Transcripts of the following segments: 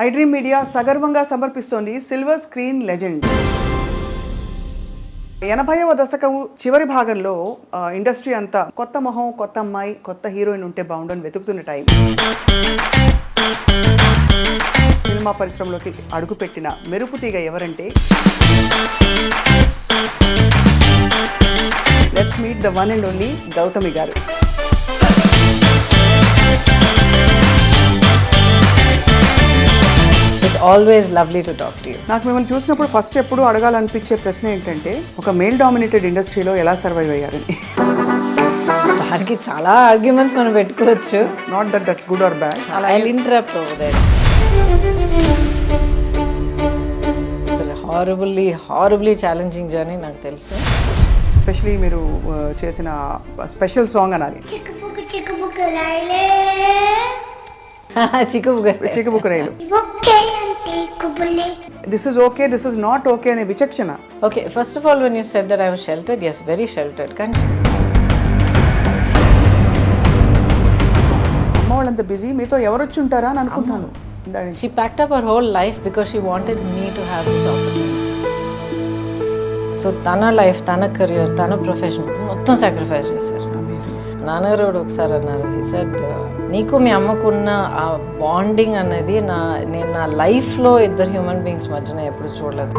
IDream media సగర్వంగా సమర్పిస్తోంది silver screen legend. 80వ దశకం చివరి భాగంలో ఇండస్ట్రీ అంతా కొత్త మొహం, కొత్త అమ్మాయి, కొత్త హీరోయిన్ ఉంటే బాగుండని వెతుకుతున్న టైం. సినిమా పరిశ్రమలోకి అడుగుపెట్టిన మెరుపు తీగ ఎవరంటే let's meet the one and only Gautami garu. Always lovely to talk to you. నాకు మిమ్మల్ని చూసినప్పుడు ఫస్ట్ ఎప్పుడు అడగాలనిపించే ప్రశ్న ఏంటంటే, ఒక మేల్ డామినేటెడ్ ఇండస్ట్రీలో ఎలా సర్వైవ్ అయ్యారని. దానికి చాలా ఆర్గ్యుమెంట్స్ మనం పెట్టుకోవచ్చు. Not that that's good or bad. I'll interrupt over there. అసలు హారబుల్లీ ఛాలెంజింగ్ జర్నీ నాకు తెలుసు. ఎస్పెషలీ మీరు చేసిన స్పెషల్ సాంగ్ అనాలి, Chikku Bukku Raile. This is okay, this is not okay అనే విచక్షణ. Okay, first of all when you said that I was sheltered, yes, very sheltered. కానీ అమ్మ వాళ్ళంత బిజీ, మీతో ఎవరు వచ్చి ఉంటారా అని అనుకుంటాను. she packed up her whole life because she wanted me to have this opportunity. So తన లైఫ్, తన కెరియర్, తన ప్రొఫెషన్ మొత్తం సాక్రిఫైస్ చేశారు. నాన్నగారు ఒకసారి అన్నారు, he said, నీకు మీ అమ్మకున్న ఆ బాండింగ్ అనేది నేను నా లైఫ్లో ఇద్దరు హ్యూమన్ బీయింగ్స్ మధ్యన ఎప్పుడు చూడలేదు.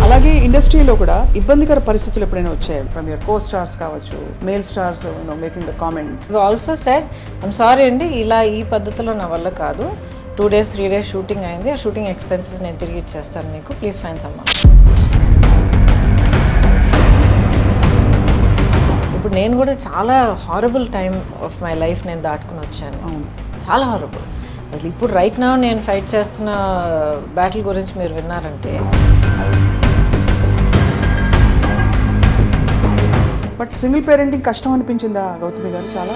అలాగే ఇండస్ట్రీలో కూడా ఇబ్బందికర పరిస్థితులు ఎప్పుడైనా వచ్చాయి? ఫ్రమ్ యువర్ కో స్టార్స్ కావచ్చు, male stars making the comment. Also said, I'm sorry అండి, ఇలా ఈ పద్ధతిలో నా వల్ల కాదు. 2 days 3 days షూటింగ్ అయింది, ఆ షూటింగ్ ఎక్స్పెన్సెస్ నేను తిరిగి ఇచ్చేస్తాను మీకు, ప్లీజ్ ఫైన్ సమ్మా. ఇప్పుడు నేను కూడా చాలా horrible time of my life నేను దాటుకుని వచ్చాను. చాలా హారబుల్. అసలు ఇప్పుడు రైట్ నౌ నేను ఫైట్ చేస్తున్న బ్యాటిల్ గురించి మీరు విన్నారంటే. బట్ సింగిల్ పేరెంటింగ్ కష్టం అనిపించిందా గౌతమి గారు? చాలా.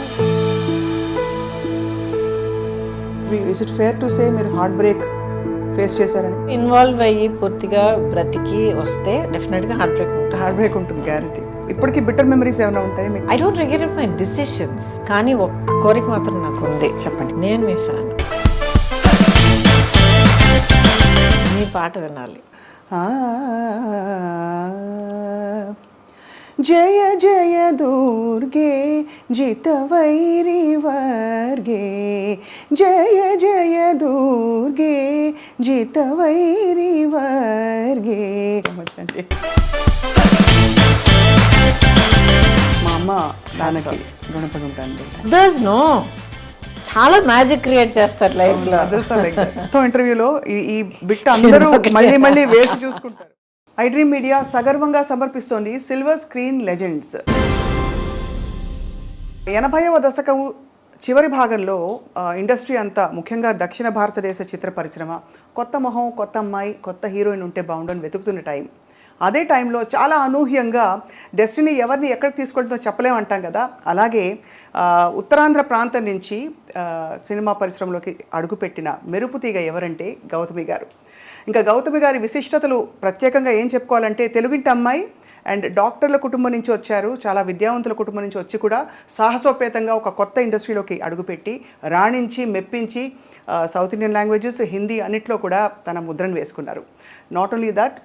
Is it fair to say మీరు హార్ట్ బ్రేక్ ఫేస్ చేశారని? ఇన్వాల్వ్ అయ్యి పూర్తిగా బ్రతికి వస్తే డెఫినెట్గా హార్ట్ బ్రేక్ ఉంటుంది, గ్యారంటీ. ఇప్పటికీ బిటర్ మెమరీస్ ఏమైనా ఉంటాయి మీకు? I don't regret my decisions, కానీ ఒక్క కోరిక మాత్రం నాకు ఉంది. చెప్పండి. నేను మీ ఫ్యాన్, మీ పాట వినాలి. జయ జయ దుర్గే జితవైరి వర్గే, జయ జయ దుర్గే జితవైరి వర్గే. మా అమ్మ నాన్నకి రుణపడి ఉంటాను. దర్స్ నో, చాలా మ్యాజిక్ క్రియేట్ చేస్తారు లైఫ్లో. ఇంటర్వ్యూలో ఈ బిట్ అందరూ మళ్ళీ వేసి చూసుకుంటారు. ఐడ్రీమ్ మీడియా సగర్వంగా సమర్పిస్తోంది సిల్వర్ స్క్రీన్ లెజెండ్స్. 80వ దశకం చివరి భాగంలో ఇండస్ట్రీ అంతా, ముఖ్యంగా దక్షిణ భారతదేశ చిత్ర పరిశ్రమ కొత్త మొహం, కొత్త అమ్మాయి, కొత్త హీరోయిన్ ఉంటే బాగుండని వెతుకుతున్న టైం. అదే టైంలో చాలా అనూహ్యంగా డెస్టినీ ఎవరిని ఎక్కడికి తీసుకెళ్తుందో చెప్పలేమంటాం కదా, అలాగే ఉత్తరాంధ్ర ప్రాంతం నుంచి సినిమా పరిశ్రమలోకి అడుగుపెట్టిన మెరుపు తీగ ఎవరంటే గౌతమి గారు. ఇంకా గౌతమి గారి విశిష్టతలు ప్రత్యేకంగా ఏం చెప్పుకోవాలంటే, తెలుగింటి అమ్మాయి అండ్ డాక్టర్ల కుటుంబం నుంచి వచ్చారు, చాలా విద్యావంతుల కుటుంబం నుంచి వచ్చి కూడా సాహసోపేతంగా ఒక కొత్త ఇండస్ట్రీలోకి అడుగుపెట్టి రాణించి మెప్పించి సౌత్ ఇండియన్ లాంగ్వేజెస్, హిందీ అన్నిట్లో కూడా తన ముద్రను వేసుకున్నారు. Not only that,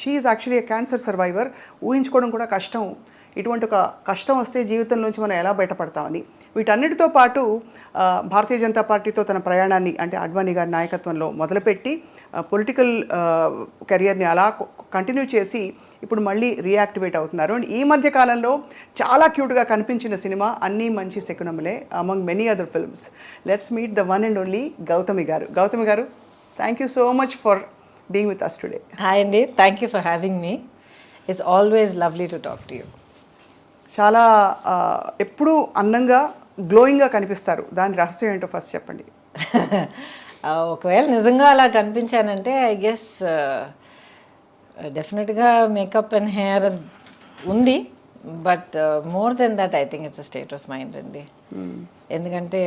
she is actually a cancer survivor. ఊహించుకోవడం కూడా కష్టం, ఇటువంటి ఒక కష్టం వస్తే జీవితం నుంచి మనం ఎలా బయటపడతామని. వీటన్నిటితో పాటు భారతీయ జనతా పార్టీతో తన ప్రయాణాన్ని, అంటే అడ్వాణీ గారి నాయకత్వంలో మొదలుపెట్టి పొలిటికల్ కెరియర్ని అలా కంటిన్యూ చేసి ఇప్పుడు మళ్ళీ రీయాక్టివేట్ అవుతున్నారు. అండ్ ఈ మధ్య కాలంలో చాలా క్యూట్గా కనిపించిన cinema Anni Manchi Sakunamule, among many other films. Let's meet the one and only Gautami garu. Gautami garu, thank you so much for being with us today. Hi అండి, thank you for having me. It's always lovely to talk to you. చాలా ఎప్పుడూ అందంగా, గ్లోయింగ్గా కనిపిస్తారు. దాని రహస్యం ఏంటో first చెప్పండి. ఒకవేళ నిజంగా అలా కనిపించానంటే ఐ గెస్ డెఫినెట్గా మేకప్ అండ్ హెయిర్ ఉంది, but more than that I think it's a state of mind అండి. ఎందుకంటే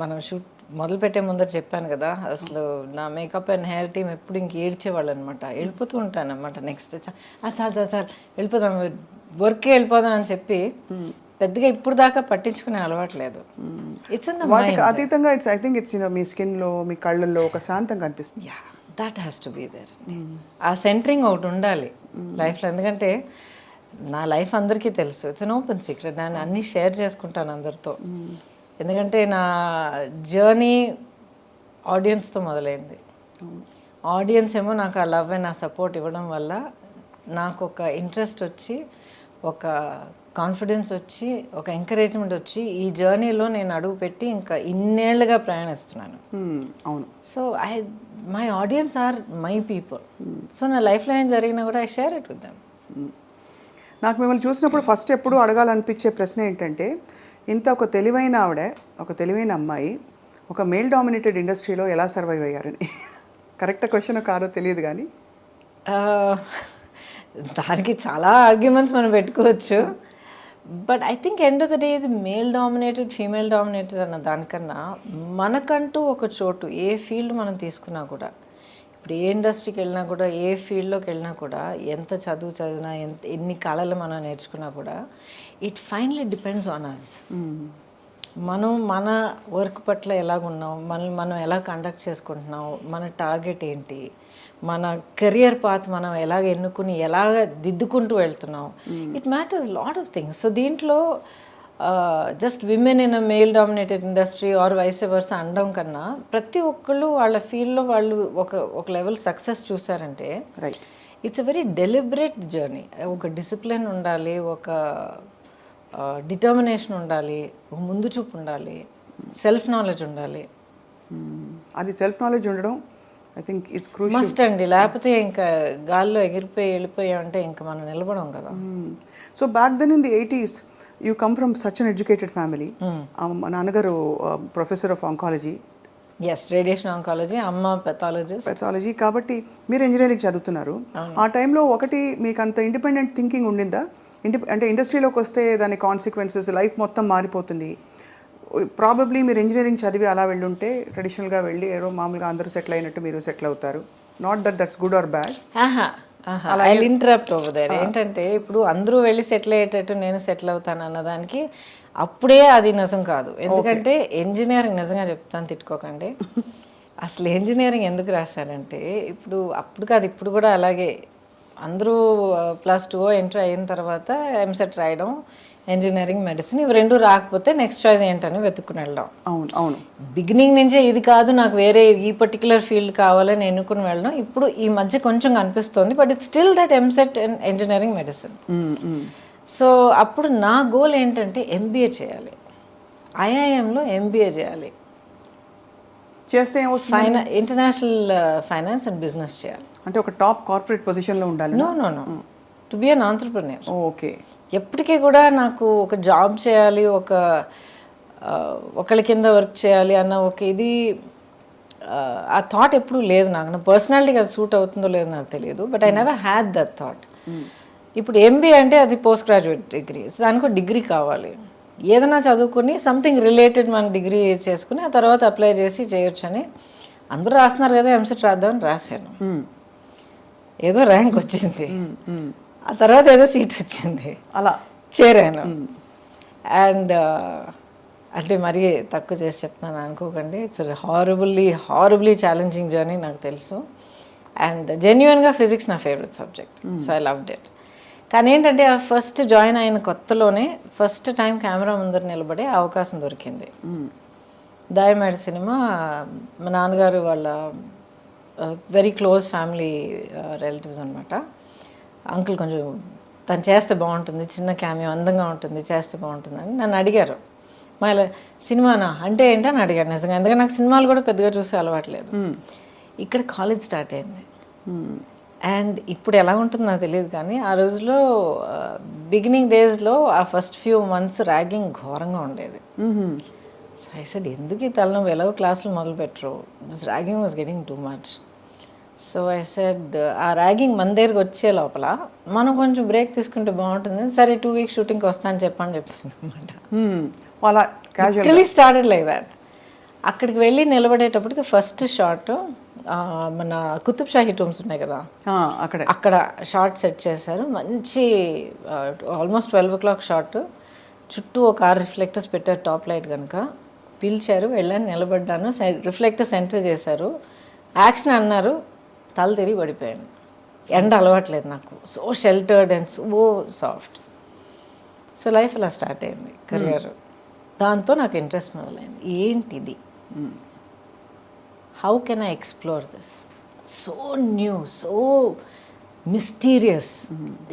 మనం షూట్ మొదలుపెట్టే ముందర చెప్పాను కదా, అసలు నా మేకప్ అండ్ హెయిర్ టీమ్ ఎప్పుడు ఇంక ఏడ్చేవాళ్ళు అనమాట. వెళ్ళిపోతూ ఉంటాను అనమాట. నెక్స్ట్ చాలు వెళ్ళిపోదాం, వర్క్కి వెళ్ళిపోదాం అని చెప్పి పెద్దగా ఇప్పుడు దాకా పట్టించుకునే అలవాట్లేదు. ఇట్స్ ఇన్ ద వాటికి మైండ్. అతీతంగా ఐ థింక్ ఇట్స్ మీ స్కిన్లో మీ కళ్ళల్లో ఒక శాంతం కనిపిస్తుంది. Yeah, that has to be there. ఆ సెంటరింగ్ ఒకటి ఉండాలి లైఫ్లో. ఎందుకంటే నా లైఫ్ అందరికీ తెలుసు, ఇట్స్ అన్ ఓపెన్ సీక్రెట్. నేను అన్నీ షేర్ చేసుకుంటాను అందరితో. ఎందుకంటే నా జర్నీ ఆడియన్స్తో మొదలైంది. ఆడియన్స్ ఏమో నాకు ఆ లవ్ అండ్ ఆ సపోర్ట్ ఇవ్వడం వల్ల నాకు ఒక ఇంట్రెస్ట్ వచ్చి, ఒక కాన్ఫిడెన్స్ వచ్చి, ఒక ఎంకరేజ్మెంట్ వచ్చి ఈ జర్నీలో నేను అడుగు పెట్టి ఇంకా ఇన్నేళ్లుగా ప్రయాణిస్తున్నాను. అవును. So my audience are my people. So నా లైఫ్లో ఏం జరిగినా కూడా I share it with them. నాకు మిమ్మల్ని చూసినప్పుడు ఫస్ట్ ఎప్పుడు అడగాలనిపించే ప్రశ్న ఏంటంటే, ఇంత ఒక తెలివైన ఆవిడ, ఒక తెలివైన అమ్మాయి ఒక మేల్ డామినేటెడ్ ఇండస్ట్రీలో ఎలా సర్వైవ్ అయ్యారని. కరెక్ట్ క్వశ్చన్ కాదో తెలియదు కానీ దానికి చాలా ఆర్గ్యుమెంట్స్ మనం పెట్టుకోవచ్చు. But I think end of the day ఇది మేల్ డామినేటెడ్ ఫీమేల్ డామినేటెడ్ అన్న దానికన్నా మనకంటూ ఒక చోటు, ఏ ఫీల్డ్ మనం తీసుకున్నా కూడా, ఇప్పుడు ఏ ఇండస్ట్రీకి వెళ్ళినా కూడా, ఏ ఫీల్డ్లోకి వెళ్ళినా కూడా, ఎంత చదువు చదివినా, ఎన్ని కళలు మనం నేర్చుకున్నా కూడా, it finally depends on us. మనం మన వర్క్ పట్ల ఎలాగున్నాం, మనం ఎలా కండక్ట్ చేసుకుంటున్నాం, మన టార్గెట్ ఏంటి, మన కెరియర్ పాత్ మనం ఎలాగ ఎన్నుకుని ఎలాగ దిద్దుకుంటూ వెళ్తున్నాం, it matters lot of things. So దీంట్లో just women in a male dominated industry or vice versa అనడం కన్నా, ప్రతి ఒక్కళ్ళు వాళ్ళ ఫీల్డ్లో వాళ్ళు ఒక లెవెల్ సక్సెస్ చూసారంటే right, it's a very deliberate journey. ఒక డిసిప్లిన్ ఉండాలి, ఒక డిటర్మినేషన్ ఉండాలి, ముందు చూపు ఉండాలి, సెల్ఫ్ నాలెడ్జ్ ఉండాలి. అది సెల్ఫ్ నాలెడ్జ్ ఉండడం I think it's crucial must అండి. లేకపోతే ఇంకా గాల్లో ఎగిరిపోయి వెళ్ళిపోయామంటే ఇంకా మనం నిలబడం కదా. So back then in the 80s you come from such an educated family. మా నాన్నగారు professor of oncology. Yes, radiation oncology, అమ్మ పెథాలజీ. కాబట్టి మీరు ఇంజనీరింగ్ చదువుతున్నారు. ఆ టైంలో ఒకటి మీకు అంత ఇండిపెండెంట్ థింకింగ్ ఉండిందా? అంటే ఇండస్ట్రీలోకి వస్తే దాని కాన్సిక్వెన్సెస్, లైఫ్ మొత్తం మారిపోతుంది. ప్రాబబ్లీ మీరు ఇంజనీరింగ్ చదివి అలా వెళ్ళుంటే ట్రెడిషనల్గా వెళ్ళి ఏదో మామూలుగా అందరూ సెటిల్ అయినట్టు మీరు సెటిల్ అవుతారు. Not that's good or bad. I interrupt over there. ఏంటంటే ఇప్పుడు అందరూ వెళ్ళి సెటిల్ అయ్యేటట్టు నేను సెటిల్ అవుతాను అన్నదానికి అప్పుడే అది నిజం కాదు. ఎందుకంటే ఇంజనీరింగ్, నిజంగా చెప్తాను తిట్టుకోకండి, అసలు ఇంజనీరింగ్ ఎందుకు రాశారంటే అప్పుడు కాదు, ఇప్పుడు కూడా అలాగే అందరూ +2 ఎంటర్ అయిన తర్వాత ఎంసెట్ రాయడం, ఇంజనీరింగ్, మెడిసిన్, ఇవి రెండు రాకపోతే నెక్స్ట్ చాయిస్ ఏంటని వెతుక్కుని వెళ్ళడం. అవును. బిగినింగ్ నుంచే ఇది కాదు నాకు వేరే ఈ పర్టికులర్ ఫీల్డ్ కావాలని ఎన్నుకుని వెళ్ళడం ఇప్పుడు ఈ మధ్య కొంచెం కనిపిస్తుంది. But it's still that EAMCET and engineering, medicine. So అప్పుడు నా గోల్ ఏంటంటే ఎంబీఏ చేయాలి, ఐఐఎంలో ఎంబీఏ చేయాలి, చేస్తే ఇంటర్నేషనల్ ఫైనాన్స్ అండ్ బిజినెస్ చేయాలి. అంటే ఒక టాప్ కార్పొరేట్ పొజిషన్లో ఉండాలి. No to be an entrepreneur. Okay. ఎప్పటికీ కూడా నాకు ఒక జాబ్ చేయాలి, ఒకళ్ళ కింద వర్క్ చేయాలి అన్న ఆ థాట్ ఎప్పుడూ లేదు నాకు. నా పర్సనాలిటీకి అది సూట్ అవుతుందో లేదో నాకు తెలియదు, but I never had that thought. ఇప్పుడు ఎంబీఏ అంటే అది పోస్ట్ గ్రాడ్యుయేట్ డిగ్రీ, దానికి ఒక డిగ్రీ కావాలి. ఏదైనా చదువుకుని సంథింగ్ రిలేటెడ్ మన డిగ్రీ చేసుకుని ఆ తర్వాత అప్లై చేసి చేయొచ్చు అని అందరూ రాస్తున్నారు కదా, ఎంసెట్ రాద్దామని రాశాను. ఏదో ర్యాంక్ వచ్చింది, ఆ తర్వాత ఏదో సీట్ వచ్చింది, అలా చేరాను. అండ్ అంటే మరీ తక్కువ చేసి చెప్తున్నాను అనుకోకండి, ఇట్స్ హారబుల్లీ ఛాలెంజింగ్ జర్నీ, నాకు తెలుసు. అండ్ జెన్యున్గా ఫిజిక్స్ నా favourite subject, so I loved it. కానీ ఏంటంటే ఆ ఫస్ట్ జాయిన్ అయిన కొత్తలోనే ఫస్ట్ టైం కెమెరా ముందర నిలబడే అవకాశం దొరికింది. దాయమేడ సినిమా, మా నాన్నగారు వాళ్ళ వెరీ క్లోజ్ ఫ్యామిలీ రిలేటివ్స్ అనమాట. అంకుల్ కొంచెం తను చేస్తే బాగుంటుంది, చిన్న క్యామియో అందంగా ఉంటుంది, చేస్తే బాగుంటుంది అని నన్ను అడిగారు. మళ్ళీ సినిమానా అంటే ఏంటని అడిగాను నిజంగా, ఎందుకంటే నాకు సినిమాలు కూడా పెద్దగా చూసే అలవాట్లేదు. ఇక్కడ కాలేజ్ స్టార్ట్ అయింది. అండ్ ఇప్పుడు ఎలా ఉంటుందో నాకు తెలియదు, కానీ ఆ రోజులో బిగినింగ్ డేస్లో ఆ ఫస్ట్ ఫ్యూ మంత్స్ ర్యాగింగ్ ఘోరంగా ఉండేది. సో ఐ సెడ్ ఎందుకు ఈ తలనొప్పి, ఎలాగో క్లాసులు మొదలు పెట్టరు, this ragging was getting too much. So I said ఆ ర్యాగింగ్ మన దగ్గరికి వచ్చే లోపల మనం కొంచెం బ్రేక్ తీసుకుంటే బాగుంటుంది. సరే 2 weeks షూటింగ్కి వస్తాను చెప్పాను అనమాట. Started like that. అక్కడికి వెళ్ళి నిలబడేటప్పటికి ఫస్ట్ షాట్ మన కుతుబ్ షాహీ టూమ్స్ ఉన్నాయి కదా, అక్కడ షార్ట్ సెట్ చేశారు. మంచి ఆల్మోస్ట్ 12 o'clock షార్ట్, చుట్టూ ఒక 6 రిఫ్లెక్టర్స్ పెట్టారు టాప్ లైట్ కనుక. పిలిచారు, వెళ్ళాను, నిలబడ్డాను, రిఫ్లెక్టర్ సెంటర్ చేశారు, యాక్షన్ అన్నారు, తల తిరిగి పడిపోయాను. ఎండ అలవాట్లేదు నాకు, so sheltered and so soft. So life అలా స్టార్ట్ అయింది, కెరియర్. దాంతో నాకు ఇంట్రెస్ట్ మొదలైంది, ఏంటిది, how can I explore this, so new, so mysterious,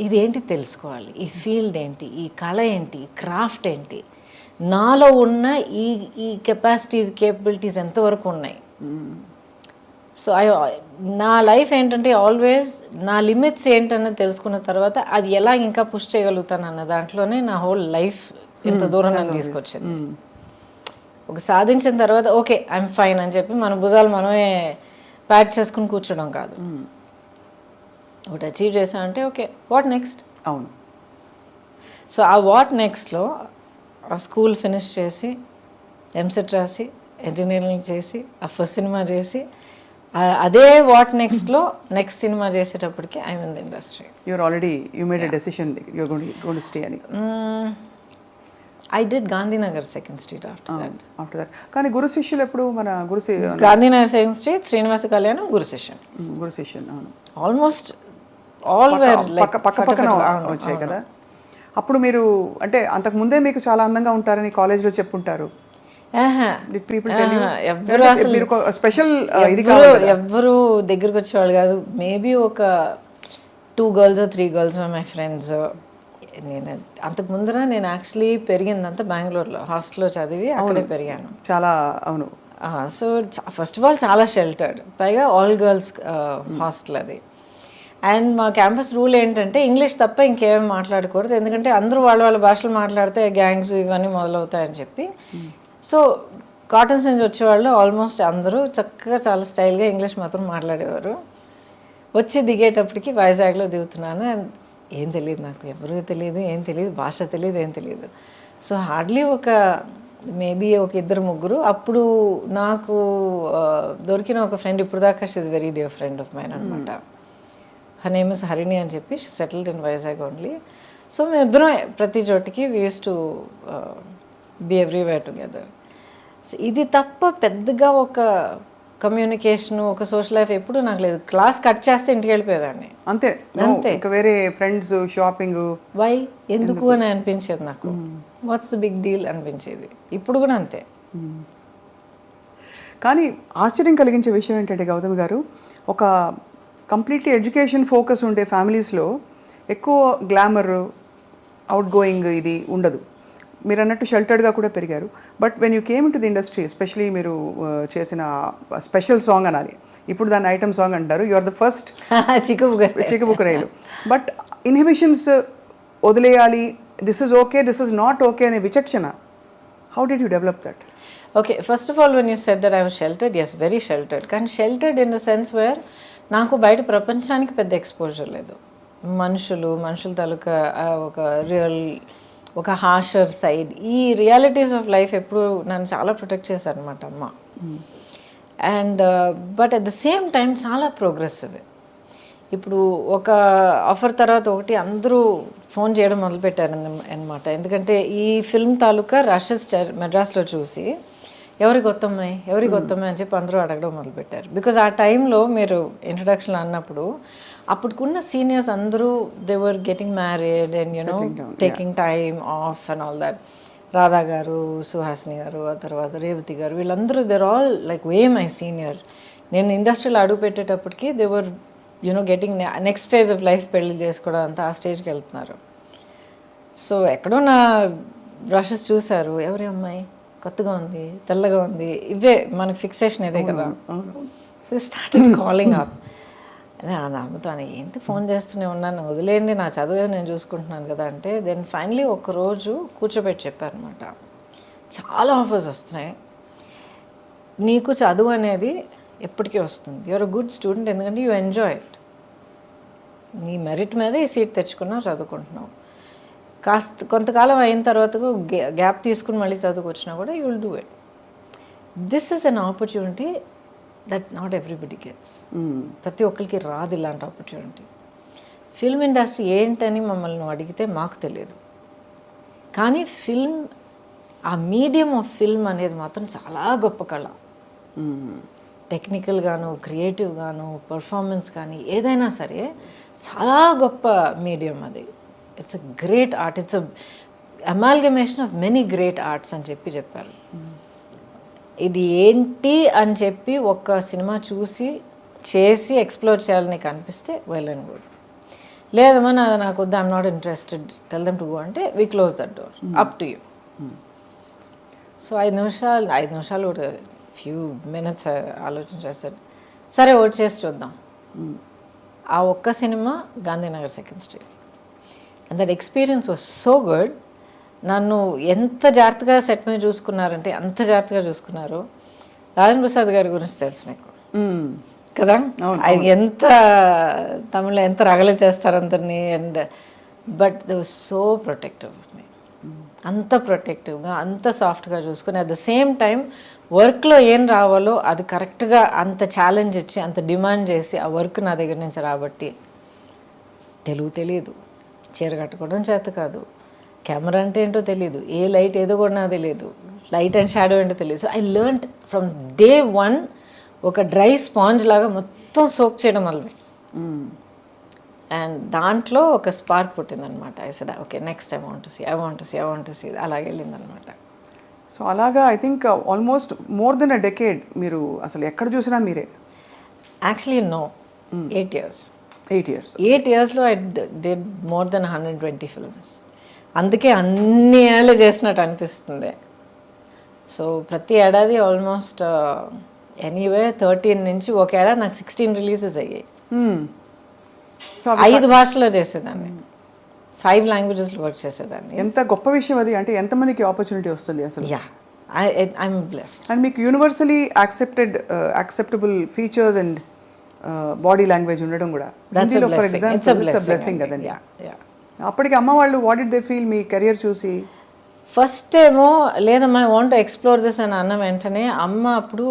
ఇదేంటి తెలుసుకోవాలి, ఈ ఫీల్డ్ ఏంటి, ఈ కళ ఏంటి, ఈ క్రాఫ్ట్ ఏంటి, నాలో ఉన్న ఈ కెపాసిటీస్ కేపబిలిటీస్ ఎంతవరకు ఉన్నాయి. సో నా లైఫ్ ఏంటంటే ఆల్వేస్ నా లిమిట్స్ ఏంటన్నది తెలుసుకున్న తర్వాత అది ఎలా ఇంకా పుష్ చేయగలుగుతాను అన్న దాంట్లోనే నా హోల్ లైఫ్ ఇంత దూరం నన్ను తీసుకొచ్చింది. ఒక సాధించిన తర్వాత ఓకే ఐఎమ్ ఫైన్ అని చెప్పి మన భుజాలు మనమే ప్యాక్ చేసుకుని కూర్చోడం కాదు. ఒకటి అచీవ్ చేసామంటే ఓకే వాట్ నెక్స్ట్. అవును. సో ఆ వాట్ నెక్స్ట్లో ఆ స్కూల్ ఫినిష్ చేసి ఎంసెట్ రాసి ఇంజనీరింగ్ చేసి ఆ ఫస్ట్ సినిమా చేసి అదే వాట్ నెక్స్ట్లో నెక్స్ట్ సినిమా చేసేటప్పటికి I in the industry. You're already you made a decision you're going to stay అని. I did Gandhinagar second street after that. కానీ గురు శిష్యులు ఎప్పుడు మన గాంధీనగర్ సెకండ్ స్ట్రీట్, శ్రీనివాస కళ్యాణం, గురు శిష్యం. అవును, ఆల్మోస్ట్ ఆల్ వేర్ పక్క పక్కన వచ్చాయి కదా. అప్పుడు మీరు అంటే అంతకు ముందే మీకు చాలా అందంగా ఉంటారని కాలేజ్లో చెప్పుంటారు. ఎవ్వరు దగ్గరకు వచ్చేవాళ్ళు కాదు. మేబీ ఒక 2 girls 3 girls మై ఫ్రెండ్స్. నేను అంతకు ముందర నేను యాక్చువల్లీ పెరిగిందంతా బెంగళూరులో హాస్టల్లో చదివి అక్కడే పెరిగాను. చాలా అవును. సో ఫస్ట్ ఆఫ్ ఆల్ చాలా షెల్టర్డ్, పైగా ఆల్ గర్ల్స్ హాస్టల్ అది. అండ్ మా క్యాంపస్ రూల్ ఏంటంటే ఇంగ్లీష్ తప్ప ఇంకేమీ మాట్లాడకూడదు, ఎందుకంటే అందరూ వాళ్ళ భాషలు మాట్లాడితే గ్యాంగ్స్ ఇవన్నీ మొదలవుతాయని చెప్పి. సో కాటన్స్ నుంచి వచ్చేవాళ్ళు ఆల్మోస్ట్ అందరూ చక్కగా చాలా స్టైల్గా ఇంగ్లీష్ మాత్రం మాట్లాడేవారు. వచ్చి దిగేటప్పటికి వైజాగ్లో దిగుతున్నాను, అండ్ ఏం తెలియదు నాకు, ఎవరూ తెలియదు, ఏం తెలియదు, భాష తెలియదు, ఏం తెలియదు. సో హార్డ్లీ ఒక మేబీ ఒక 2-3. అప్పుడు నాకు దొరికిన ఒక ఫ్రెండ్, ఇప్పుడు దాకా she is very dear friend of mine అనమాట. హర్ నేమ్ ఇస్ హరిణి అని చెప్పి, she settled in Vizag only. So మేమిద్దరం ప్రతి చోటికి we use to be everywhere together. So ఇది తప్ప పెద్దగా ఒక కమ్యూనికేషన్, ఒక సోషల్ లైఫ్ ఎప్పుడు నాకు లేదు. క్లాస్ కట్ చేస్తే ఇంటికి వెళ్ళిపోయేదాన్ని అంతే. వేరే ఫ్రెండ్స్, షాపింగ్, వై ఎందుకు అని అనిపించేది నాకు. వాట్స్ ద బిగ్ డీల్ అనిపించేది. ఇప్పుడు కూడా అంతే. కానీ ఆశ్చర్యం కలిగించే విషయం ఏంటంటే గౌతమి గారు, ఒక కంప్లీట్లీ ఎడ్యుకేషన్ ఫోకస్ ఉండే ఫ్యామిలీస్లో ఎక్కువ గ్లామర్, అవుట్ గోయింగ్ ఇది ఉండదు. మీరు అన్నట్టు షెల్టర్డ్గా కూడా పెరిగారు. But when you came in to the industry, especially మీరు చేసిన స్పెషల్ సాంగ్ అనాలి, ఇప్పుడు దాన్ని ఐటమ్ సాంగ్ అంటారు, you are the first Chikku Bukku Raile. But inhibitions వదిలేయాలి, this is okay, this is not okay అనే విచక్షణ, how did you develop that? Okay, first of all when you said that I was sheltered, yes very sheltered. కానీ sheltered in the sense where నాకు బయట ప్రపంచానికి పెద్ద exposure లేదు. మనుషుల తాలూకా ఒక రియల్, ఒక హార్షర్ సైడ్, ఈ రియాలిటీస్ ఆఫ్ లైఫ్ ఎప్పుడు నన్ను చాలా ప్రొటెక్ట్ చేశారు అనమాట అమ్మ. And but at the same time చాలా ప్రోగ్రెసివ్. ఇప్పుడు ఒక ఆఫర్ తర్వాత ఒకటి అందరూ ఫోన్ చేయడం మొదలుపెట్టారు అనమాట. ఎందుకంటే ఈ ఫిల్మ్ తాలూకా రషెస్ మెడ్రాస్లో చూసి ఎవరికి కొత్తమ్మాయి అని చెప్పి అందరూ అడగడం మొదలుపెట్టారు. బికాజ్ ఆ టైంలో మీరు ఇంట్రడక్షన్ అన్నప్పుడు అప్పటికున్న సీనియర్స్ అందరూ they were getting married and you know taking time off and all that. Radha garu, Suhasini garu, ఆ తర్వాత రేవతి గారు, వీళ్ళందరూ they're all like way my senior. నేను ఇండస్ట్రీలో అడుగు పెట్టేటప్పటికి they were you know getting next phase of life, పెళ్లి చేసుకోవడం అంతా ఆ స్టేజ్కి వెళ్తున్నారు. సో ఎక్కడో నా బ్రషెస్ చూశారు, ఎవరి అమ్మాయి కొత్తగా ఉంది, తెల్లగా ఉంది, ఇవే మనకి ఫిక్సేషన్ ఇదే కదా. Starting calling up. నమ్ముతాను, ఏంటి ఫోన్ చేస్తూనే ఉన్నాను, వదిలేయండి, నా చదువు నేను చూసుకుంటున్నాను కదా అంటే. దెన్ ఫైనలీ ఒకరోజు కూర్చోబెట్టి చెప్పారనమాట, చాలా ఆఫర్స్ వస్తున్నాయి, నీకు చదువు అనేది ఎప్పటికీ వస్తుంది, యూఆర్ అ గుడ్ స్టూడెంట్, ఎందుకంటే యూ ఎంజాయ్ ఇట్, నీ మెరిట్ మీద ఈ సీట్ తెచ్చుకున్నావు, చదువుకుంటున్నావు, కొంతకాలం అయిన తర్వాత గ్యాప్ తీసుకుని మళ్ళీ చదువుకొచ్చినా కూడా you will do it. This is an opportunity that not everybody gets. ప్రతి ఒక్కరికి రాదు ఇలాంటి ఆపర్చునిటీ. ఫిల్మ్ ఇండస్ట్రీ ఏంటని మమ్మల్ని అడిగితే మాకు తెలియదు, కానీ ఫిల్మ్, ఆ మీడియం ఆఫ్ ఫిల్మ్ అనేది మాత్రం చాలా గొప్ప కళ. టెక్నికల్గాను, క్రియేటివ్గాను, పర్ఫార్మెన్స్ కానీ ఏదైనా సరే చాలా గొప్ప మీడియం అది. It's a great art, it's a amalgamation of many great arts అని చెప్పారు. ఇది ఏంటి అని చెప్పి ఒక సినిమా చూసి చేసి ఎక్స్ప్లోర్ చేయాలని కనిపిస్తే వెల్ అండ్ గుడ్. లేదమ్మా నాకు వద్దు, I'm not interested, tell them to go అంటే we close that door, up to you. So 5 నిమిషాలు కూడా ఫ్యూ మినిట్స్ ఆలోచన చేస్తాడు. సరే ఓట్ చేసి చూద్దాం. ఆ ఒక్క cinema Gandhinagar 2nd Street. And that experience was so good. నన్ను ఎంత జాగ్రత్తగా సెట్ మీద చూసుకున్నారంటే అంత జాగ్రత్తగా చూసుకున్నారు. రాజేంద్ర ప్రసాద్ గారి గురించి తెలుసు మీకు కదా, ఆయన ఎంత తమిళ్లో ఎంత రగలు చేస్తారు అందరినీ. And but they was so protective of me, అంత ప్రొటెక్టివ్గా అంత సాఫ్ట్గా చూసుకుని అట్ ద సేమ్ టైం వర్క్లో ఏం రావాలో అది కరెక్ట్గా అంత ఛాలెంజ్ ఇచ్చి అంత డిమాండ్ చేసి ఆ వర్క్ నా దగ్గర నుంచి రాబట్టి తెలుగు తెలియదు, చీర కట్టుకోవడం చేత కాదు, కెమెరా అంటే ఏంటో తెలియదు, ఏ లైట్ ఏదో కూడా నాకు తెలియదు, లైట్ అండ్ షాడో ఏంటో తెలియదు. So I learned from day 1 ఒక డ్రై స్పాంజ్ లాగా మొత్తం సోక్ చేయడం వల్లే. అండ్ దాంట్లో ఒక స్పార్క్ పుట్టిందనమాట. I said okay next I want to see అలాగే వెళ్ళిందనమాట. సో అలాగా I think almost more than a decade మీరు అసలు ఎక్కడ చూసినా మీరే. Actually no, 8 years. 8 yearsలో I did more than 120 films. అందుకే అన్ని ఏళ్ళు చేసినట్టు అనిపిస్తుంది. సో ప్రతి ఏడాది ఆల్మోస్ట్ ఎనీవే 13 నుంచి ఒక ఏడాది నాకు 16 రిలీజెస్ అయ్యాయి. సో 5 భాషల్లో చేసేదాన్ని, 5 languagesలో వర్క్ చేసేదాన్ని. ఎంత గొప్ప విషయం అది. అంటే ఎంతమందికి ఆపర్చునిటీ వస్తుంది అసలు. Yeah, I'm blessed. అండ్ మీకు universally acceptable features and body language ఉండడం కూడా హిందీలో for example it's a blessing కదండి. అప్పటికి అమ్మ వాళ్ళు what did they feel me career చూసి? ఫస్ట్ ఏమో లేదమ్మా I want to explore this అని అన్న వెంటనే అమ్మ అప్పుడు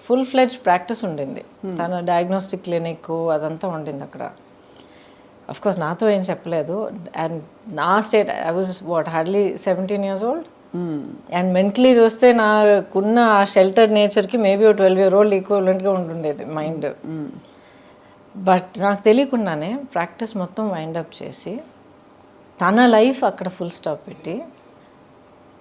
ఫుల్ ఫ్లెడ్జ్ ప్రాక్టీస్ ఉండింది. తన డయాగ్నోస్టిక్ క్లినిక్ అదంతా ఉండింది అక్కడ. అఫ్ కోర్స్ నాతో ఏం చెప్పలేదు. అండ్ నా state I was hardly 17 years old. And mentally చూస్తే నాకున్న ఆ షెల్టర్డ్ నేచర్కి మేబీ 12 year old ఈక్వలెంట్గా ఉంటుండేది మైండ్. బట్ నాకు తెలియకుండానే ప్రాక్టీస్ మొత్తం వైండప్ చేసి తన లైఫ్ అక్కడ ఫుల్ స్టాప్ పెట్టి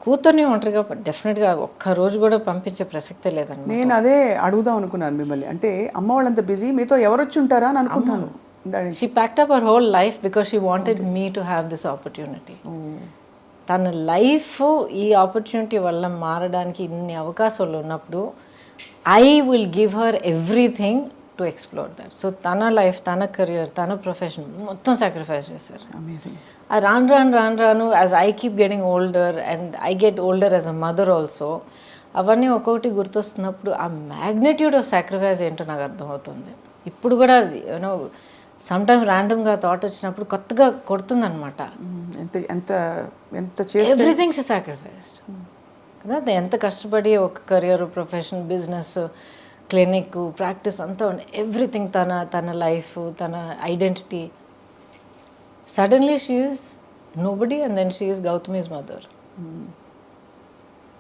కూతుర్ని ఒంటరిగా డెఫినెట్గా ఒక్కరోజు కూడా పంపించే ప్రసక్తే లేదండి. నేను అదే అడుగుదాం అనుకున్నాను మిమ్మల్ని. అంటే అమ్మ వాళ్ళంత బిజీ, మీతో ఎవరు వచ్చి ఉంటారా అని అనుకుంటాను. She packed up her whole life because she wanted me to have this opportunity. తన లైఫ్ ఈ ఆపర్చునిటీ వల్ల మారడానికి ఇన్ని అవకాశాలు ఉన్నప్పుడు I will give her everything to explore that. So తన లైఫ్, తన కెరియర్, తన ప్రొఫెషన్ మొత్తం సాక్రిఫైస్ చేశారు. అమేజింగ్. రాను as I keep getting older and I get older as a mother also, అవన్నీ ఒక్కొక్కటి గుర్తొస్తున్నప్పుడు ఆ మ్యాగ్నిట్యూడ్ ఆఫ్ సాక్రిఫైస్ ఏంటో నాకు అర్థమవుతుంది. ఇప్పుడు కూడా యూనో సమ్ టైమ్ ర్యాండమ్గా థాట్ వచ్చినప్పుడు కొత్తగా కొడుతుందనమాట. ఎవ్రీథింగ్ షీ సాక్రిఫైస్డ్ కదా. ఎంత కష్టపడి ఒక career, profession, business, clinic, practice అంతా ఎవ్రీథింగ్, తన లైఫ్, తన identity. Suddenly she is nobody and then she is Gautami's mother.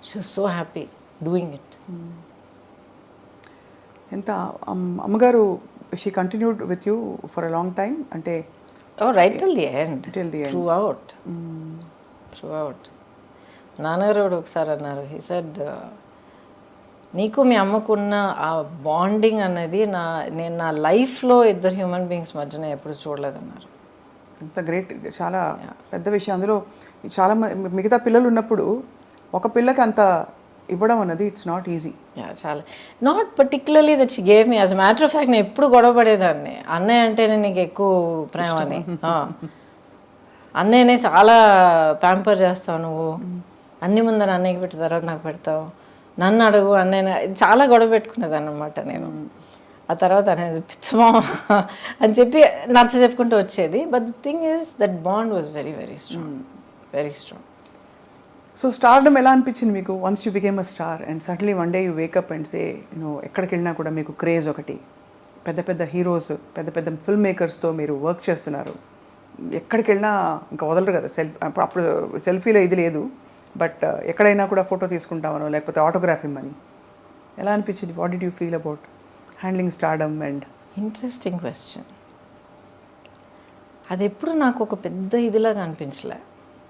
She was so happy doing it. ఎంత అమ్మగారు she continued with you for a long time? అంటే right till the end. Throughout. నాన్నగారు ఒకసారి అన్నారు, he said నీకు మీ అమ్మకున్న ఆ bonding అనేది నేను నా లైఫ్లో ఇద్దరు హ్యూమన్ బీయింగ్స్ మధ్యన ఎప్పుడు చూడలేదన్నారు. అంత గ్రేట్, చాలా పెద్ద విషయం. అందులో చాలా మిగతా పిల్లలు ఉన్నప్పుడు ఒక పిల్లకి అంత ఇవ్వడం అన్నది ఇట్స్ నాట్ ఈజీ. చాలా not particularly that she gave me. As a matter of fact నేను ఎప్పుడు గొడవ పడేదాన్ని, అన్నయ్య అంటేనే నీకు ఎక్కువ ప్రేమ అని. అన్నయ్యనే చాలా ప్యాంపర్ చేస్తావు నువ్వు, అన్ని ముందర అన్నయ్యకి పెట్టిన తర్వాత నాకు పెడతావు, నన్ను అడుగు అన్నయ్య, చాలా గొడవ పెట్టుకునేదాన్ని అనమాట నేను. ఆ తర్వాత అనేది పిచ్చమో అని చెప్పి నచ్చ చెప్పుకుంటూ వచ్చేది. But the thing is that bond was very very strong, very strong. So stardom ఎలా అనిపించింది మీకు once you became a star and suddenly one day you wake up and say ఎక్కడికి వెళ్ళినా కూడా మీకు క్రేజ్ ఒకటి, పెద్ద పెద్ద హీరోస్, పెద్ద పెద్ద ఫిల్మ్ మేకర్స్తో మీరు వర్క్ చేస్తున్నారు, ఎక్కడికి వెళ్ళినా ఇంకా వదలరు కదా అప్పుడు సెల్ఫీలో ఇది లేదు, బట్ ఎక్కడైనా కూడా ఫోటో తీసుకుంటామనో లేకపోతే ఆటోగ్రాఫ్ ఇమ్మని. ఎలా అనిపించింది? What did you feel about handling stardom? And interesting question. అది ఎప్పుడు నాకు ఒక పెద్ద ఇదిలాగా అనిపించలే.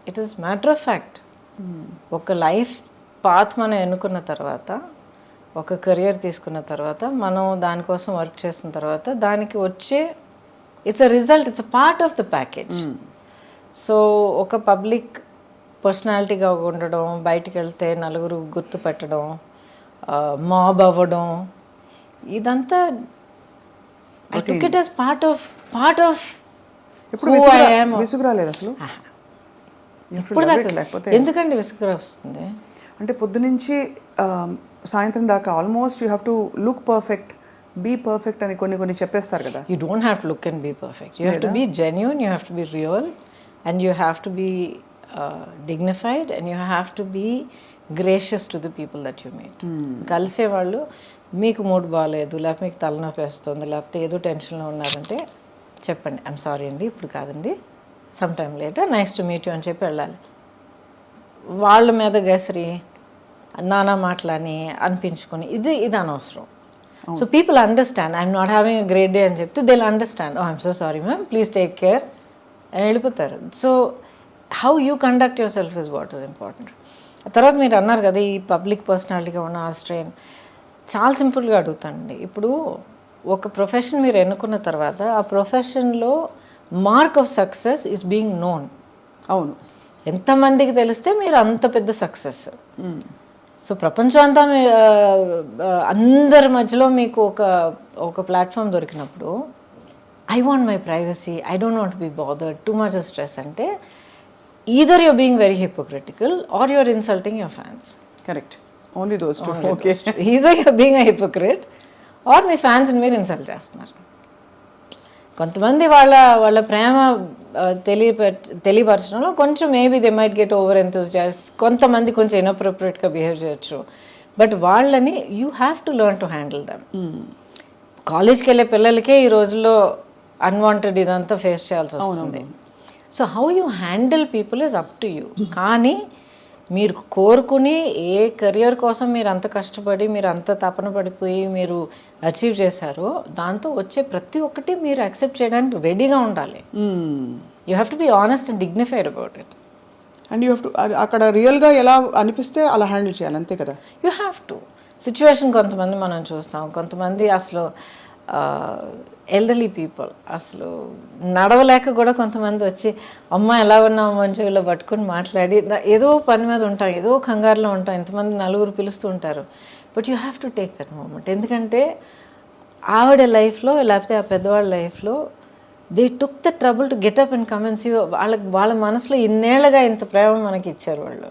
It is matter of fact. ఒక లైఫ్ పాత్ మనం ఎన్నుకున్న తర్వాత, ఒక కెరియర్ తీసుకున్న తర్వాత, మనం దానికోసం వర్క్ చేసిన తర్వాత దానికి వచ్చే it's a result, it's a part of the package. So ఒక పబ్లిక్ పర్సనాలిటీగా ఉండడం, బయటికి వెళ్తే నలుగురు గుర్తుపెట్టడం, మాబ్ అవ్వడం, ఇదంతా I took it as part of ఎప్పుడు విసుగు రాలేదు అసలు? ఇప్పుడు దాకా ఎందుకండి విసుగు వస్తుంది? అంటే పొద్దునుంచి సాయంత్రం దాకా almost you have to look perfect, be perfect అని కొన్ని చెప్పేస్తారు కదా. You don't have to look and be perfect. You have to be genuine, you have to be real, and you have to be dignified, and you have to be gracious to the people that you meet. కలిసేవాళ్ళు మీకు mood బాగాలేదు, లేకపోతే మీకు తలనొప్పి వేస్తుంది, లేకపోతే ఏదో టెన్షన్లో ఉన్నారంటే చెప్పండి, ఐఎమ్ సారీ అండి ఇప్పుడు కాదండి, some time later, nice to meet you అని చెప్పి వెళ్ళాలి. వాళ్ళ మీద గసిరి నానా మాటలని అనిపించుకొని ఇది అనవసరం. So people understand I'm not having a great day అని చెప్తే they will understand, oh I'm so sorry ma'am, please take care అని వెళ్ళిపోతారు. So how you conduct yourself is what is important. తర్వాత మీరు అన్నారు కదా ఈ పబ్లిక్ పర్సనాలిటీగా ఉన్న ఆ స్ట్రెయిన్. చాలా సింపుల్గా అడుగుతానండి. ఇప్పుడు ఒక ప్రొఫెషన్ మీరు ఎన్నుకున్న తర్వాత ఆ ప్రొఫెషన్లో mark of success is being known. అవును. ఎంతమందికి తెలిస్తే మీరు అంత పెద్ద సక్సెస్. సో ప్రపంచం అంతా అందరి మధ్యలో మీకు ఒక ప్లాట్ఫామ్ దొరికినప్పుడు I want my privacy, I don't want be bothered, too much of stress అంటే either you're being very hypocritical or you're insulting your fans. Correct. Only those two. Okay. Either you're being a hypocrite or me fans మీరు insult చేస్తున్నారు. కొంతమంది వాళ్ళ ప్రేమ తెలియపరచడంలో కొంచెం maybe they might get over enthusiasts, కొంతమంది కొంచెం ఇన్అప్రోప్రియేట్గా behave చేయొచ్చు. But వాళ్ళని you have to learn to handle dum. కాలేజ్కి వెళ్ళే పిల్లలకే ఈ రోజుల్లో అన్వాంటెడ్ ఇదంతా ఫేస్ చేయాల్సి వస్తుంది. So how you handle people is up to you. కానీ మీరు కోరుకుని ఏ కెరియర్ కోసం మీరు అంత కష్టపడి మీరు అంత తపన పడిపోయి మీరు అచీవ్ చేశారో దాంతో వచ్చే ప్రతి ఒక్కటి మీరు యాక్సెప్ట్ చేయడానికి రెడీగా ఉండాలి. You have to be honest and dignified about it. And you have to అక్కడ రియల్గా ఎలా అనిపిస్తే అలా హ్యాండిల్ చేయాలి, అంతే కదా. You have to. సిచ్యువేషన్ కొంతమంది మనం చూస్తాం, కొంతమంది అసలు ఎల్డర్లీ పీపుల్ అసలు నడవలేక కూడా కొంతమంది వచ్చి అమ్మ ఎలా ఉన్నావు మంచి వీళ్ళు పట్టుకొని మాట్లాడి ఏదో పని మీద ఉంటాం, ఏదో కంగారులో ఉంటాం, ఇంతమంది నలుగురు పిలుస్తూ ఉంటారు. But you have to take that moment. ఎందుకంటే ఆవిడ లైఫ్లో లేకపోతే ఆ పెద్దవాళ్ళ లైఫ్లో they took the trouble to get up and commence you. వాళ్ళ మనసులో ఇన్నేళ్ళగా ఇంత ప్రేమ మనకి ఇచ్చారు వాళ్ళు.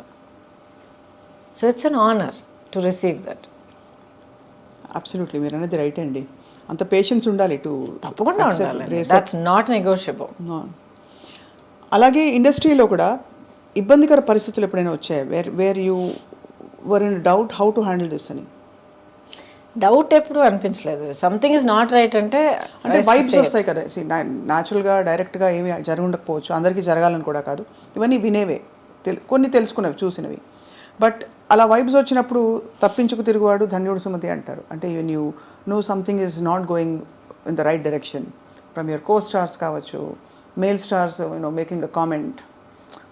So it's an honour to receive that. Absolutely, మీరు అనేది రైట్ అండి. అంత పేషెన్స్ ఉండాలి టు తప్పకుండా ఉండాలి. That's not negotiable. అలాగే ఇండస్ట్రీలో కూడా ఇబ్బందికర పరిస్థితులు ఎప్పుడైనా వచ్చాయి where you were in doubt how to handle this అని? డౌట్ ఎప్పుడు అనిపించలేదు. సంథింగ్ ఇస్ నాట్ రైట్ అంటే వైబ్స్ వస్తాయి కదా. న్యాచురల్గా డైరెక్ట్గా ఏమి జరగకపోవచ్చు, అందరికీ జరగాలని కూడా కాదు, ఇవన్నీ వినేవే, కొన్ని తెలుసుకునేవి, చూసినవి. బట్ అలా వైబ్స్ వచ్చినప్పుడు తప్పించుకు తిరుగువాడు ధన్యుడు సుమతి అంటారు. అంటే you know something is not going in the right direction from your co stars కావచ్చు, male stars making a comment,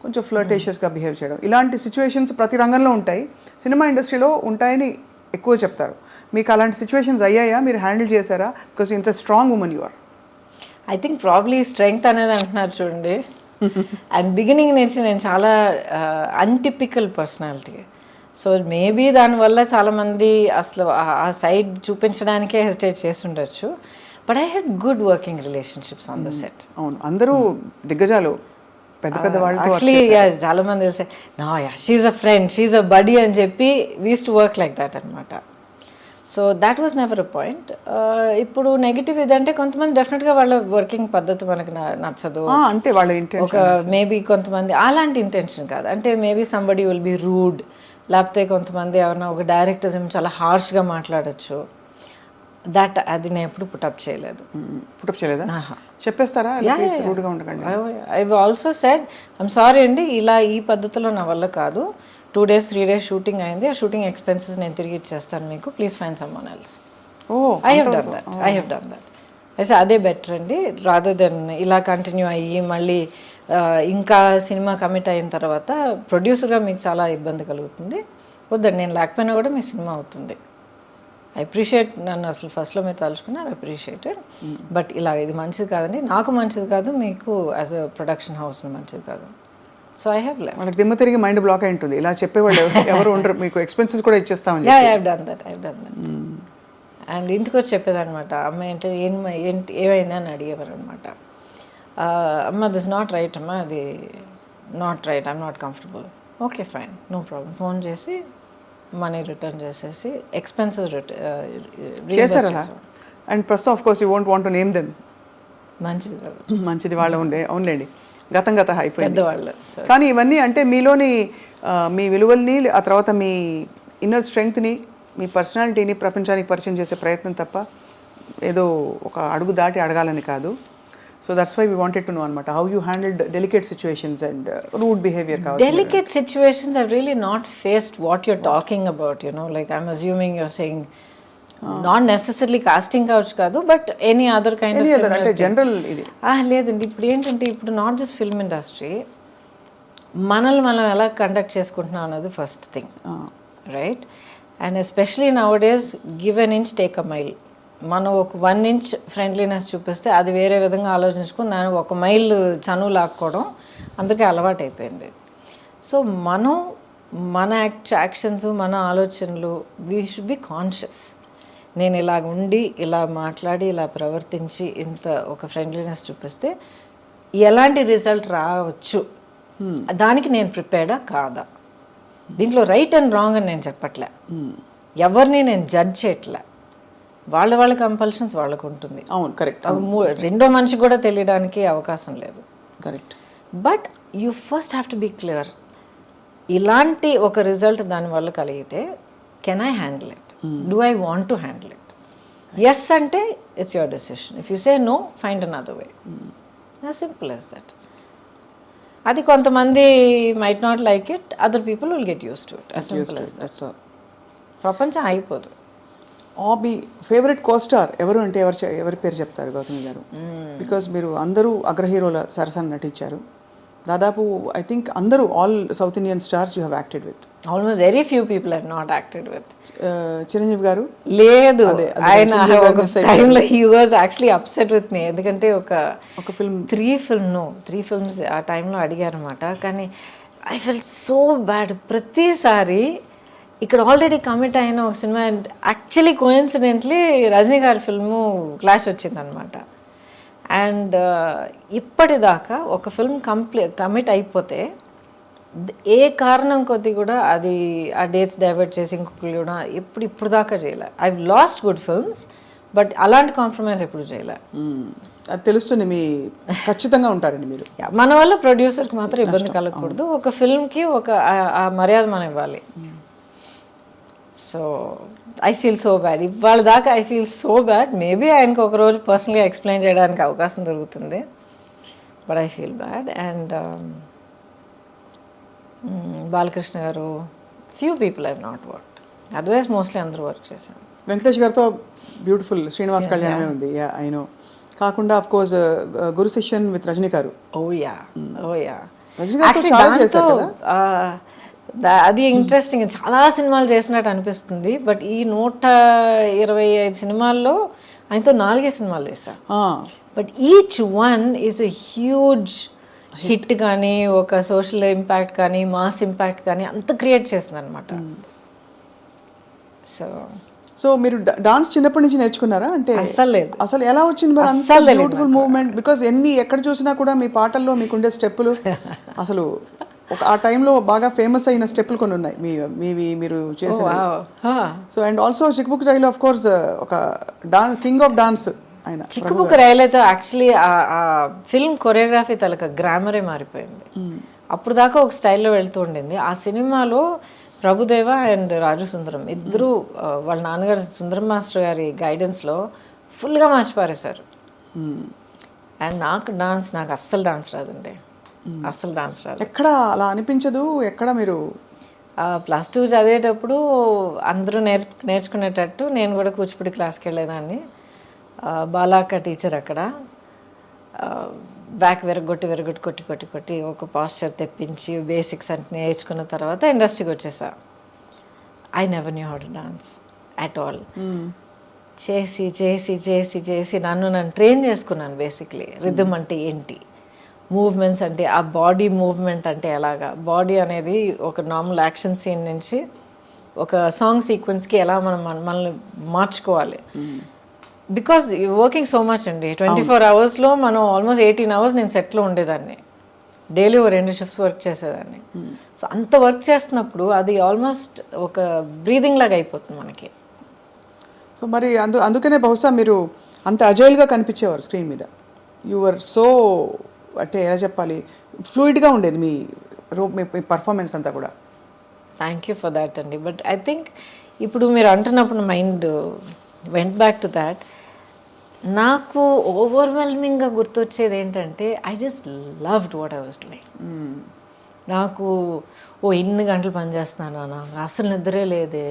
కొంచెం ఫ్లర్టేషియస్గా బిహేవ్ చేయడం, ఇలాంటి సిచ్యువేషన్స్ ప్రతి రంగంలో ఉంటాయి, సినిమా ఇండస్ట్రీలో ఉంటాయని ఎక్కువ చెప్తారు. మీకు అలాంటి సిచ్యువేషన్స్ అయ్యాయా? మీరు హ్యాండిల్ చేశారా? బికాస్ ఇంత strong women you are. I think probably strength అనేది అంటున్నారు చూడండి. అండ్ బిగినింగ్ నుంచి నేను చాలా అన్టిపికల్ పర్సనాలిటీ. సో మేబీ దానివల్ల చాలామంది అసలు ఆ సైడ్ చూపించడానికే హెసిటేట్ చేసి ఉండొచ్చు. But I had good working relationships on the set. అవును, అందరూ దిగ్గజాలు పెద్ద పెద్ద వాళ్ళు. యాక్చువల్లీ చాలా మంది no ya she's a friend, she's a buddy అని చెప్పి we used to work like that అనమాట. So that was never a point. ఇప్పుడు నెగిటివ్ ఇదంటే కొంతమంది డెఫినెట్గా వాళ్ళ వర్కింగ్ పద్ధతి మనకు నచ్చదు అంటే వాళ్ళ ఒక మేబీ కొంతమంది అలాంటి ఇంటెన్షన్ కాదు. అంటే maybe somebody will be rude, లేకపోతే కొంతమంది ఎవరైనా ఒక డైరెక్టర్ చాలా హార్ష్గా మాట్లాడచ్చు. దట్ అది నేను ఎప్పుడు పుటప్ చేయలేదు. పుటప్ చేయలేదా? చెప్పేస్తారా? రూడ్గా ఉండకండి. I also said I'm sorry అండి, ఇలా ఈ పద్ధతిలో నా వల్ల కాదు, 2 days 3 days షూటింగ్ అయింది, ఆ షూటింగ్ ఎక్స్పెన్సెస్ నేను తిరిగి ఇచ్చేస్తాను మీకు, please find someone else. I have done that. అయితే అదే బెటర్ అండి, రాదర్ దెన్ ఇలా కంటిన్యూ అయ్యి మళ్ళీ ఇంకా సినిమా కమిట్ అయిన తర్వాత ప్రొడ్యూసర్గా మీకు చాలా ఇబ్బంది కలుగుతుంది. వద్దండి, నేను లేకపోయినా కూడా మీ సినిమా అవుతుంది. ఐ అప్రిషియేట్, నన్ను అసలు ఫస్ట్లో మీరు తలుచుకున్నారు, అప్రిషియేటెడ్. బట్ ఇలా ఇది మంచిది కాదండి, నాకు మంచిది కాదు, మీకు యాజ్ అ ప్రొడక్షన్ హౌస్ మంచిది కాదు. So I have left. మనకి దిమ్మ తిరిగి మైండ్ బ్లాక్ అయి ఉంటుంది, ఇలా చెప్పేవాళ్ళు ఎవరు ఉండరు, మీకు ఎక్స్పెన్సెస్ కూడా ఇచ్చేస్తామని. I have done that. అండ్ ఇంటికి వచ్చి చెప్పేదనమాట, అమ్మాయి అంటే ఏమైంది అని అడిగేవారు అనమాట. అమ్మ దిస్ నాట్ రైట్, అమ్మ అది not right, I'm not comfortable. Okay fine, no problem. Phone చేసి మనీ రిటర్న్ చేసేసి ఎక్స్పెన్సెస్ చేశారా? అండ్ ప్రస్తుతం of course you won't want to name them. మంచిది వాళ్ళు ఉండే, అవునులేండి, గతం అయిపోయింది పెద్దవాళ్ళు. కానీ ఇవన్నీ అంటే మీలోని మీ విలువల్ని, ఆ తర్వాత మీ ఇన్నర్ స్ట్రెంగ్త్ని, మీ పర్సనాలిటీని ప్రపంచానికి పరిచయం చేసే ప్రయత్నం తప్ప ఏదో ఒక అడుగు దాటి అడగాలని కాదు. So that's why we wanted to know అనమాట, how you handled delicate situations and rude behaviour కావచ్చు. Delicate situations I've really not faced what you're talking about, you know, like I'm assuming you're saying not necessarily casting couch కాదు, but any other kind of similar అంటే general ఇది. లేదండి, ఇప్పుడు ఏంటంటే ఇప్పుడు not just film industry, మనల్ని మనం ఎలా కండక్ట్ చేసుకుంటున్నాం అన్నది first thing, right? And especially now days give an inch take a mile. మనం ఒక 1 inch ఫ్రెండ్లీనెస్ చూపిస్తే అది వేరే విధంగా ఆలోచించుకుని దాన్ని 1 mile చనువు లాక్కోవడం అందరికీ అలవాటు అయిపోయింది. సో మనం మన యాక్షన్స్, మన ఆలోచనలు, వీ షుడ్ బి కాన్షియస్. నేను ఇలా ఉండి, ఇలా మాట్లాడి, ఇలా ప్రవర్తించి ఇంత ఒక ఫ్రెండ్లీనెస్ చూపిస్తే ఎలాంటి రిజల్ట్ రావచ్చు, దానికి నేను ప్రిపేర్డా కాదా? దీంట్లో రైట్ అండ్ రాంగ్ అని నేను చెప్పట్లే, ఎవరిని నేను జడ్జ్ చేయట్లే, వాళ్ళ కంపల్షన్స్ వాళ్ళకు ఉంటుంది. అవును, కరెక్ట్. రెండో మనిషికి కూడా తెలియడానికి అవకాశం లేదు. Correct. But you first have to be clear. ఇలాంటి ఒక రిజల్ట్ దానివల్ల కలిగితే can I handle it, do I want to handle it? Yes అంటే it's your decision, if you say no find another way, as simple as that. అది కొంతమంది might not like it, other people will get use to it, as simple as that. ప్రపంచం అయిపోదు. మీ favourite co-star ఎవరు అంటే ఎవరి పేరు చెప్తారు గౌతమి గారు? బికాజ్ మీరు అందరూ అగ్ర హీరోల సరసన నటించారు, దాదాపు ఐ థింక్ అందరూ all South Indian stars you have acted with. Almost very few people have not acted with. Chiranjeevi గారు లేదు, ఆయన టైంలో he was actually upset with me, ఎందుకంటే ఒక ఫిల్మ్ 3 films ఆ టైంలో అడిగారు అనమాట. కానీ ఐ ఫెల్ట్ సో బ్యాడ్. ప్రతిసారి ఇక్కడ ఆల్రెడీ కమిట్ అయిన ఒక సినిమా, యాక్చువల్లీ కోఇన్సిడెంట్లీ రజనీ గారి ఫిల్ము క్లాష్ వచ్చిందనమాట. అండ్ ఇప్పటిదాకా ఒక ఫిల్మ్ కమిట్ అయిపోతే ఏ కారణం కొద్ది కూడా అది ఆ డేట్స్ డైవర్ట్ చేసి ఇంకొకరు కూడా ఇప్పుడు దాకా చేయలే. I last good films, but అలాంటి కాంప్రమైజ్ ఎప్పుడు చేయలే. అది తెలుస్తుంది, మీ ఖచ్చితంగా ఉంటారండి మీరు. మన వల్ల ప్రొడ్యూసర్కి మాత్రం ఇబ్బంది కలగకూడదు, ఒక ఫిల్మ్కి ఒక ఆ మర్యాద మనం ఇవ్వాలి. So I feel so bad. ఇవాళ దాకా I feel so bad. Maybe ఆయనకు ఒకరోజు పర్సనల్గా ఎక్స్ప్లెయిన్ చేయడానికి అవకాశం దొరుకుతుంది, but I feel bad. And Balakrishna గారు, few people I not worked, otherwise mostly అందరూ వర్క్ చేశాను. వెంకటేష్ గారితో బ్యూటిఫుల్ శ్రీనివాస్ కళ్యాణమే ఉంది, ఐ నో. కాకుండా of course Guru Sishyan with Rajini గారు. రజనీ గారితో చాలా చేశారు కదా. అది ఇంట్రెస్టింగ్, చాలా సినిమాలు చేసినట్టు అనిపిస్తుంది, బట్ ఈ 125 సినిమాల్లో ఆయనతో 4 సినిమాలు చేశారు. But each one is a huge hit కానీ, ఒక సోషల్ ఇంపాక్ట్ కానీ, మాస్ ఇంపాక్ట్ కానీ అంత క్రియేట్ చేసింది అనమాట. సో మీరు డాన్స్ చిన్నప్పటి నుంచి నేర్చుకున్నారా? అంటే అసలు ఎలా వచ్చింది మరి అంత బ్యూటిఫుల్ మూవ్మెంట్? బికాస్ ఎక్కడ చూసినా కూడా మీ పాటల్లో మీకుండే స్టెప్పులు, అసలు ఆ టైంలో బాగా ఫేమస్ అయిన స్టెప్పులు కొన్ని ఉన్నాయి మీరు చేసిన. So and also Chikubuku Railu of course ఒక కింగ్ ఆఫ్ డాన్స్ ఆయన. చిక్కుబుక్ రైలు అయితే యాక్చువల్లీ ఆ ఫిల్మ్ కొరియోగ్రఫీ తలక గ్రామరే మారిపోయింది. అప్పుడు దాకా ఒక స్టైల్లో వెళ్తూ ఉండింది. ఆ సినిమాలో ప్రభుదేవ అండ్ రాజు సుందరం ఇద్దరు వాళ్ళ నాన్నగారు సుందరం మాస్టర్ గారి గైడెన్స్లో ఫుల్గా మార్చిపారేశారు. అండ్ నాకు అస్సలు డాన్స్ రాదండి, అస్సలు డాన్స్ రాదు. ఎక్కడ అలా అనిపించదు? ఎక్కడ మీరు +2 చదివేటప్పుడు అందరూ నేర్చుకునేటట్టు నేను కూడా కూచిపూడి క్లాస్కి వెళ్ళేదాన్ని. బాలాక్క టీచర్ అక్కడ బ్యాక్ కొట్టి ఒక పాస్చర్ తెప్పించి బేసిక్స్ అంటే నేర్చుకున్న తర్వాత ఇండస్ట్రీకి వచ్చేసా. I never knew how to dance at all. చేసి చేసి చేసి చేసి నన్ను ట్రైన్ చేసుకున్నాను. బేసిక్లీ రిథమ్ అంటే ఏంటి, మూవ్మెంట్స్ అంటే ఆ బాడీ మూవ్మెంట్ అంటే ఎలాగా, బాడీ అనేది ఒక నార్మల్ యాక్షన్ సీన్ నుంచి ఒక సాంగ్ సీక్వెన్స్కి ఎలా మనల్ని మార్చుకోవాలి. బికాస్ వర్కింగ్ సో మచ్ అండి, 24 అవర్స్లో మనం ఆల్మోస్ట్ 18 అవర్స్ నేను సెట్లో ఉండేదాన్ని. డైలీ 2 షిఫ్ట్స్ వర్క్ చేసేదాన్ని. సో అంత వర్క్ చేస్తున్నప్పుడు అది ఆల్మోస్ట్ ఒక బ్రీదింగ్ లాగా అయిపోతుంది మనకి. సో మరి అందుకనే బహుశా మీరు అంత అజైల్గా కనిపించేవారు స్క్రీన్ మీద. యువర్ సో అంటే ఎలా చెప్పాలి, ఫ్లూయిడ్గా ఉండేది మీ పర్ఫార్మెన్స్ అంతా కూడా. థ్యాంక్ యూ ఫర్ దాట్ అండి. బట్ ఐ థింక్ ఇప్పుడు మీరు అంటున్నప్పుడు mind went back to that. నాకు ఓవర్వెల్మింగ్గా గుర్తొచ్చేది ఏంటంటే I just loved what I was doing. నాకు ఇన్ని గంటలు పనిచేస్తున్నాను అన్న, అసలు నిద్రే లేదే,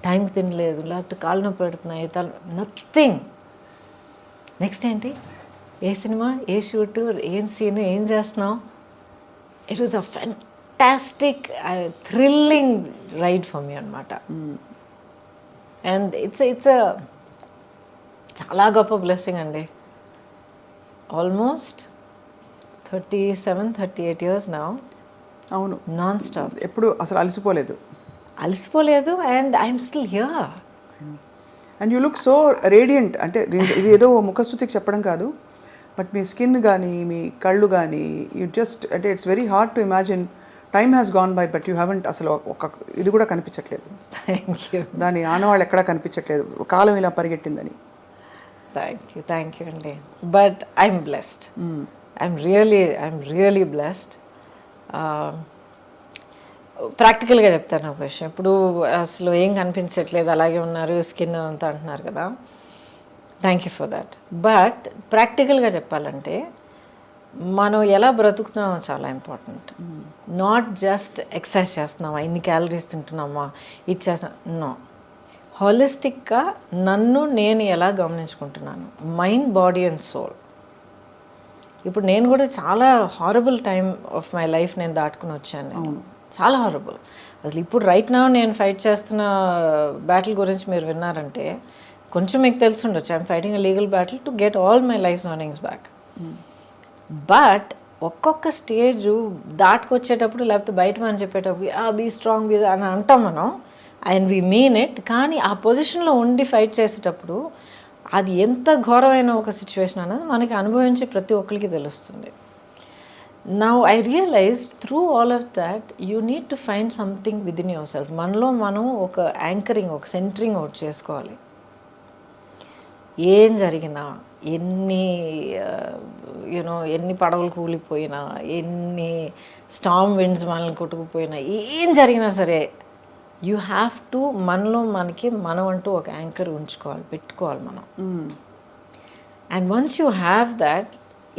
టైంకి తినలేదు, లేకపోతే కాళ్ళు నొప్పి పెడుతున్నాయి, నథింగ్. నెక్స్ట్ ఏంటి, ఏ సినిమా, ఏ షూటు, ఏం సీన్, ఏం చేస్తున్నావు. It was a fantastic thrilling ride for me అనమాట. అండ్ ఇట్స్ చాలా గొప్ప బ్లెస్సింగ్ అండి. Almost 37-38 years now. అవును, నాన్ స్టాప్. ఎప్పుడు అసలు అలసిపోలేదు. And I'm still here. And you look so radiant. అంటే ఇది ఏదో ముఖస్తుతికి చెప్పడం కాదు, బట్ మీ స్కిన్ కానీ మీ కళ్ళు కానీ యూ జస్ట్ అంటే it's very hard to imagine time has gone by but you haven't అసలు ఒక ఇది కూడా కనిపించట్లేదు. దాని ఆనవాళ్ళు ఎక్కడా కనిపించట్లేదు, కాలం ఇలా పరిగెట్టిందని. థ్యాంక్ యూ అండి. But I'm blessed. I'm really blessed. ప్రాక్టికల్గా చెప్తాను ఒక విషయం. ఇప్పుడు అసలు ఏం కనిపించట్లేదు, అలాగే ఉన్నారు, స్కిన్ అంతా అంటున్నారు కదా. Thank you for that. But ప్రాక్టికల్గా చెప్పాలంటే మనం ఎలా బ్రతుకుతున్నామో చాలా ఇంపార్టెంట్. నాట్ జస్ట్ ఎక్సర్సైజ్ చేస్తున్నామా, ఇన్ని క్యాలరీస్ తింటున్నామా, ఇది చేస్తున్నా, నో. హాలిస్టిక్గా నన్ను నేను ఎలా గమనించుకుంటున్నాను, మైండ్, బాడీ అండ్ సోల్. ఇప్పుడు నేను కూడా చాలా horrible time of my life నేను దాటుకుని వచ్చాను. నేను చాలా హారబుల్. అసలు ఇప్పుడు రైట్ నౌ నేను ఫైట్ చేస్తున్న బ్యాటిల్ గురించి మీరు విన్నారంటే కొంచెం మీకు తెలిసి ఉండొచ్చు. I'm fighting a legal battle to get all my life earnings back. But ఒక్కొక్క స్టేజ్ దాటుకొచ్చేటప్పుడు లేకపోతే బయట మనం చెప్పేటప్పుడు బీ స్ట్రాంగ్ బీ అని అంటాం మనం, అండ్ వీ మీన్ ఇట్. కానీ ఆ పొజిషన్లో ఉండి ఫైట్ చేసేటప్పుడు అది ఎంత ఘోరమైన ఒక సిచ్యువేషన్ అన్నది మనకి అనుభవించే ప్రతి ఒక్కరికి తెలుస్తుంది. Now I realise through all of that you need to find something within yourself. మనలో మనం ఒక యాంకరింగ్, ఒక సెంటరింగ్ అవుట్ చేసుకోవాలి. ఏం జరిగినా, ఎన్ని పడవలు కూలిపోయినా, ఎన్ని స్టార్మ్ విండ్స్ మనల్ని కొట్టుకుపోయినా, ఏం జరిగినా సరే యూ హ్యావ్ టు మనం అంటూ ఒక యాంకర్ ఉంచుకోవాలి, పెట్టుకోవాలి మనం. And once you have that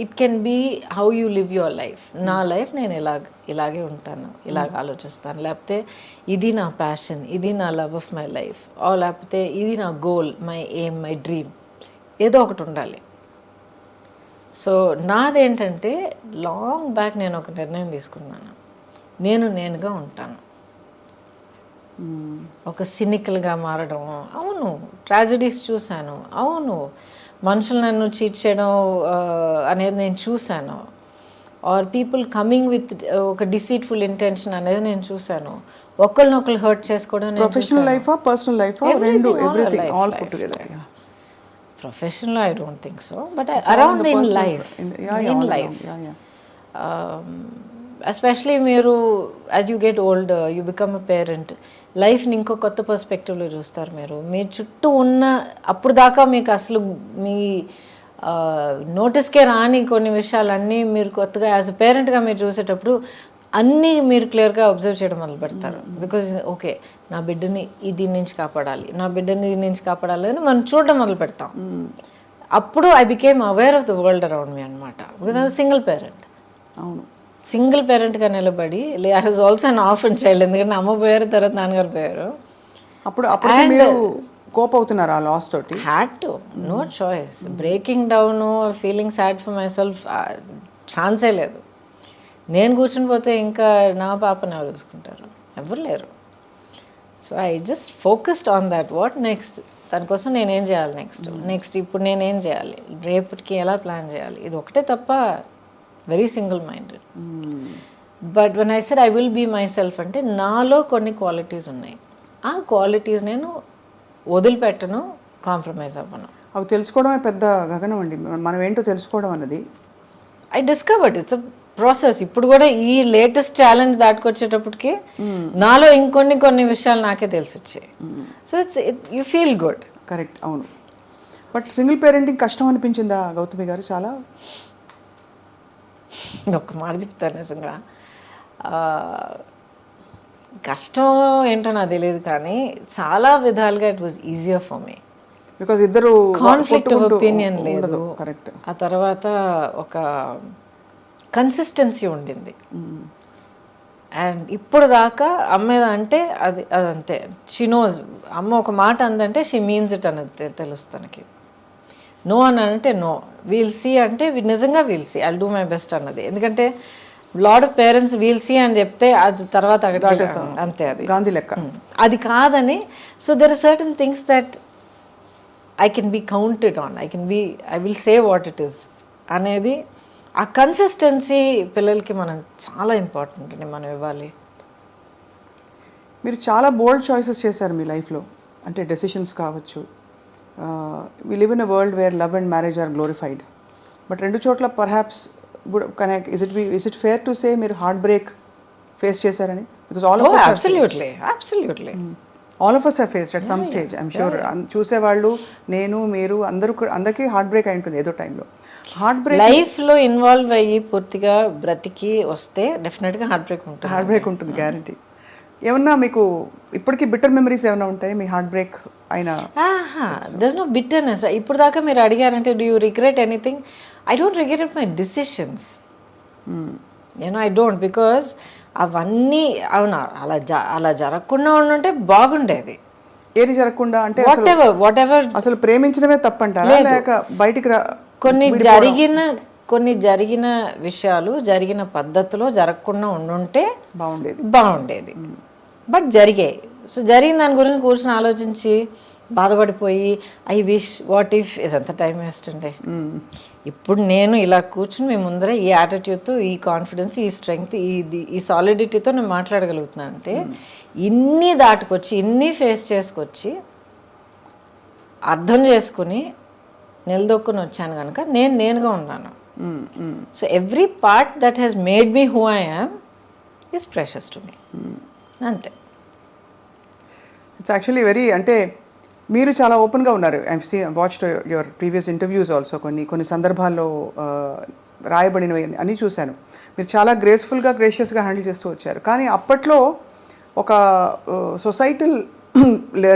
it can be how you live your life. నా లైఫ్ నేను ఇలాగే ఉంటాను, ఇలాగ ఆలోచిస్తాను, లేకపోతే ఇది నా ప్యాషన్, ఇది నా లవ్ ఆఫ్ మై లైఫ్, లేకపోతే ఇది నా goal, my aim, my dream, ఏదో ఒకటి ఉండాలి. సో నాదేంటంటే లాంగ్ బ్యాక్ నేను ఒక నిర్ణయం తీసుకున్నాను, నేనుగా ఉంటాను. ఒక సినికల్గా మారడం, అవును, ట్రాజడీస్ చూశాను, అవును, మనుషులు నన్ను చీట్ చేయడం అనేది నేను చూశాను, ఆర్ పీపుల్ కమింగ్ విత్ ఒక డిసీట్ఫుల్ ఇంటెన్షన్ అనేది నేను చూశాను, ఒకళ్ళనొకళ్ళు హర్ట్ చేసుకోవడం. ప్రొఫెషనల్ లైఫ్, పర్సనల్ లైఫ్, రెండు, everything all put together. Professional, I don't think so, but around in life, in life, especially మీరు as you get older, you become a parent, లైఫ్ని ఇంకో కొత్త పర్స్పెక్టివ్లో చూస్తారు. మీరు మీ చుట్టూ ఉన్న అప్పుడు దాకా మీకు అసలు మీ నోటీస్కే రాని కొన్ని విషయాలన్నీ మీరు కొత్తగా యాజ్ అ పేరెంట్గా మీరు చూసేటప్పుడు అన్నీ మీరు క్లియర్గా అబ్జర్వ్ చేయడం మొదలు పెడతారు. బికాజ్ ఓకే, నా బిడ్డని దీని నుంచి కాపాడాలి, నా బిడ్డని దీని నుంచి కాపాడాలి అని మనం చూడడం మొదలు పెడతాం. అప్పుడు I became aware of the world around me అనమాట. Because I was single parent. అవును, సింగిల్ పేరెంట్గా నిలబడి, I was also an orphan child. ఎందుకంటే అమ్మ పోయారు, తర్వాత నాన్నగారు పోయారు. అప్పుడు మీరు కోప్ అవుతున్నారు ఆ లాస్ తోటి? Had to, no choice. Breaking down, feeling sad for myself ఛాన్సే లేదు. నేను కూర్చుని పోతే ఇంకా నా పాపని ఎవరు చూసుకుంటారు? ఎవరు లేరు. So I just focused on that. What next, దానికోసం నేనేం చేయాలి నెక్స్ట్ ఇప్పుడు నేనేం చేయాలి, రేపటికి ఎలా ప్లాన్ చేయాలి, ఇది ఒకటే తప్ప. Very single minded. But when I said I will be myself అంటే నాలో కొన్ని క్వాలిటీస్ ఉన్నాయి. ఆ క్వాలిటీస్ నేను వదిలిపెట్టను, కాంప్రమైజ్ అవ్వను. అవి తెలుసుకోవడమే పెద్ద గగనం అండి. మనం ఏంటో తెలుసుకోవడం అన్నది I discovered it's a process. ఇప్పుడు కూడా ఈ లేటెస్ట్ ఛాలెంజ్ దాటుకొచ్చేటప్పటికి నాలో ఇంకొన్ని విషయాలు నాకే తెలిసి వచ్చాయి. So it's you feel good. Correct, అవును. బట్ సింగిల్ పేరెంటింగ్ కష్టం అనిపించిందా గౌతమి గారు? చాలా ఒక్క మాట చెప్తాను, నిజంగా కష్టం ఏంటో నాకు తెలియదు, కానీ చాలా విధాలుగా it was easier for me. Because ఇద్దరు కాన్ఫ్లిక్ట్ ఆఫ్ ఒపీనియన్ లేదు. కరెక్ట్. ఆ తర్వాత ఒక కన్సిస్టెన్సీ ఉండింది. అండ్ ఇప్పుడు దాకా అమ్మ అంటే అదంతే. She knows. అమ్మ ఒక మాట అందంటే షీ మీన్స్ ఇట్ అనేది తెలుసు తనకి. నో అని అంటే నో, వీల్ సీ అంటే నిజంగా we'll see, I'll do my best అన్నది. ఎందుకంటే lot of parents we'll see అని చెప్తే అది తర్వాత అంతే, అది గాంధీ లెక్క. అది కాదని. So there are certain things that I can be counted on, I will say what it is అనేది. ఆ కన్సిస్టెన్సీ పిల్లలకి మనం చాలా ఇంపార్టెంట్ అండి, మనం ఇవ్వాలి. మీరు చాలా బోల్డ్ చాయిసెస్ చేశారు మీ లైఫ్లో, అంటే డెసిషన్స్ కావచ్చు. We live in a world where love and marriage are glorified. But రెండు చోట్ల perhaps is it fair to say మీరు హార్ట్ బ్రేక్ ఫేస్ చేశారని? Because all of us have faced at some stage, I'm sure. చూసేవాళ్ళు, నేను, మీరు అందరికీ heart break అయి ఉంటుంది ఏదో టైంలో. హార్ట్ బ్రేక్ లైఫ్లో ఇన్వాల్వ్ అయ్యి పూర్తిగా బ్రతికి వస్తే డెఫినెట్గా హార్ట్ బ్రేక్ ఉంటుంది, గ్యారంటీ. ఏమన్నా మీకు ఇప్పటికీ బిట్టర్ మెమరీస్ ఏమైనా ఉంటాయి మీ హార్ట్ బ్రేక్ అయినా? There's no bitterness. ఇప్పుడు దాకా మీరు అడిగారంటే do you regret anything? I don't regret my decisions. I don't, because అవన్నీ అవునా అలా జరగకుండా ఉంటే బాగుండేది. ఏది జరగకుండా అంటే వాట్ ఎవర్ అసలు ప్రేమించడమే తప్పంటారా, లేక బయటికి కొన్ని జరిగిన విషయాలు జరిగిన పద్ధతిలో జరగకుండా ఉండుంటే బాగుండేది. బట్ జరిగాయి. సో జరిగిన దాని గురించి కూర్చొని ఆలోచించి బాధపడిపోయి ఐ విష్, వాట్ ఇఫ్, ఇదంతా టైం వేస్ట్ అండి. ఇప్పుడు నేను ఇలా కూర్చుని మీ ముందర ఈ యాటిట్యూడ్తో, ఈ కాన్ఫిడెన్స్, ఈ స్ట్రెంగ్త్, ఈ సాలిడిటీతో నేను మాట్లాడగలుగుతున్నాను అంటే ఇన్ని దాటుకొచ్చి, ఇన్ని ఫేస్ చేసుకొచ్చి, అర్థం చేసుకుని నిలదొక్కుని వచ్చాను కనుక నేనుగా ఉన్నాను. So every part that has made me who I am is precious to me. అంతే. ఇట్స్ యాక్చువల్లీ వెరీ, అంటే మీరు చాలా ఓపెన్గా ఉన్నారు. I watched your previous interviews also. కొన్ని సందర్భాల్లో రాయబడినవి అన్నీ చూశాను. మీరు చాలా గ్రేషియస్గా హ్యాండిల్ చేస్తూ వచ్చారు. కానీ అప్పట్లో ఒక సొసైటల్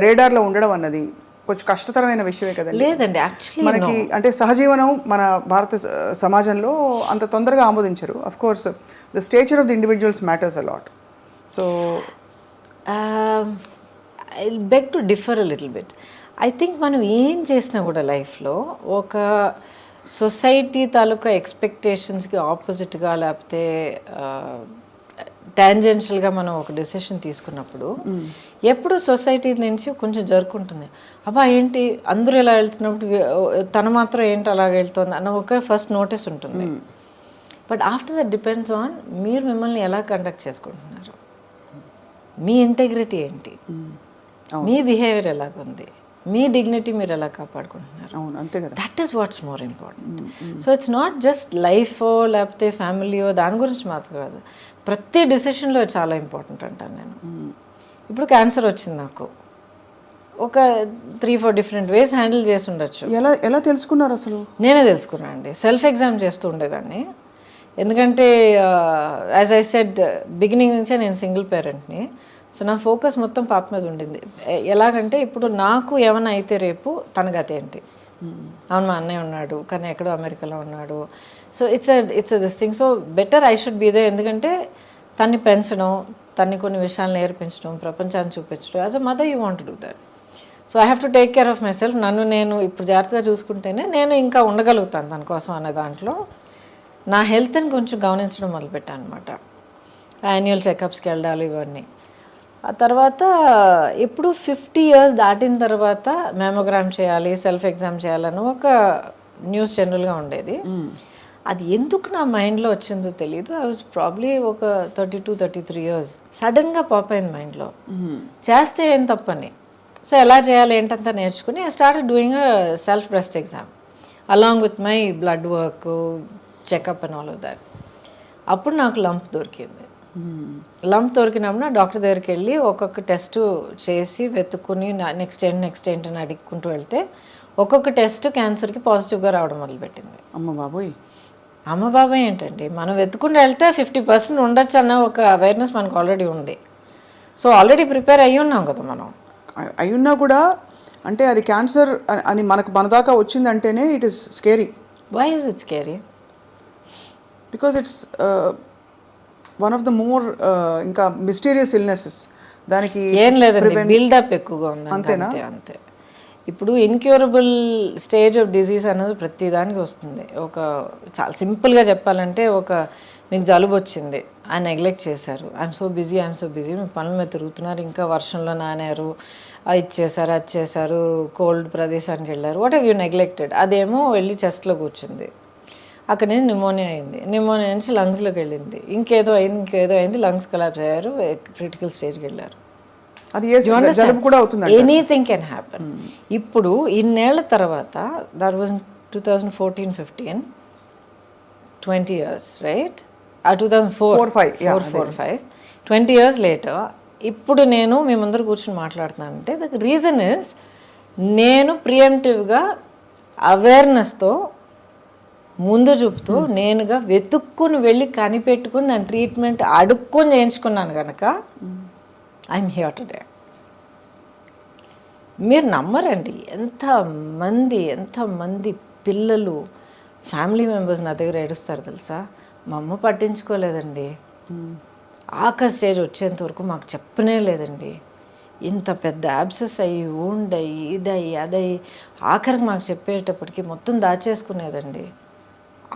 రేడార్లో ఉండడం అన్నది కొంచెం కష్టతరమైన విషయమే కదండి. లేదండి, యాక్చువల్లీ మనకి అంటే సహజీవనం మన భారత సమాజంలో అంత తొందరగా ఆమోదించరు. Of course the stature of the individuals matters a lot. So I beg to differ a little bit. I think మనం ఏం చేసినా కూడా లైఫ్లో ఒక సొసైటీ తాలూకా ఎక్స్పెక్టేషన్స్కి ఆపోజిట్గా లేకపోతే టాంజెన్షియల్గా మనం ఒక డెసిషన్ తీసుకున్నప్పుడు ఎప్పుడు సొసైటీ నుంచి కొంచెం జరుపుకుంటుంది. అబ్బా ఏంటి అందరూ ఇలా వెళ్తున్నప్పుడు తను మాత్రం ఏంటి అలాగ వెళ్తుంది అన్న ఒక ఫస్ట్ నోటీస్ ఉంటుంది. But after that depends on మీరు మిమ్మల్ని ఎలా కండక్ట్ చేసుకుంటున్నారు, మీ ఇంటెగ్రిటీ ఏంటి, మీ బిహేవియర్ ఎలాగుంది, మీ డిగ్నిటీ మీరు ఎలా కాపాడుకుంటున్నారు. That is what's more important. So it's not just life లేకపోతే ఫ్యామిలీయో దాని గురించి మాత్రం కాదు, ప్రతి డెసిషన్లో చాలా ఇంపార్టెంట్ అంటాను నేను. ఇప్పుడు క్యాన్సర్ వచ్చింది నాకు, ఒక 3-4 డిఫరెంట్ వేస్ హ్యాండిల్ చేసి ఉండొచ్చు. ఎలా తెలుసుకున్నారు అసలు? నేనే తెలుసుకున్నాను అండి. సెల్ఫ్ ఎగ్జామ్ చేస్తూ ఉండేదాన్ని. ఎందుకంటే యాజ్ ఐ సెడ్ బిగినింగ్ నుంచే నేను సింగిల్ పేరెంట్ని. సో నా ఫోకస్ మొత్తం పాప మీద ఉండింది. ఎలాగంటే ఇప్పుడు నాకు ఏమైనా అయితే రేపు తన గతి ఏంటి, అవును మా అన్నయ్య ఉన్నాడు కానీ ఎక్కడో అమెరికాలో ఉన్నాడు. So it's this thing. So better I should be there. ఎందుకంటే తన్ని పెంచడం, తన్ని కొన్ని విషయాలు నేర్పించడం, ప్రపంచాన్ని చూపించడం, as a mother you want do that. So I have to take care of myself. నన్ను నేను ఇప్పుడు జాగ్రత్తగా చూసుకుంటేనే నేను ఇంకా ఉండగలుగుతాను తన కోసం అనే దాంట్లో నా హెల్త్ని కొంచెం గమనించడం మొదలుపెట్టాను అనమాట. యాన్యువల్ చెకప్స్కి వెళ్ళాలి ఇవన్నీ. ఆ తర్వాత ఎప్పుడు 50 years దాటిన తర్వాత మ్యామోగ్రామ్ చేయాలి, సెల్ఫ్ ఎగ్జామ్ చేయాలని ఒక న్యూస్ జనరల్గా ఉండేది. అది ఎందుకు నా మైండ్లో వచ్చిందో తెలియదు. ఐ వాజ్ ప్రాబ్లీ ఒక 32-33 years. సడన్గా పాప్ అయింది మైండ్లో, చేస్తే ఏం తప్పని. సో ఎలా చేయాలి ఏంటంతా నేర్చుకుని I started doing a self breast exam along with my blood work, checkup and all of that. అప్పుడు నాకు లంప్ దొరికింది. లంప్ దొరికినప్పుడు డాక్టర్ దగ్గరికి వెళ్ళి ఒక్కొక్క టెస్ట్ చేసి వెతుక్కుని నెక్స్ట్ ఏంటి అని అడుక్కుంటూ వెళ్తే ఒక్కొక్క టెస్ట్ క్యాన్సర్కి పాజిటివ్గా రావడం మొదలుపెట్టింది. అమ్మ బాబాయ్ ఏంటండి, మనం వెతుకుంటూ వెళ్తే 50% ఉండొచ్చు అన్న ఒక అవేర్నెస్ మనకు ఆల్రెడీ ఉంది. సో ఆల్రెడీ ప్రిపేర్ అయ్యి ఉన్నాం కదా మనం. అయ్యున్నా కూడా అంటే అది క్యాన్సర్ అని మన దాకా వచ్చిందంటేనే it is scary. Why is it scary? Because it's one of the more ఇంకా మిస్టీరియస్ ఇల్నెసెస్. దానికి ఏం లేదండి, బిల్డప్ ఎక్కువగా ఉంది. అంతేనా? అంతే. ఇప్పుడు ఇన్క్యూరబుల్ స్టేజ్ ఆఫ్ డిజీజ్ అనేది ప్రతి దానికి వస్తుంది. ఒక చాలా సింపుల్గా చెప్పాలంటే మీకు జలుబు వచ్చింది, ఆయన నెగ్లెక్ట్ చేశారు. ఐఎమ్ సో బిజీ మీ పనుల మీద తిరుగుతున్నారు, ఇంకా వర్షంలో నానారు, అది చేశారు, కోల్డ్ ప్రదేశానికి వెళ్ళారు, వాట్ హ్యావ్ యూ నెగ్లెక్టెడ్. అదేమో వెళ్ళి చెస్ట్లో కూర్చుంది, అక్కడ నుంచి నిమోనియా నుంచి లంగ్స్లోకి వెళ్ళింది, ఇంకేదో అయింది, లంగ్స్ కొలాప్స్ అయ్యారు, క్రిటికల్ స్టేజ్కి వెళ్ళారు. Anything can happen. ఇప్పుడు ఇన్నేళ్ల తర్వాత, that was 2014-15, 20 years, right? 2004-5, 20 years later ఇప్పుడు నేను మీ ముందర కూర్చొని మాట్లాడుతున్నానంటే ద రీజన్ ఇస్ నేను ప్రియంటివ్గా అవేర్నెస్తో ముందు చూపుతూ నేనుగా వెతుక్కుని వెళ్ళి కనిపెట్టుకుని దాని ట్రీట్మెంట్ అడుక్కొని చేయించుకున్నాను కనుక ఐఎమ్ హియర్ టుడే. మీరు నమ్మరండి, ఎంతమంది పిల్లలు, ఫ్యామిలీ మెంబర్స్ నా దగ్గర ఏడుస్తారు తెలుసా. మా అమ్మ పట్టించుకోలేదండి, ఆఖరి స్టేజ్ వచ్చేంత వరకు మాకు చెప్పనే లేదండి. ఇంత పెద్ద యాబ్సెస్ అయ్యి ఊండయి ఇదయ్యి అదయ్యి ఆఖరికి మాకు చెప్పేటప్పటికి మొత్తం దాచేసుకునేదండి.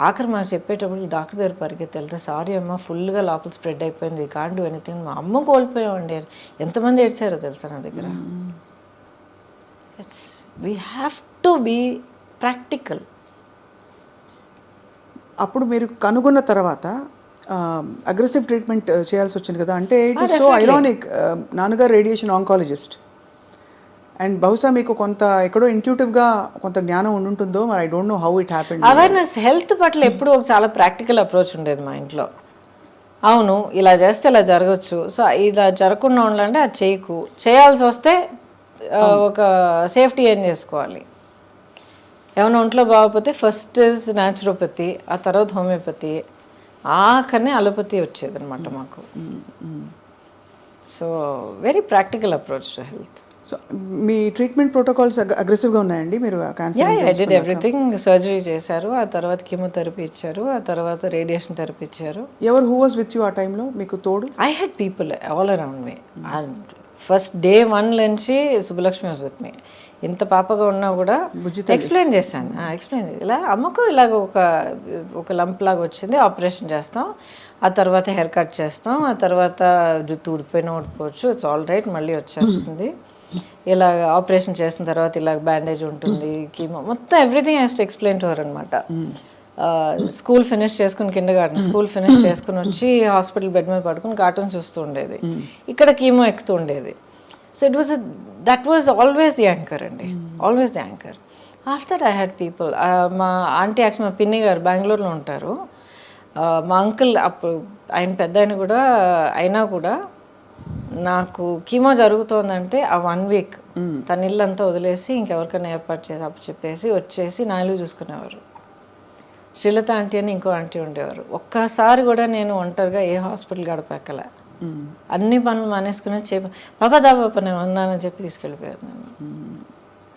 ఆఖరి మాకు చెప్పేటప్పటికి డాక్టర్ దగ్గర పరిగెత్తి వెళ్తే సారీ అమ్మ ఫుల్గా లోపల స్ప్రెడ్ అయిపోయింది, వీ కాంట్ డూ ఎనీథింగ్. మా అమ్మ కోల్పోయామండి. ఎంతమంది ఏడ్చారో తెలుసా నా దగ్గర. We have to be practical. అప్పుడు మీరు కనుగొన్న తర్వాత అగ్రెసివ్ ట్రీట్మెంట్ చేయాల్సి వచ్చింది కదా. అంటే ఇట్ ఈస్ సో ఐరానిక్, నాన్నగారు రేడియేషన్ ఆంకాలజిస్ట్, అండ్ బహుశా మీకు కొంత ఎక్కడో ఇంట్యూటివ్గా కొంత జ్ఞానం ఉంటుందో, మరి I don't know how it happened. Awareness health పట్ల ఎప్పుడు ఒక చాలా ప్రాక్టికల్ అప్రోచ్ ఉండేది మా ఇంట్లో. అవును ఇలా చేస్తే ఇలా జరగచ్చు, సో ఇలా జరగకుండా ఉండాలంటే అది చేయకు, చేయాల్సి వస్తే ఒక సేఫ్టీ ఏం చేసుకోవాలి. ఏమైనా ఒంట్లో బాగోకపోతే ఫస్ట్ ఇస్ న్యాచురోపతి, ఆ తర్వాత హోమియోపతి, ఆఖరిని అలోపతి వచ్చేది అనమాట మాకు. So very practical approach to health. So me treatment protocols అగ్రెసివ్గా ఉన్నాయండి? మీరు క్యాన్సర్ ఎవ్రీథింగ్ సర్జరీ చేశారు, ఆ తర్వాత కీమోథెరపీ ఇచ్చారు, ఆ తర్వాత రేడియేషన్ థెరపీ ఇచ్చారు. ఎవరు హూ వాజ్ విత్ యూ ఆ టైంలో మీకు తోడు? I had people all around me. And first day 1 నుంచి సుబ్బలక్ష్మి వాజ్ విత్ మీ. ఇంత పాపగా ఉన్నా కూడా ఎక్స్ప్లెయిన్ చేశాను, ఇలా అమ్మకు ఇలాగ ఒక లంప్ లాగా వచ్చింది, ఆపరేషన్ చేస్తాం, ఆ తర్వాత హెయిర్ కట్ చేస్తాం, ఆ తర్వాత జుట్టు ఊడిపోయినా ఊడిపోవచ్చు, ఇట్స్ ఆల్ రైట్, మళ్ళీ వచ్చేస్తుంది. ఇలా ఆపరేషన్ చేసిన తర్వాత ఇలాగ బ్యాండేజ్ ఉంటుంది, కీమో, మొత్తం everything has to explain to her అనమాట. స్కూల్ ఫినిష్ చేసుకుని కిండర్గార్టెన్ స్కూల్ ఫినిష్ చేసుకుని వచ్చి హాస్పిటల్ బెడ్ మీద పడుకుని కార్టూన్ చూస్తూ ఉండేది, ఇక్కడ కీమో ఎక్కుతూ ఉండేది. So that was always the anchor అండి, always the anchor. After I had people, మా ఆంటీ యాక్చువల్ మా పిన్ని గారు బెంగళూరులో ఉంటారు, మా అంకుల్ అప్పుడు ఆయన పెద్ద అయినా కూడా నాకు కీమో జరుగుతోందంటే ఆ 1 week తన ఇల్లంతా వదిలేసి ఇంకెవరికైనా ఏర్పాటు చేసి అప్పు చెప్పేసి వచ్చేసి నా ఇల్లు చూసుకునేవారు. శ్రీలత ఆంటీ అని ఇంకో ఆంటీ ఉండేవారు. ఒక్కసారి కూడా నేను ఒంటరిగా ఏ హాస్పిటల్ గడపక్కలే. అన్ని పనులు మానేసుకుని పాపా దా పాప నేను ఉన్నానని చెప్పి తీసుకెళ్ళిపోయారు నన్ను.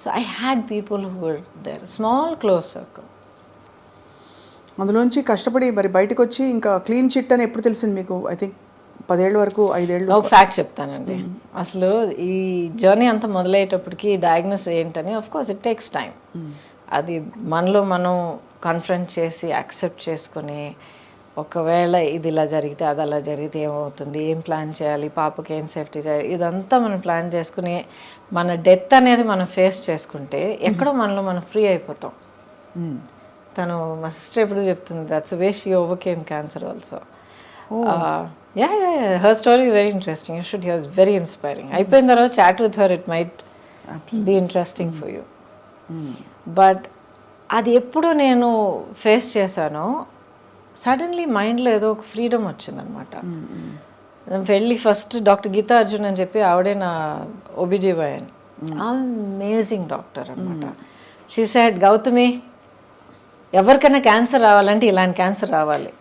So I had people who were there, small close circle. అందులోంచి కష్టపడి మరి బయటకు వచ్చి ఇంకా క్లీన్ చిట్ అని ఎప్పుడు తెలిసింది మీకు? ఐ థింక్ 10 ఏళ్ళ వరకు 5 ఏళ్ళు. ఒక ఫ్యాక్ట్ చెప్తానండి. అసలు ఈ జర్నీ అంతా మొదలయ్యేటప్పటికి డయాగ్నోస్ ఏంటని of course it takes time. అది మనలో మనం కన్ఫ్రంట్ చేసి యాక్సెప్ట్ చేసుకుని, ఒకవేళ ఇది ఇలా జరిగితే అది అలా జరిగితే ఏమవుతుంది, ఏం ప్లాన్ చేయాలి, పాపకి ఏం సేఫ్టీ చేయాలి, ఇదంతా మనం ప్లాన్ చేసుకుని మన డెత్ అనేది మనం ఫేస్ చేసుకుంటే ఎక్కడో మనలో మనం ఫ్రీ అయిపోతాం. తను మా సిస్టర్ ఎప్పుడు చెప్తుంది, that's way she overcame cancer also. Yeah her story very interesting, you should hear, it's very inspiring. అయిపోయిన తర్వాత chat with her, it might be interesting for you. But అది ఎప్పుడు నేను ఫేస్ చేశానో సడన్లీ మైండ్లో ఏదో ఒక ఫ్రీడమ్ వచ్చిందనమాట. వెళ్ళి ఫస్ట్ డాక్టర్ గీతా అర్జున్ అని చెప్పి ఆవిడే నా OBGYN, అమేజింగ్ డాక్టర్ అనమాట. షీ సెడ్, గౌతమి ఎవరికైనా క్యాన్సర్ రావాలంటే ఇలాంటి క్యాన్సర్ రావాలి,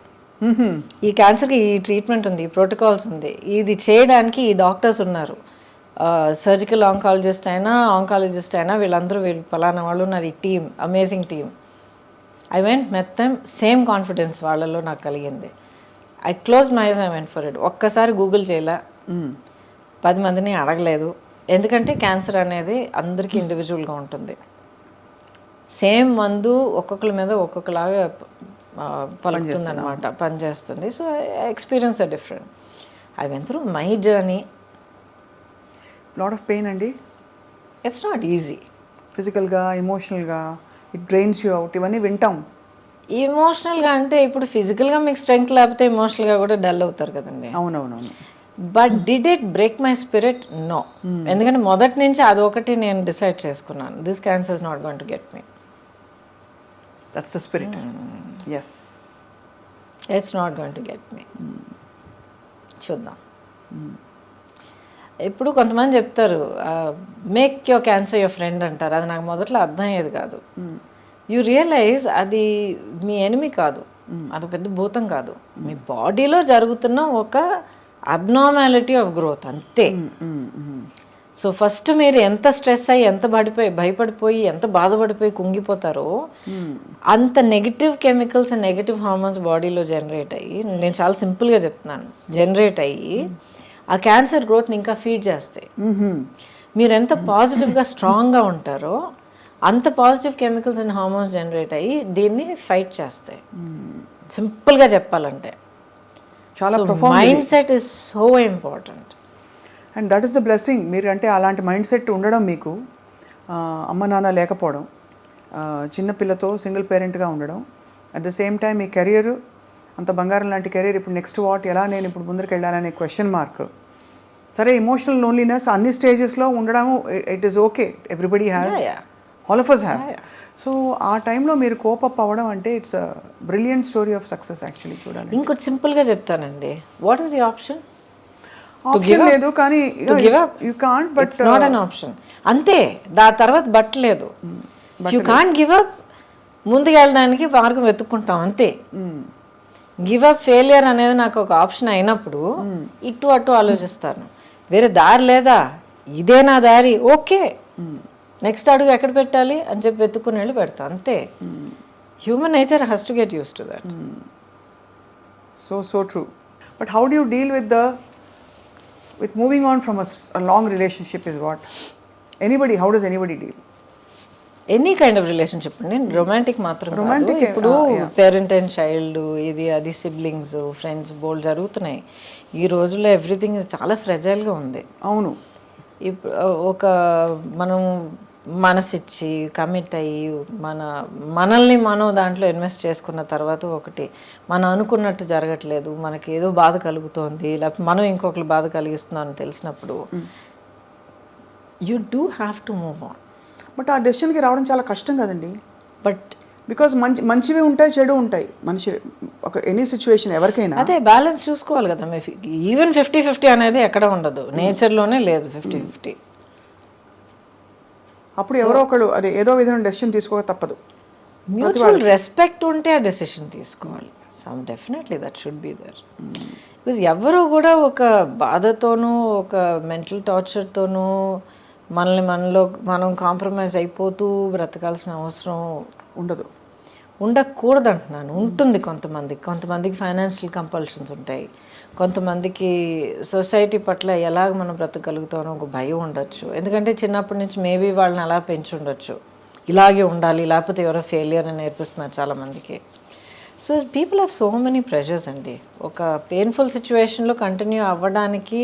ఈ క్యాన్సర్కి ఈ ట్రీట్మెంట్ ఉంది, ఈ ప్రోటోకాల్స్ ఉంది, ఇది చేయడానికి ఈ డాక్టర్స్ ఉన్నారు, సర్జికల్ ఆంకాలజిస్ట్ అయినా ఆంకాలజిస్ట్ అయినా వీళ్ళు పలానా వాళ్ళు ఉన్నారు, ఈ team amazing team. I went met them, same confidence వాళ్ళలో నాకు కలిగింది. I close my eyes, I went for it. ఒక్కసారి గూగుల్ చేయలే, 10 మందిని అడగలేదు. ఎందుకంటే క్యాన్సర్ అనేది అందరికీ ఇండివిజువల్గా ఉంటుంది. సేమ్ మందు ఒక్కొక్కరి మీద ఒక్కొక్కలాగా పలుకుతుంది అనమాట, పనిచేస్తుంది. So experience are different. I went through my journey. Lot of pain అండి. It's not easy. ఫిజికల్గా, ఎమోషనల్గా ఇట్ డ్రైన్స్ యూ అవుట్, ఇవన్నీ వింటాం. ఎమోషనల్గా అంటే ఇప్పుడు ఫిజికల్గా మీకు స్ట్రెంగ్త్ లేకపోతే ఎమోషనల్గా కూడా డల్ అవుతారు కదండి. అవునవునవును. But did it break my spirit? No. ఎందుకంటే మొదటి నుంచి అదొకటి నేను డిసైడ్ చేసుకున్నాను, this cancer is not going to get me. That's the spirit. Yes, it's not going to get me. చూద్దాం. ఇప్పుడు కొంతమంది చెప్తారు make your cancer your friend అంటారు. అది నాకు మొదట్లో అర్థం అయ్యేది కాదు. యూ రియలైజ్ అది మీ ఎనిమి కాదు, అది పెద్ద భూతం కాదు, మీ బాడీలో జరుగుతున్న ఒక అబ్నార్మాలిటీ ఆఫ్ గ్రోత్ అంతే. సో ఫస్ట్ మీరు ఎంత స్ట్రెస్ అయ్యి, ఎంత భయపడిపోయి, ఎంత బాధపడిపోయి కుంగిపోతారో అంత negative chemicals and negative hormones బాడీలో జనరేట్ అయ్యి, నేను చాలా సింపుల్గా చెప్తున్నాను, జనరేట్ అయ్యి ఆ క్యాన్సర్ గ్రోత్ని ఇంకా ఫీడ్ చేస్తాయి. మీరు ఎంత పాజిటివ్గా స్ట్రాంగ్గా ఉంటారో అంత positive chemicals and hormones generate అయ్యి దీన్ని ఫైట్ చేస్తాయి. సింపుల్గా చెప్పాలంటే mind set is so important. And that is the blessing. మీరు అంటే అలాంటి మైండ్ సెట్ ఉండడం, మీకు అమ్మ నాన్న లేకపోవడం, చిన్నపిల్లతో సింగిల్ పేరెంట్గా ఉండడం, at the same time me career అంత బంగారం లాంటి కెరీర్, ఇప్పుడు నెక్స్ట్ వాట్, ఎలా నేను ఇప్పుడు ముందరికి వెళ్ళాలనే క్వశ్చన్ మార్క్. సరే, ఎమోషనల్ లోన్లీనెస్ అన్ని స్టేజెస్లో ఉండడం, it is okay, everybody has, all of us have. So ఆ టైంలో మీరు కోప్ అప్ అవ్వడం అంటే it's a brilliant story of success actually. చూడాలి. ఇంకోటి సింపుల్గా చెప్తానండి, what is the option? Option లేదు, కానీ you can't, but not an option అంతే. దాని తర్వాత బట్టలేదు. You can't give up. ముందుకు వెళ్ళడానికి మార్గం వెతుక్కుంటాం అంతే. గివ్ అప్, ఫెయిలియర్ అనేది నాకు ఒక ఆప్షన్ అయినప్పుడు ఇటు అటు ఆలోచిస్తాను, వేరే దారి లేదా, ఇదే నా దారి, ఓకే నెక్స్ట్ అడుగు ఎక్కడ పెట్టాలి అని చెప్పి వెతుక్కుని వెళ్ళి పెడతా అంతే. Human nature has to get use to that. So true. But how do you deal with moving on from a long relationship is what? How does anybody deal? Any kind of relationship అండి, romantic మాత్రం romantic. ఇప్పుడు parent and child, ఇది అది siblings, friends బోల్డ్ జరుగుతున్నాయి ఈ రోజుల్లో. Everything చాలా ఫ్రెజైల్గా ఉంది. అవును. ఇప్పుడు ఒక మనం మనసిచ్చి కమిట్ అయ్యి మనల్ని మనం దాంట్లో ఇన్వెస్ట్ చేసుకున్న తర్వాత ఒకటి మనం అనుకున్నట్టు జరగట్లేదు, మనకి ఏదో బాధ కలుగుతోంది, లేకపోతే మనం ఇంకొకరు బాధ కలిగిస్తున్నాం అని తెలిసినప్పుడు you do have to move on. But ఆ డెసిషన్కి రావడం చాలా కష్టం కదండి. బట్ బికాజ్ మంచివి ఉంటాయి, చెడు ఉంటాయి. మనిషి ఒక ఎనీ సిచ్యువేషన్ ఎవరికైనా అదే బ్యాలెన్స్ చూసుకోవాలి కదా. ఈవెన్ 50-50 అనేది ఎక్కడ ఉండదు, నేచర్లోనే లేదు 50-50. అప్పుడు ఎవరో ఒకళ్ళు అదే ఏదో విధంగా డెసిషన్ తీసుకోక తప్పదు. మ్యూచువల్ రెస్పెక్ట్ ఉంటే ఆ డెసిషన్ తీసుకోవాలి. Some definitely that should be there. Because ఎవరు కూడా ఒక బాధతోనూ ఒక మెంటల్ టార్చర్తోనూ మనలో మనం కాంప్రమైజ్ అయిపోతూ బ్రతకాల్సిన అవసరం ఉండకూడదు అంటున్నాను. ఉంటుంది కొంతమందికి ఫైనాన్షియల్ కంపల్షన్స్ ఉంటాయి, కొంతమందికి సొసైటీ పట్ల ఎలాగ మనం బ్రతకగలుగుతామో ఒక భయం ఉండొచ్చు. ఎందుకంటే చిన్నప్పటి నుంచి మేబీ వాళ్ళని అలా పెంచి ఉండొచ్చు, ఇలాగే ఉండాలి లేకపోతే ఎవరో ఫెయిలియర్ అని నేర్పిస్తున్నారు చాలామందికి. So people have so many pressures అండి. ఒక పెయిన్ఫుల్ సిచ్యువేషన్లో కంటిన్యూ అవ్వడానికి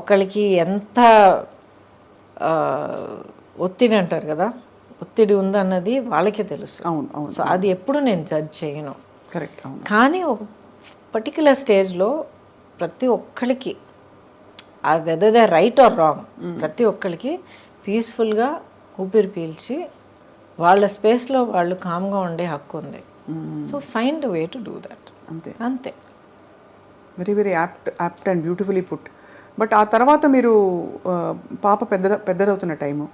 ఒకళ్ళకి ఎంత ఒత్తిడి అంటారు కదా, ఒత్తిడి ఉందన్నది వాళ్ళకే తెలుసు. అవును. సో అది ఎప్పుడు నేను జడ్జ్ చేయను. కరెక్ట్. కానీ ఒక పర్టిక్యులర్ స్టేజ్లో ప్రతి ఒక్కరికి ఆ whether the right are wrong, ప్రతి ఒక్కరికి పీస్ఫుల్గా ఊపిరి పీల్చి వాళ్ళ స్పేస్లో వాళ్ళు కామ్గా ఉండే హక్కు ఉంది. So find way to do that. అంతే. Very very apt and beautifully put. But ఆ తర్వాత మీరు పాప పెద్దదవుతున్న టైము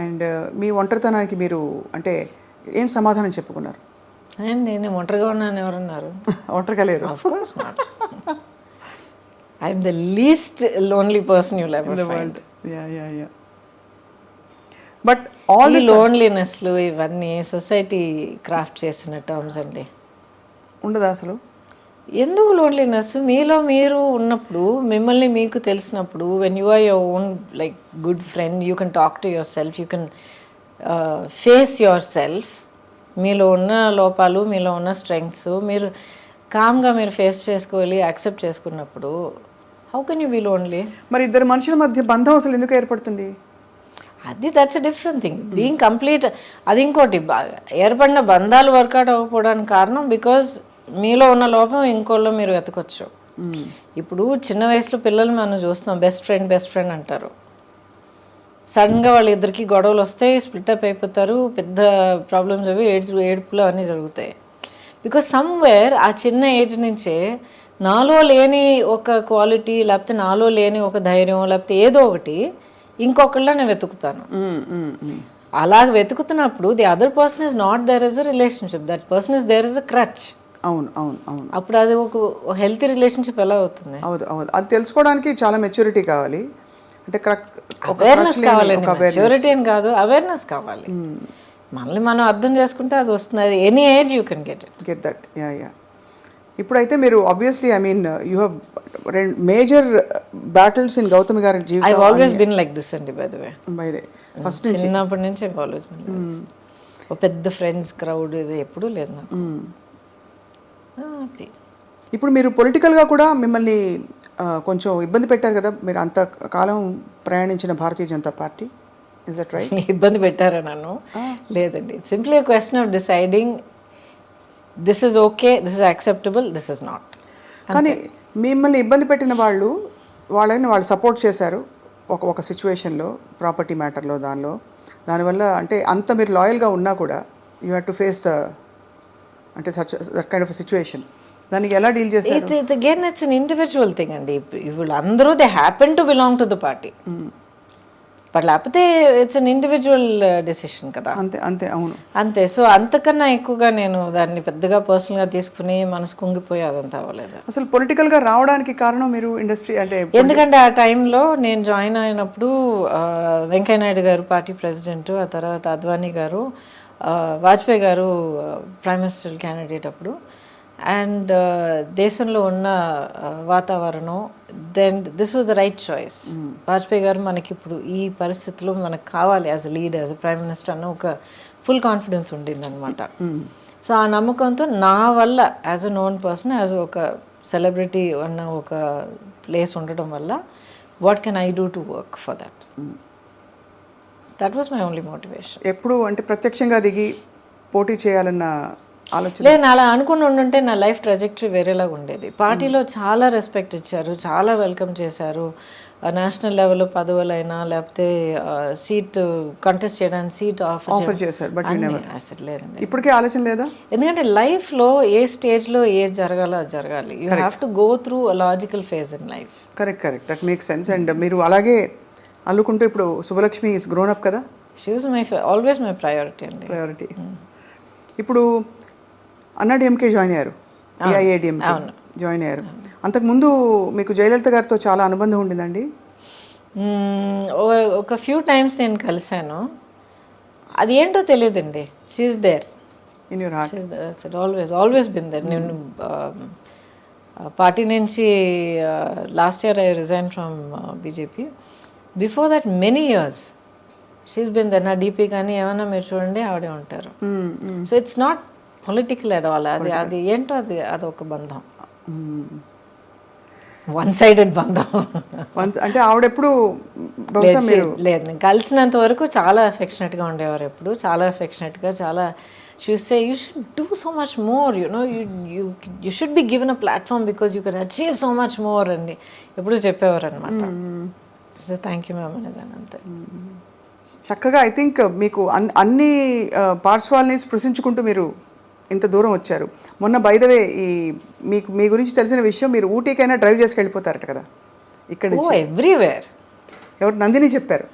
అండ్ మీ ఒంటరితనానికి మీరు అంటే ఏం సమాధానం చెప్పుకున్నారు? నేను ఒంటరిగా ఉన్నాను ఎవరన్నారు? ఒంటరిగా లేరు. I'm the least lonely person you live in the world. But all ఈ లోన్లీనెస్లు ఇవన్నీ సొసైటీ క్రాఫ్ట్ చేసిన టర్మ్స్ అండి. ఉండదా అసలు? ఎందుకు లోన్లీనెస్? మీలో మీరు ఉన్నప్పుడు, మిమ్మల్ని మీకు తెలిసినప్పుడు, when you are your own like good friend, you can talk to yourself, you can face yourself. మీలో ఉన్న లోపాలు, మీలో ఉన్న స్ట్రెంగ్స్ మీరు కామ్గా మీరు ఫేస్ చేసుకోవాలి, యాక్సెప్ట్ చేసుకున్నప్పుడు how can you be lonely? మరి ఇద్దరు మనుషుల మధ్య బంధం అసలు ఎందుకు ఏర్పడుతుంది? అది that's a different thing. Being complete అది ఇంకోటి. ఏర్పడిన బంధాలు వర్కౌట్ అవ్వకపోవడానికి కారణం బికాజ్ మీలో ఉన్న లోపం ఇంకోళ్ళు మీరు వెతకొచ్చు. ఇప్పుడు చిన్న వయసులో పిల్లలు మనం చూస్తున్నాం, బెస్ట్ ఫ్రెండ్ అంటారు. సడన్గా వాళ్ళిద్దరికి గొడవలు వస్తాయి, స్ప్లిటప్ అయిపోతారు, పెద్ద ప్రాబ్లమ్స్ అవి ఏడుపులు అన్నీ జరుగుతాయి. బికాజ్ సమ్వేర్ ఆ చిన్న ఏజ్ నుంచే నాలో లేని ఒక క్వాలిటీ, లేకపోతే నాలో లేని ఒక ధైర్యం, లేకపోతే ఏదో ఒకటి ఇంకొకళ్ళ నేను వెతుకుతాను. అలాగ వెతుకుతున్నప్పుడు the other person is not there is a relationship, that person is there is a crutch. అవును. అప్పుడు అది ఒక హెల్తీ రిలేషన్షిప్ ఎలా అవుతుంది? అవును. అది తెలుసుకోవడానికి చాలా మెచ్యూరిటీ కావాలి. అంటే అవేర్నెస్ కావాలండి. మెచ్యూరిటీ అని కాదు, అవేర్నెస్ కావాలి. మనల్ని మనం అర్థం చేసుకుంటే అది వస్తుంది. అది any age you can get that. ఇప్పుడైతే మీరు obviously I mean you have major battles in Gautami గారి జీవితం. I always been like this అండి. బై ద వే ఫస్ట్ నుంచి చిన్నప్పటి నుంచి I always been like this. ఒక పెద్ద ఫ్రెండ్స్ క్రౌడ్ ఇది ఎప్పుడూ లేదు నాకు. ఇప్పుడు మీరు పొలిటికల్గా కూడా మిమ్మల్ని కొంచెం ఇబ్బంది పెట్టారు కదా, మీరు అంత కాలం ప్రయాణించిన Bharatiya Janata party. Is that right? ఇబ్బంది పెట్టారా నన్ను? లేదండి. Simply a question of deciding this is okay, this is acceptable, this is not. కానీ మిమ్మల్ని ఇబ్బంది పెట్టిన వాళ్ళని వాళ్ళు సపోర్ట్ చేశారు ఒక సిచ్యువేషన్లో, ప్రాపర్టీ మ్యాటర్లో, దానివల్ల అంటే అంత మీరు లాయల్గా ఉన్నా కూడా యూ హ్యావ్ టు ఫేస్ అంటే దట్ కైండ్ ఆఫ్ సిచ్యువేషన్. దానికి ఎలా డీల్ చేశారు? Again it's an individual thing అండి. ఇప్పుడు అందరూ they happen to belong to the party, but లేకపోతే ఇట్స్ అన్ ఇండివిజువల్ డెసిషన్ కదా. అంతే. అవును, అంతే. సో అంతకన్నా ఎక్కువగా నేను దాన్ని పెద్దగా పర్సనల్గా తీసుకుని మనసు కుంగిపోయి అదంతా అవ్వలేదు. అసలు పొలిటికల్గా రావడానికి కారణం మీరు ఇండస్ట్రీ అంటే ఎందుకంటే ఆ టైంలో నేను జాయిన్ అయినప్పుడు వెంకయ్యనాయుడు గారు పార్టీ ప్రెసిడెంట్, ఆ తర్వాత అద్వానీ గారు, వాజ్పేయి గారు ప్రైమ్ మినిస్టర్ క్యాండిడేట్ అప్పుడు. అండ్ దేశంలో ఉన్న వాతావరణం, then this was the right choice. Vajpayee గారు మనకి ఇప్పుడు ఈ పరిస్థితిలో మనకు కావాలి as a leader, as a prime minister అన్న ఒక ఫుల్ కాన్ఫిడెన్స్ ఉండింది అనమాట. సో ఆ నమ్మకంతో నా వల్ల as a known person, as ఒక సెలబ్రిటీ అన్న ఒక ప్లేస్ ఉండటం వల్ల what can I do to work for that. That was my only motivation. ఎప్పుడు అంటే ప్రత్యక్షంగా దిగి పోటీ చేయాలన్న ఆలోచన లేదు. అలా అనుకుని ఉండుంటే నా లైఫ్ ట్రాజెక్టరీ వేరేలాగా ఉండేది. పార్టీలో చాలా రెస్పెక్ట్ ఇచ్చారు, చాలా వెల్కమ్ చేశారు. నేషనల్ లెవెల్లో పదవులైనా లేకపోతే సీట్ కంటెస్ట్ చేయడానికి సీట్ ఆఫర్ చేశారు. బట్ అసలు లేదండి. ఇప్పటికే ఆలోచన లేదా? ఎందుకంటే లైఫ్లో ఏ స్టేజ్లో ఏది జరగాలో అది జరగాలి. You have to go through a logical phase in life. Correct. That makes sense. And మీరు అలాగే అల్లుకుంటూ ఇప్పుడు శుభలక్ష్మి ఇస్ గ్రోన్ అప్ కదా. She was always my priority అండి. ప్రయారిటీ. ఇప్పుడు అన్నాడీఎంకే జాయిన్ అయ్యారు, ఏఐఏడిఎంకే జాయిన్ అయ్యారు. అంతకుముందు మీకు జయలలిత గారితో చాలా అనుబంధం ఉండిందండి? ఒక ఫ్యూ టైమ్స్ నేను కలిశాను. అది ఏంటో తెలియదండి. She's there in your heart. Always been there. నేను పార్టీ నుంచి last year I resign from BJP. Before that many years she's been there. నా డీపీ కానీ ఏమైనా మీరు చూడండి ఆవిడే ఉంటారు. So it's not political at all. అది ఏంటో అదొక బంధం, వన్ సైడెడ్ బంధం. అంటే ఆవిడెప్పుడు బహుశా మీరు లేదు, నేను కలిసినంత వరకు చాలా అఫెక్షనేట్గా ఉండేవారు. ఎప్పుడు చాలా అఫెక్షనేట్గా, చాలా say you should do so much more, you should be given a platform because you can achieve so much more అని ఎప్పుడు చెప్పేవారు అనమాట. సో థ్యాంక్ యూ మ్యామ్ అనేదాన్ని అంతే. చక్కగా ఐ థింక్ మీకు అన్ని పార్శ్వాల్ని స్పృశించుకుంటూ మీరు ఇంత దూరం వచ్చారు. మొన్న బై ద వే మీకు మీ గురించి తెలిసిన విషయం, మీరు ఊటీకైనా డ్రైవ్ చేసుకు వెళ్ళిపోతారట కదా ఇక్కడ నుంచి. ఎవ్రీవేర్. ఎవరు? నందిని చెప్పారు.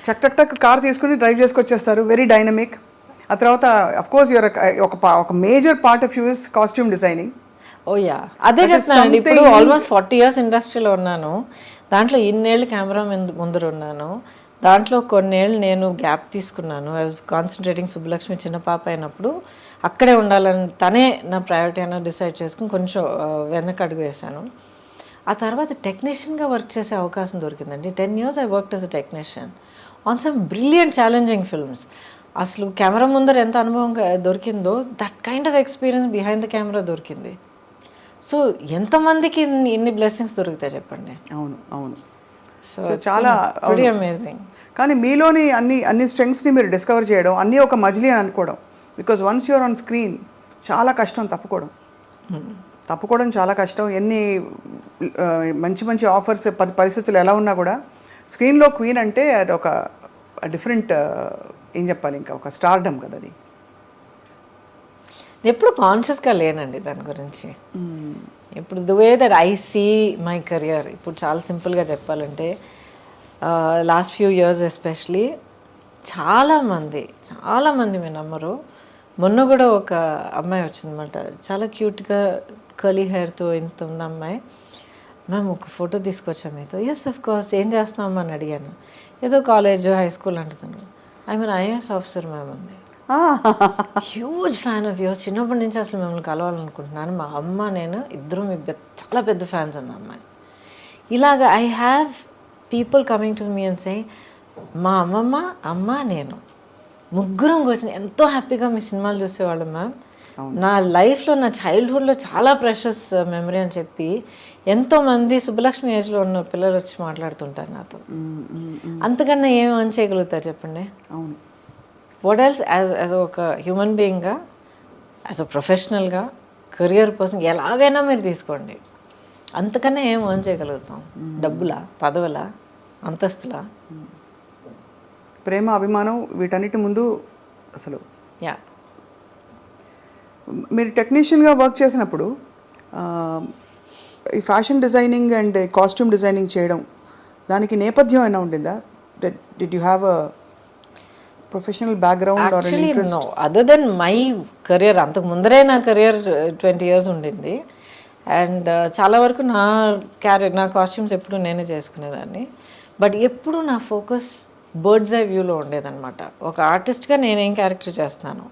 చక్ చక్ టక్ కార్ తీసుకుని డ్రైవ్ చేసుకొచ్చేస్తారు, వెరీ డైనమిక్. ఆ తర్వాత అఫ్ కోర్స్ యువర్ ఒక major part of you is costume designing. Oh yeah, అదే చెప్తున్నాను. ఇప్పుడు ఆల్మోస్ట్ 40 years ఇండస్ట్రీలో ఉన్నాను. దాంట్లో ఇన్నేళ్ళు కెమెరా ముందర ఉన్నాను. దాంట్లో కొన్నేళ్ళు నేను గ్యాప్ తీసుకున్నాను. I was concentrating. సుబ్బలక్ష్మి చిన్న పాప అయినప్పుడు అక్కడే ఉండాలని తనే నా ప్రయారిటీ అనేది డిసైడ్ చేసుకుని కొంచెం వెనక్కి అడుగు వేశాను. ఆ తర్వాత టెక్నీషియన్గా వర్క్ చేసే అవకాశం దొరికిందండి. 10 years I worked as a technician on some brilliant challenging films. అసలు కెమెరా ముందర ఎంత అనుభవం దొరికిందో that kind of experience behind the camera దొరికింది. సో ఎంతమందికి ఇన్ని బ్లెస్సింగ్స్ దొరుకుతాయి చెప్పండి. అవును అవును. సో చాలా అమేజింగ్. కానీ మీలోని అన్ని స్ట్రెంగ్స్ని మీరు డిస్కవర్ చేయడం, అన్నీ ఒక మజిలీ అని అనుకోవడం. Because once you're on screen చాలా కష్టం తప్పుకోవడం చాలా కష్టం. ఎన్ని మంచి మంచి ఆఫర్స్ పరిస్థితులు ఎలా ఉన్నా కూడా స్క్రీన్లో క్వీన్ అంటే అది ఒక డిఫరెంట్, ఏం చెప్పాలి, ఇంకా ఒక స్టార్డమ్ కదా అది. ఎప్పుడు కాన్షియస్గా లేనండి దాని గురించి. ఇప్పుడు the way that I see my career, ఇప్పుడు చాలా సింపుల్గా చెప్పాలంటే లాస్ట్ ఫ్యూ ఇయర్స్ ఎస్పెషలీ చాలామంది మీరు నమ్మరు, మొన్న కూడా ఒక అమ్మాయి వచ్చిందన్నమాట, చాలా క్యూట్గా కర్లీ హెయిర్తో ఇంత ఉంది అమ్మాయి. మ్యామ్ ఒక ఫోటో తీసుకొచ్చాం మీతో. ఎస్ అఫ్ కోర్స్, ఏం చేస్తున్నామా అని అడిగాను. ఏదో కాలేజ్ హై స్కూల్ అంటున్నాను. I mean IAS officer ma'am ఉంది. Huge fan of yours. చిన్నప్పటి నుంచి అసలు మిమ్మల్ని కలవాలనుకుంటున్నాను. మా అమ్మ నేను ఇద్దరు మీ చాలా పెద్ద ఫ్యాన్స్ అన్న అమ్మాయి. ఇలాగ I have people coming to me and say, మా అమ్మ నేను ముగ్గురం కూర్చొని ఎంతో హ్యాపీగా మీ సినిమాలు చూసేవాళ్ళం మ్యామ్. నా లైఫ్లో, నా చైల్డ్హుడ్లో చాలా ప్రెషస్ మెమరీ అని చెప్పి ఎంతోమంది సుబ్బలక్ష్మి ఏజ్లో ఉన్న పిల్లలు వచ్చి మాట్లాడుతుంటారు నాతో. అంతకన్నా ఏం అని చేయగలుగుతారు చెప్పండి? అవును. వాట్ ఎల్స్ యాజ్ ఒక హ్యూమన్ బీయింగ్గా, యాజ్ అ ప్రొఫెషనల్గా, కెరియర్ పర్సన్ ఎలాగైనా మీరు తీసుకోండి, అంతకన్నా ఏం ఎర్న్ చేయగలుగుతాం? డబ్బులా, పదవులా, అంతస్తులా? ప్రేమ, అభిమానం, వీటన్నిటి ముందు అసలు. యా. మీరు టెక్నీషియన్గా వర్క్ చేసినప్పుడు ఈ fashion designing and costume designing చేయడం, దానికి నేపథ్యం అయినా ఉండిందా? Did you have a professional background or an interest? No, other than my career. అంతకు ముందరే నా కెరియర్ 20 years ఉండింది. అండ్ చాలా వరకు నా కాస్ట్యూమ్స్ ఎప్పుడు నేనే చేసుకునేదాన్ని. బట్ ఎప్పుడు నా ఫోకస్ బర్డ్స్ ఐ వ్యూలో ఉండేదన్నమాట. ఒక ఆర్టిస్ట్గా నేనేం క్యారెక్టర్ చేస్తున్నాను,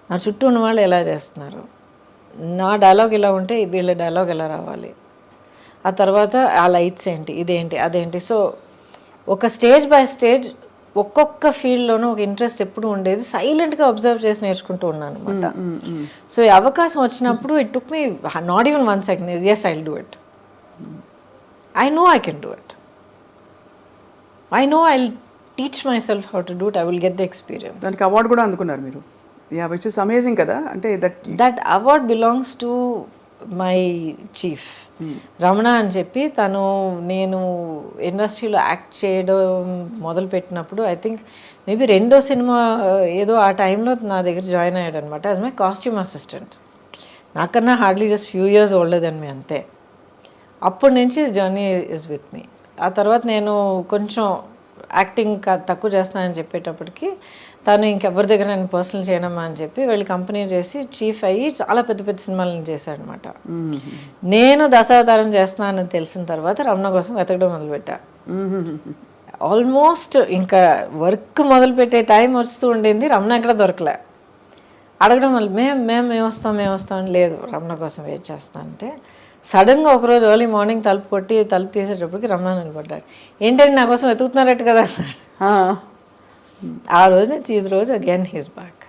నా చుట్టూ ఉన్న వాళ్ళు ఎలా చేస్తున్నారు, నా డైలాగ్ ఇలా ఉంటే వీళ్ళ డైలాగ్ ఎలా రావాలి, ఆ తర్వాత ఆ లైట్స్ ఏంటి, ఇదేంటి, అదేంటి. సో ఒక స్టేజ్ బై స్టేజ్ ఒక్కొక్క ఫీల్డ్లోనూ ఒక ఇంట్రెస్ట్ ఎప్పుడు ఉండేది. సైలెంట్గా అబ్జర్వ్ చేసి నేర్చుకుంటూ ఉన్నాను అనమాట. సో ఈ అవకాశం వచ్చినప్పుడు it took me not even 1 second. Yes, I will do it. I know I can do it. I know I will teach myself how to do it. I will get the experience. దానికి award కూడా అందుకున్నారు మీరు. Yeah, which is amazing కదా. అంటే that award belongs to my chief Ramana అని చెప్పి. నేను ఇండస్ట్రీలో యాక్ట్ చేయడం మొదలుపెట్టినప్పుడు ఐ థింక్ మేబీ 2వ సినిమా ఏదో ఆ టైంలో నా దగ్గర జాయిన్ అయ్యాడు అనమాట యాజ్ మై కాస్ట్యూమ్ అసిస్టెంట్. నాకన్నా hardly just few years older than me, అంతే. అప్పటి నుంచి జర్నీ ఇస్ విత్ మీ. ఆ తర్వాత నేను కొంచెం యాక్టింగ్ తక్కువ చేస్తానని చెప్పేటప్పటికి తను ఇంకెవరి దగ్గర నేను పర్సనల్ చేయనమ్మా అని చెప్పి వెళ్ళి కంపెనీ చేసి చీఫ్ అయ్యి చాలా పెద్ద పెద్ద సినిమాలను చేశాడు అనమాట. నేను దశావతారం చేస్తున్నానని తెలిసిన తర్వాత రమణ కోసం వెతకడం మొదలుపెట్టా. ఆల్మోస్ట్ ఇంకా వర్క్ మొదలుపెట్టే టైం వస్తూ ఉండింది, రమణ ఎక్కడ దొరకలే. అడగడం వల్ల మేము వస్తాం లేదు రమణ కోసం వెయిట్ చేస్తా అంటే సడన్గా ఒకరోజు ఎర్లీ మార్నింగ్ తలుపు తీసేటప్పటికి రమణ నిలబడ్డాడు. ఏంటంటే నా కోసం వెతుకుతున్నారట కదా అన్నాడు. ఆ రోజు నుంచి ఈ రోజు again he's back.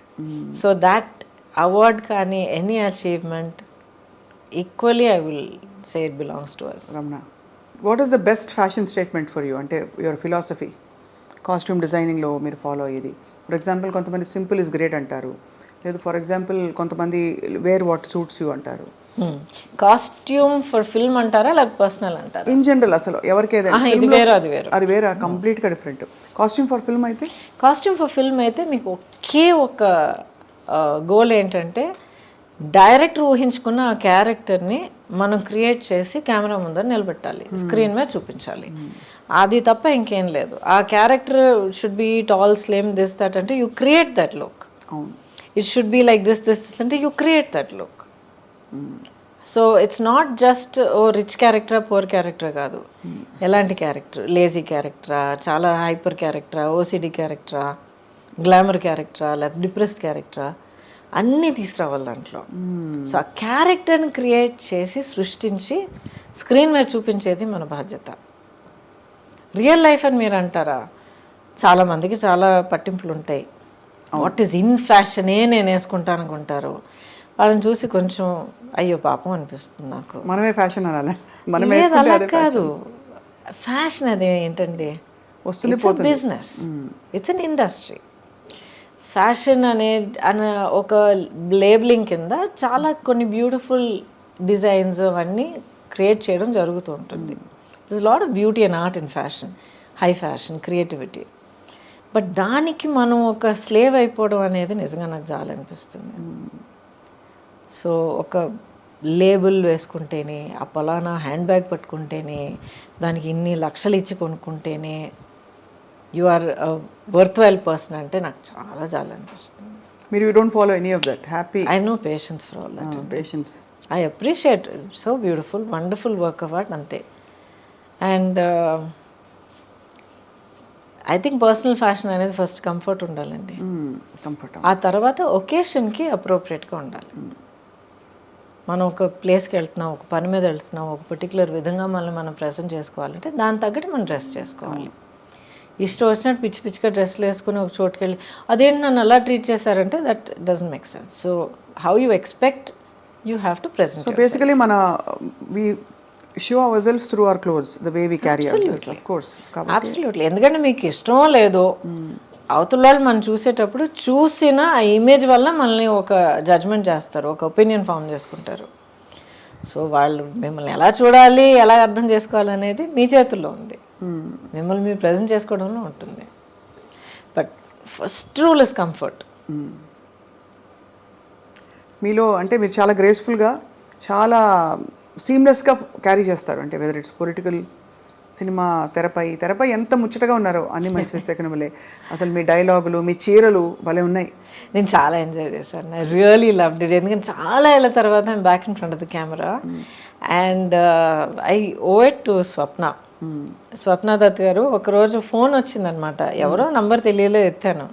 So that award కానీ any achievement equally I will say it belongs to us. Ramana, what is the best fashion statement for you? అంటే యువర్ ఫిలాసఫీ కాస్ట్యూమ్ డిజైనింగ్లో మీరు ఫాలో అయ్యేది. ఫర్ ఎగ్జాంపుల్ కొంతమంది సింపుల్ ఇస్ గ్రేట్ అంటారు, లేదు for example కొంతమంది wear what suits you అంటారు. Costume for film అంటారా లేకపోతే పర్సనల్ అంటారా? ఇన్ జనరల్ అసలు ఎవరికి అది వేరే కంప్లీట్గా డిఫరెంట్. కాస్ట్యూమ్ ఫర్ ఫిల్మ్ అయితే మీకు ఒకే ఒక గోల్ ఏంటంటే డైరెక్టర్ ఊహించుకున్న ఆ క్యారెక్టర్ని మనం క్రియేట్ చేసి కెమెరా ముందర నిలబెట్టాలి, స్క్రీన్ మీద చూపించాలి. అది తప్ప ఇంకేం లేదు. ఆ character should be tall, slim, this that అంటే you create that look. It should be like this అంటే you create that look. So it's not just ఓ రిచ్ క్యారెక్టరా పూర్ క్యారెక్టరా కాదు. ఎలాంటి క్యారెక్టర్, లేజీ క్యారెక్టరా, చాలా హైపర్ క్యారెక్టరా, ఓసిడి క్యారెక్టరా, గ్లామర్ క్యారెక్టరా, లేకపోతే డిప్రెస్డ్ క్యారెక్టరా, అన్నీ తీసుకురావాలి దాంట్లో. సో ఆ క్యారెక్టర్ని క్రియేట్ చేసి సృష్టించి స్క్రీన్ మీద చూపించేది మన బాధ్యత. రియల్ లైఫ్ అని మీరు అంటారా, చాలామందికి చాలా పట్టింపులు ఉంటాయి. వాట్ ఈజ్ ఇన్ ఫ్యాషనే నేను వేసుకుంటాను అనుకుంటారు. వాళ్ళని చూసి కొంచెం అయ్యో పాపం అనిపిస్తుంది నాకు. మనమే ఫ్యాషన్ అనాలి, అలా కాదు. ఫ్యాషన్ అది ఏంటండి, business, it's an industry. Fashion అనే ఒక లేబులింగ్ కింద చాలా కొన్ని బ్యూటిఫుల్ డిజైన్స్ అవన్నీ క్రియేట్ చేయడం జరుగుతూ ఉంటుంది. This lot of beauty and art in fashion, high fashion, creativity. But దానికి మనం ఒక స్లేవ్ అయిపోవడం అనేది నిజంగా నాకు చాలా అనిపిస్తుంది. సో ఒక లేబుల్ వేసుకుంటేనే, ఆ పలానా హ్యాండ్ బ్యాగ్ పట్టుకుంటేనే, దానికి ఇన్ని లక్షలు ఇచ్చి కొనుక్కుంటేనే you are worthwhile person అంటే నాకు చాలా చాలా అనిపిస్తుంది. మీరు you don't follow any of that? Happy, I no patience for all that. Patience, I appreciate, so beautiful, wonderful work of art అంతే. And I think personal fashion అనేది first comfort ఉండాలండి. ఆ తర్వాత ఒకేషన్కి అప్రోప్రియేట్గా ఉండాలి. మనం ఒక ప్లేస్కి వెళ్తున్నాం, ఒక పని మీద వెళ్తున్నాం, ఒక పర్టికులర్ విధంగా మనం ప్రెజెంట్ చేసుకోవాలంటే దాని తగ్గట్టు మనం డ్రెస్ చేసుకోవాలి. ఇష్టం వచ్చినట్టు పిచ్చి పిచ్చిగా డ్రెస్లు వేసుకుని ఒక చోటుకి వెళ్ళి అదేంటి నన్ను అలా ట్రీట్ చేశారంటే that doesn't make sense. So how you expect you have to present. So basically మన we show ourselves through our clothes, the way we carry ourselves, of course. Absolutely. ఎందుకంటే మీకు ఇష్టమో లేదో అవతల వాళ్ళు మనం చూసేటప్పుడు చూసిన ఆ ఇమేజ్ వల్ల మనల్ని ఒక జడ్జ్మెంట్ చేస్తారు, ఒక ఒపీనియన్ ఫామ్ చేసుకుంటారు. సో వాళ్ళు మిమ్మల్ని ఎలా చూడాలి, ఎలా అర్థం చేసుకోవాలి అనేది మీ చేతుల్లో ఉంది, మిమ్మల్ని మీరు ప్రజెంట్ చేసుకోవడంలో ఉంటుంది. But first rule is comfort. మీలో అంటే మీరు చాలా గ్రేస్ఫుల్గా, చాలా సీమ్లెస్గా క్యారీ చేస్తారు. అంటే వెదర్ ఇట్స్ పొలిటికల్, సినిమా, తెరపై ఎంత ముచ్చటగా ఉన్నారో అన్ని మంచి సెకండ్లే. అసలు మీ డైలాగులు, మీ చీరలు భలే ఉన్నాయి. నేను చాలా ఎంజాయ్ చేశాను. I really loved it. ఎందుకంటే చాలా ఏళ్ళ తర్వాత I'm back in front of the camera and I owe it to Swapna Dutt గారు. ఒకరోజు ఫోన్ వచ్చిందనమాట, ఎవరో నంబర్ తెలియలేదు, ఎత్తాను.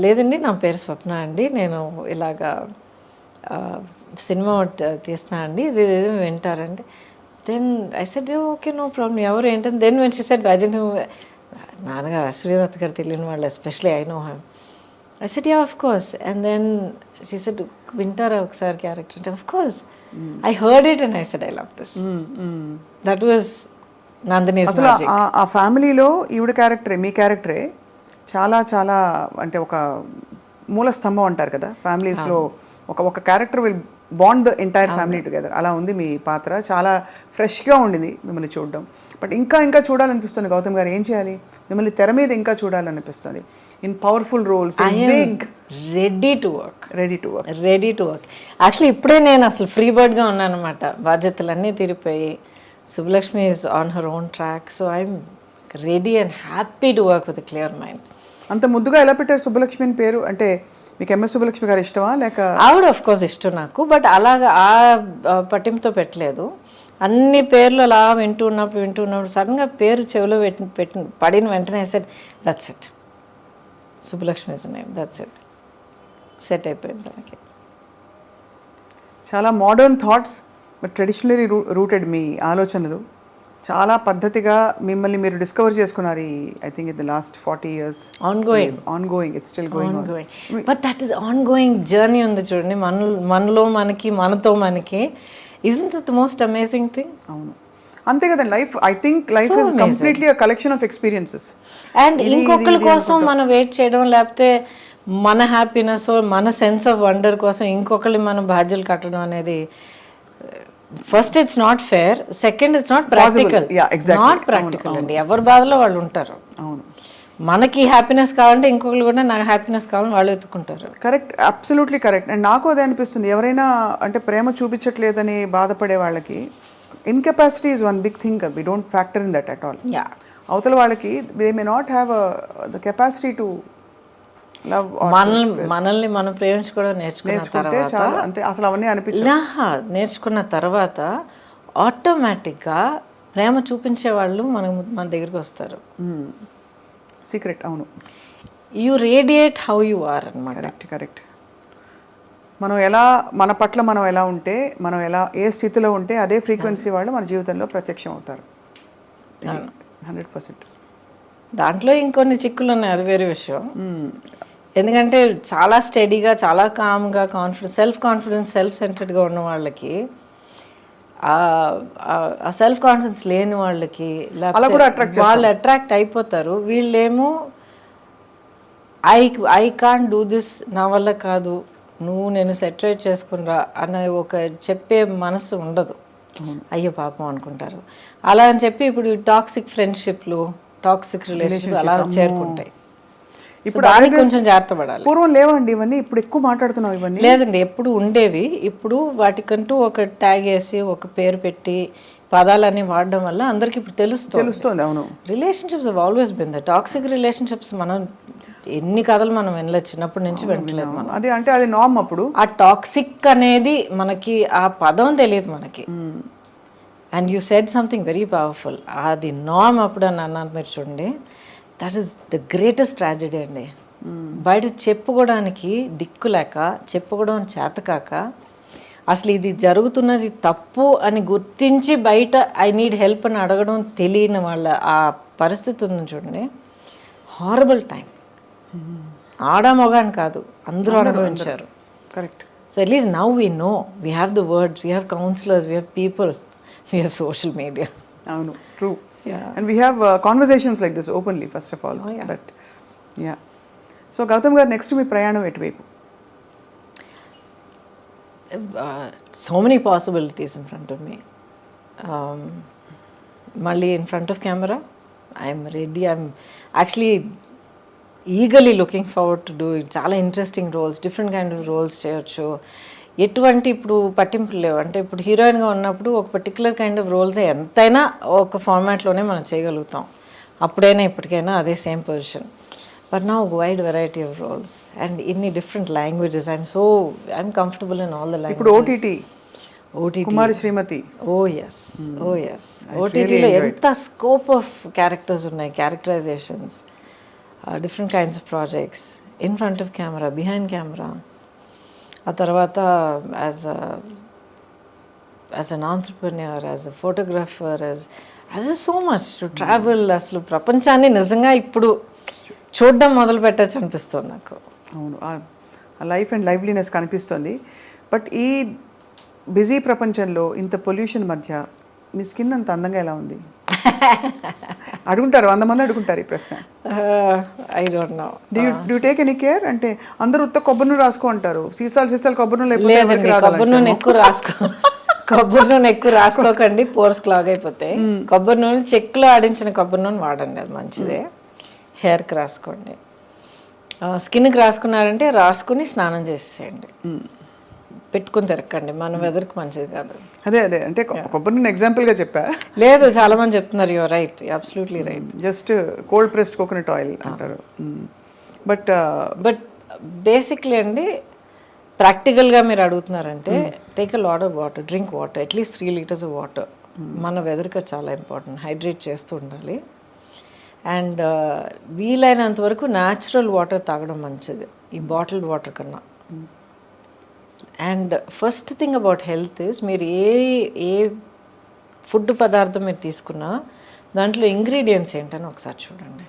లేదండి నా పేరు స్వప్న అండి, నేను ఇలాగా సినిమా తీస్తున్నా అండి, ఇది వింటారండి. Then I said okay no problem, ఎవరు ఏంటంటే దెన్ వెన్ షీ సెడ్ నాన్నగారు అశ్వరీదత్ గారు తెలియని వాళ్ళు, especially I know him. I said ya of course. And then she said వింటారా ఒకసారి క్యారెక్టర్ అంటే, of course I heard it and I said I love this. That was Nandini. అసలు ఆ ఫ్యామిలీలో ఈవిడ క్యారెక్టరే, మీ క్యారెక్టరే చాలా చాలా అంటే ఒక మూల స్తంభం అంటారు కదా ఫ్యామిలీస్లో. ఒక character will bond the entire family together. అలా ఉంది మీ పాత్ర. చాలా ఫ్రెష్గా ఉండింది మిమ్మల్ని చూడడం. బట్ ఇంకా చూడాలనిపిస్తుంది గౌతమ్ గారు. ఏం చేయాలి, మిమ్మల్ని తెర మీద ఇంకా చూడాలనిపిస్తుంది in powerful roles. Ready to work. Actually ఇప్పుడే నేను అసలు ఫ్రీ బర్డ్గా ఉన్నాను అనమాట. బాధ్యతలన్నీ తీరిపోయి Subbalakshmi is on her own track. So I'm ready and happy to work with clear mind. అంత ముద్దుగా ఎలా పెట్టారు సుబ్బలక్ష్మి అని పేరు? అంటే మీకు ఎంఎస్ సుబ్బలక్ష్మి గారు ఇష్టమా లేక? ఆవిడ ఆఫ్ కోర్స్ ఇష్టం నాకు, బట్ అలాగా ఆ పట్టింపుతో పెట్టలేదు. అన్ని పేర్లు అలా వింటూ ఉన్నప్పుడు సడన్గా పేరు చెవిలో పడిన వెంటనే set that's it, Subbalakshmi is name, that's it, set అయిపోయింది తనకి. చాలా modern thoughts but traditionally rooted మీ ఆలోచనలు. చాలా పద్ధతిగా మిమ్మల్ని మీరు డిస్కవర్ చేసుకున్నారు ఈ I think in the last 40 years. Ongoing it's still going on. But that is ongoing journey ఉంది చూడండి, మనలో మనకి, మనతో మనకి. isn't it the most amazing thing? అవును, అంతే కదండి. Life I think life is completely a collection of experiences. And ఇంకొకరి కోసం మనం వెయిట్ చేయడం, లేకపోతే మన హ్యాపీనెస్ మన సెన్స్ ఆఫ్ వండర్ కోసం ఇంకొకరి మనం బాధ్యతలు కట్టడం అనేది first it's not fair, second it's not practical. Not practical అండి, ఎవరి బాధలో వాళ్ళు ఉంటారు. అవును, మనకి హ్యాపీనెస్ కావాలంటే ఇంకొకరు కూడా నాకు హ్యాపీనెస్ కావాలని వాళ్ళు ఎత్తుకుంటారు. Correct, absolutely correct. అండ్ నాకు అదే అనిపిస్తుంది, ఎవరైనా అంటే ప్రేమ చూపించట్లేదని బాధపడే వాళ్ళకి incapacity is one big thing. We don't factor in that at all. అవతల వాళ్ళకి they may not have the capacity to love. మనల్ని మనం ప్రేమించుకోవడం నేర్చుకుంటే అంతే, అసలు అవన్నీ అనిపించదు. నేర్చుకున్న తర్వాత ఆటోమేటిక్గా ప్రేమ చూపించే వాళ్ళు మన దగ్గరికి వస్తారు. సీక్రెట్. అవును, you radiate how you are అన్నమాట. కరెక్ట్. మనం ఎలా, మన పట్ల మనం ఎలా ఉంటే, మనం ఎలా ఏ స్థితిలో ఉంటే అదే ఫ్రీక్వెన్సీ వాళ్ళు మన జీవితంలో ప్రత్యక్షం అవుతారు. 100%. దాంట్లో ఇంకొన్ని చిక్కులు ఉన్నాయి, అది వేరే విషయం. ఎందుకంటే చాలా స్టడీగా, చాలా కామ్గా, సెల్ఫ్ కాన్ఫిడెన్స్, సెల్ఫ్ సెంటర్డ్గా ఉన్న వాళ్ళకి, ఆ సెల్ఫ్ కాన్ఫిడెన్స్ లేని వాళ్ళకి వాళ్ళు అట్రాక్ట్ అయిపోతారు. వీళ్ళేమో ఐ కాంట్ డూ దిస్, నా వల్ల కాదు, నేను సెటరేట్ చేసుకునిరా అనే ఒక చెప్పే మనసు ఉండదు. అయ్యో పాపం అనుకుంటారు. అలా అని చెప్పి ఇప్పుడు టాక్సిక్ ఫ్రెండ్షిప్లు, టాక్సిక్ రిలేషన్షిప్ అలా చేరుకుంటాయి. ఇప్పుడు కొంచెం జాగ్రత్త పడాలి. పూర్వం లేవండి ఇవన్నీ, ఇప్పుడు ఎక్కువ మాట్లాడుతున్నాం ఇవన్నీ. లేదండి, ఎప్పుడు ఉండేవి. ఇప్పుడు వాటికంటూ ఒక ట్యాగ్ వేసి ఒక పేరు పెట్టి పదాలన్నీ వాడడం వల్ల అందరికి ఇప్పుడు తెలుస్తుంది. అవును, relationships have always been the toxic relationships. మనం ఎన్ని కథలు మనం వినలేదు, చిన్నప్పటి నుంచి వింటలేదు మనం. అది అంటే అది నామ్. అప్పుడు ఆ టాక్సిక్ అనేది మనకి ఆ పదం తెలియదు మనకి. And you said something very powerful. అది నామ్ అప్పుడు అని అన్నాను మీరు చూడండి. That is the greatest tragedy అండి. బయట చెప్పుకోవడానికి దిక్కు లేక, చెప్పుకోవడం చేతకాక, అసలు ఇది జరుగుతున్నది తప్పు అని గుర్తించి బయట ఐ నీడ్ హెల్ప్ అని అడగడం తెలియని వాళ్ళ ఆ పరిస్థితి ఉంది చూడండి. Horrible time. ఆడ మొగాని కాదు, అందరూ అనుభవించారు. కరెక్ట్. So at least now we know, we have the words, we have counsellors, we have people, we have social media. అవును, true. And we have conversations like this openly, first of all. So Gautam garu, next మీ ప్రయాణం ఎటువైపు? So many possibilities in front of me. Malli in front of camera, I'm ready. I'm actually eagerly looking forward to doing చాలా interesting roles, different kind of roles చేయొచ్చు. ఎటువంటి ఇప్పుడు పట్టింపులు లేవు. అంటే ఇప్పుడు హీరోయిన్గా ఉన్నప్పుడు ఒక పర్టికులర్ కైండ్ ఆఫ్ రోల్స్ ఎంతైనా ఒక ఫార్మాట్లోనే మనం చేయగలుగుతాం. అప్పుడైనా ఇప్పటికైనా అదే same position. But now wide variety of roles and ఇన్ని different languages. I'm comfortable in all the languages. ఇప్పుడు OTT Kumari Srimathi. Oh yes. ఓటీటీలో ఎంత స్కోప్ ఆఫ్ క్యారెక్టర్స్ ఉన్నాయి, characterisations, different kinds of projects, in front of camera, behind camera. ఆ తర్వాత as an entrepreneur, as a photographer, as so much to travel. అసలు ప్రపంచాన్ని నిజంగా ఇప్పుడు చూడడం మొదలు పెట్టచ్చు అనిపిస్తుంది నాకు. అవును, ఆ లైఫ్ అండ్ లైవ్లీనెస్ కనిపిస్తుంది. బట్ ఈ బిజీ ప్రపంచంలో ఇంత పొల్యూషన్ మధ్య మీ స్కిన్ అంత అందంగా ఎలా ఉంది? అడుగుంటారు, 100 మంది అడుగుంటారు ఈ ప్రశ్న. I don't know. Do take any care? అంటే అందరూ ఉత్త కొబ్బరి నూనె రాసుకో అంటారు. సీసాలు కొబ్బరి నూనె కొబ్బరి నూనె ఎక్కువ రాసుకోకండి, పోర్స్ క్లాగ్ అయిపోతాయి. కొబ్బరి నూనె, చెక్కులో ఆడించిన కొబ్బరి నూనె వాడండి, అది మంచిదే. హెయిర్కి రాసుకోండి. స్కిన్కి రాసుకున్నారంటే రాసుకుని స్నానం చేసేయండి. పెట్టుకుని తిరగండి, మన వెదర్కి మంచిది కాదు. అదే అదే అంటే కొబ్బరి నేను ఎగ్జాంపుల్గా చెప్పా. లేదు, చాలా మంది చెప్తున్నారు, your right, absolutely right. Just cold pressed coconut oil అంటారు. బట్ బేసిక్లీ అండి, ప్రాక్టికల్గా మీరు అడుగుతున్నారంటే take a lot of water, drink water, at least 3 liters of water. మన వెదర్కి చాలా ఇంపార్టెంట్, హైడ్రేట్ చేస్తూ ఉండాలి. అండ్ వీలైనంత వరకు న్యాచురల్ వాటర్ తాగడం మంచిది ఈ బాటిల్డ్ వాటర్ కన్నా. And first thing about health is, మీరు ఏ ఫుడ్ పదార్థం మీరు తీసుకున్నా దాంట్లో ఇంగ్రీడియంట్స్ ఏంటని ఒకసారి చూడండి.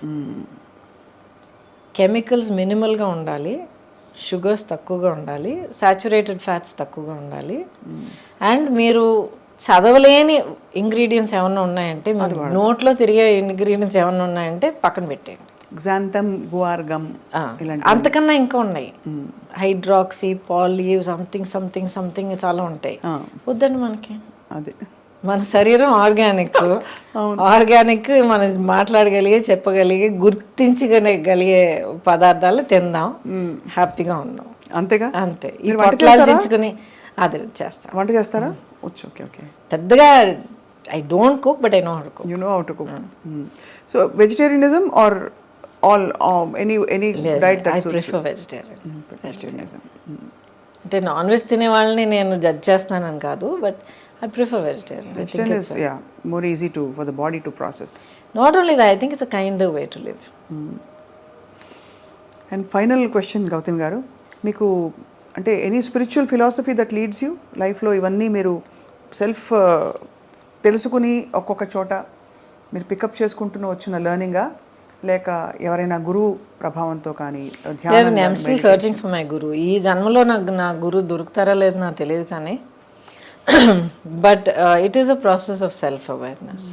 కెమికల్స్ మినిమల్గా ఉండాలి, షుగర్స్ తక్కువగా ఉండాలి, సాచురేటెడ్ ఫ్యాట్స్ తక్కువగా ఉండాలి. అండ్ మీరు చదవలేని ఇంగ్రీడియంట్స్ ఏమన్నా ఉన్నాయంటే, మీరు నోట్లో తిరిగే ఇంగ్రీడియంట్స్ ఏమన్నా ఉన్నాయంటే పక్కన పెట్టేయండి. గ్జాంథమ్, గువార్ గమ్, అంతకన్నా ఇంకా ఉన్నాయి, hydroxy, poly, something something something చాలా ఉంటాయి. వద్దండి మనకి. అదే మన శరీరం ఆర్గానిక్ మనం మాట్లాడగలిగే, చెప్పగలిగే, గుర్తించగలిగే పదార్థాలు తిందాం, హ్యాపీగా ఉందాం, అంతేగా. అంతే. ఈ పొట్లాదించుకుని అది చేస్తాం. వంట చేస్తారా? Okay okay. పెద్దగా I don't cook, but I know how to cook. You know how to cook. So vegetarianism or all any diet that suits? I prefer vegetarianism. అంటే నాన్ వెజ్ తినే వాళ్ళని నేను జడ్జ్ చేస్తున్నానని కాదు, but I prefer vegetarian. Vegetarian is more easy for the body to process. Not only that, I think it's a kinder way to live. And final question, Gautam garu, మీకు అంటే any spiritual philosophy that leads you లైఫ్లో? ఇవన్నీ మీరు self తెలుసుకుని ఒక్కొక్క చోట మీరు pickup చేసుకుంటూ వచ్చిన లెర్నింగా, లేక ఎవరైనా గురువు ప్రభావంతో కానీ ధ్యానం? I'm still searching for my guru. ఈ జన్మలో నాకు నా గురువు దొరుకుతారా లేదు నాకు తెలియదు, కానీ but it is a process of self awareness.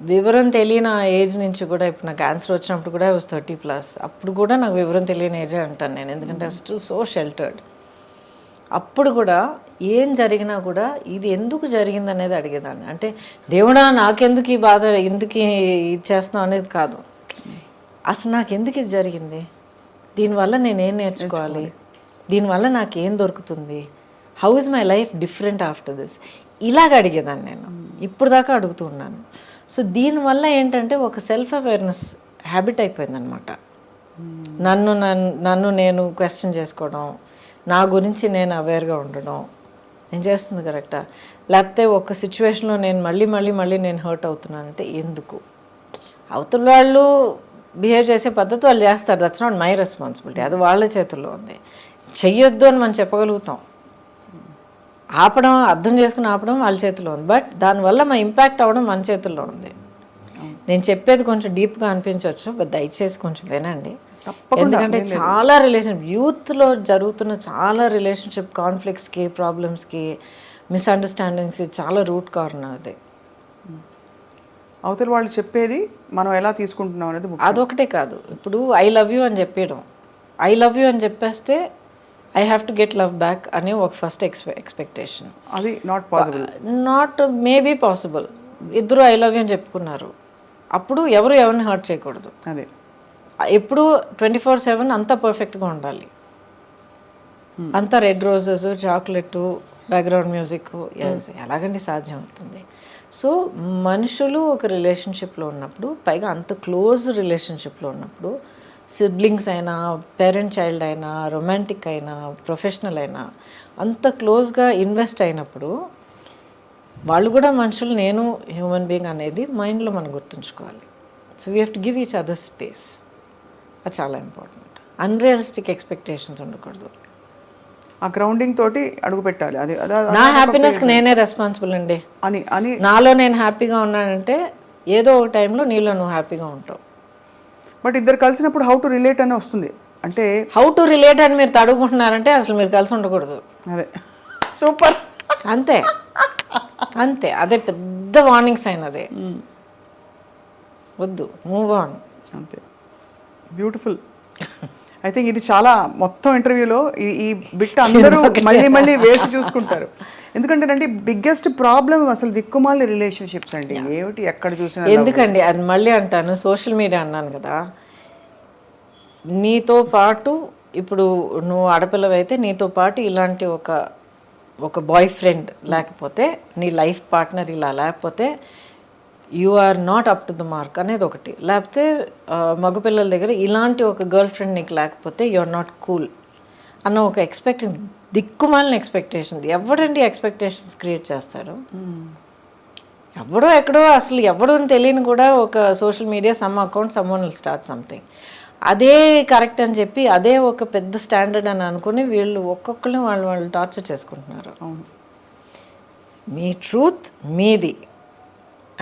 వివరం తెలియని ఏజ్ నుంచి కూడా, ఇప్పుడు నాకు క్యాన్సర్ వచ్చినప్పుడు కూడా I was 30+. అప్పుడు కూడా నాకు వివరం తెలియని ఏజే అంటాను నేను, ఎందుకంటే I was still so sheltered. అప్పుడు కూడా ఏం జరిగినా కూడా ఇది ఎందుకు జరిగింది అనేది అడిగేదాన్ని. అంటే దేవుడా నాకెందుకు ఈ బాధ, ఎందుకు ఇది చేస్తున్నావు అనేది కాదు, అసలు నాకు ఎందుకు ఇది జరిగింది, దీనివల్ల నేనేం నేర్చుకోవాలి, దీనివల్ల నాకేం దొరుకుతుంది, how is my life different after this, ఇలాగ అడిగేదాన్ని నేను. ఇప్పుడు దాకా అడుగుతూ ఉన్నాను. సో దీనివల్ల ఏంటంటే ఒక సెల్ఫ్ అవేర్నెస్ హ్యాబిట్ అయిపోయిందనమాట. నన్ను నేను క్వశ్చన్ చేసుకోవడం, నా గురించి నేను అవేర్గా ఉండడం, నేను చేస్తుంది కరెక్టా, లేకపోతే ఒక సిచ్యువేషన్లో నేను మళ్ళీ నేను హర్ట్ అవుతున్నానంటే ఎందుకు, అవతల వాళ్ళు బిహేవ్ చేసే పద్ధతి వాళ్ళు చేస్తారు, దట్స్ నాట్ మై రెస్పాన్సిబిలిటీ, అది వాళ్ళ చేతుల్లో ఉంది. చెయ్యొద్దు అని మనం చెప్పగలుగుతాం, ఆపడం, అర్థం చేసుకుని ఆపడం వాళ్ళ చేతిలో ఉంది, బట్ దానివల్ల మా ఇంపాక్ట్ అవ్వడం మన చేతుల్లో ఉంది. నేను చెప్పేది కొంచెం డీప్గా అనిపించవచ్చు, బట్ దయచేసి కొంచెం వినండి. ఎందుకంటే చాలా యూత్లో జరుగుతున్న చాలా రిలేషన్షిప్ కాన్ఫ్లిక్ట్స్కి, ప్రాబ్లమ్స్కి, మిస్అండర్స్టాండింగ్స్కి చాలా రూట్ కారణం అదే. అవతల వాళ్ళు చెప్పేది మనం ఎలా తీసుకుంటున్నాం అనేది అదొకటే కాదు. ఇప్పుడు ఐ లవ్ యూ అని చెప్పేయడం, ఐ లవ్ యూ అని చెప్పేస్తే I have to get love back అనే ఒక ఫస్ట్ ఎక్స్పెక్టేషన్. అది not possible. Not maybe possible. ఇద్దరు ఐ లవ్ యూ అని చెప్పుకున్నారు, అప్పుడు ఎవరిని హర్ట్ చేయకూడదు. అదే ఎప్పుడు 24/7 అంతా పర్ఫెక్ట్గా ఉండాలి, అంతా red roses, chocolate, background music, ఎలాగండి సాధ్యం అవుతుంది? సో మనుషులు ఒక రిలేషన్షిప్లో ఉన్నప్పుడు, పైగా అంత క్లోజ్ రిలేషన్షిప్లో ఉన్నప్పుడు, సిబ్లింగ్స్ అయినా, పేరెంట్ చైల్డ్ అయినా, రొమాంటిక్ అయినా, ప్రొఫెషనల్ అయినా, అంత క్లోజ్గా ఇన్వెస్ట్ అయినప్పుడు వాళ్ళు కూడా మనుషులు, నేను హ్యూమన్ బీయింగ్ అనేది మైండ్లో మనం గుర్తుంచుకోవాలి. So we have to give each other space. అది చాలా ఇంపార్టెంట్. అన్రియలిస్టిక్ ఎక్స్పెక్టేషన్స్ ఉండకూడదు. ఆ గ్రౌండింగ్ తోటి అడుగు పెట్టాలి. అది నా హ్యాపీనెస్కి నేనే రెస్పాన్సిబుల్ అండి అని నాలో నేను హ్యాపీగా ఉన్నానంటే ఏదో ఒక టైంలో నీలో నువ్వు హ్యాపీగా ఉంటావు. బట్ ఇద్దరు కలిసినప్పుడు హౌ టు రిలేట్ అని వస్తుంది. అంటే హౌ టు రిలేట్ అని మీరు తడుగుకుంటున్నారంటే అసలు మీరు కలిసి ఉండకూడదు. అదే సూపర్. అంతే అంతే, అదే పెద్ద వార్నింగ్ సైన్. అదే వద్దు, మూవ్ ఆన్. అంతే. బ్యూటిఫుల్. ఐ థింక్ ఇది చాలా మొత్తం ఇంటర్వ్యూలో ఈ బిట్ అందరూ మళ్ళీ వేసి చూసుకుంటారు. ఎందుకంటే బిగ్గెస్ట్ ప్రాబ్లం అసలు దిక్కుమాలి రిలేషన్షిప్స్ అండి. ఏమిటి ఎక్కడ చూసినా. ఎందుకండి అది మళ్ళీ అంటాను, సోషల్ మీడియా అన్నాను కదా, నీతో పాటు ఇప్పుడు నువ్వు ఆడపిల్లవైతే నీతో పాటు ఇలాంటి ఒక బాయ్ ఫ్రెండ్ లేకపోతే నీ లైఫ్ పార్ట్నర్ ఇలా లేకపోతే you are not up to the mark అనేది ఒకటి. లేకపోతే మగపిల్లల దగ్గర ఇలాంటి ఒక గర్ల్ ఫ్రెండ్ నీకు లేకపోతే యు ఆర్ నాట్ కూల్ అన్న ఒక దిక్కుమాలిన ఎక్స్పెక్టేషన్. ఎవడండి ఎక్స్పెక్టేషన్స్ క్రియేట్ చేస్తాడు? ఎవడో ఎక్కడో అసలు ఎవడో తెలియని కూడా ఒక social media some account someone will start something, అదే కరెక్ట్ అని చెప్పి అదే ఒక పెద్ద స్టాండర్డ్ అని అనుకుని వీళ్ళు ఒక్కొక్కరిని వాళ్ళు టార్చర్ చేసుకుంటున్నారు. మీ ట్రూత్ మీది,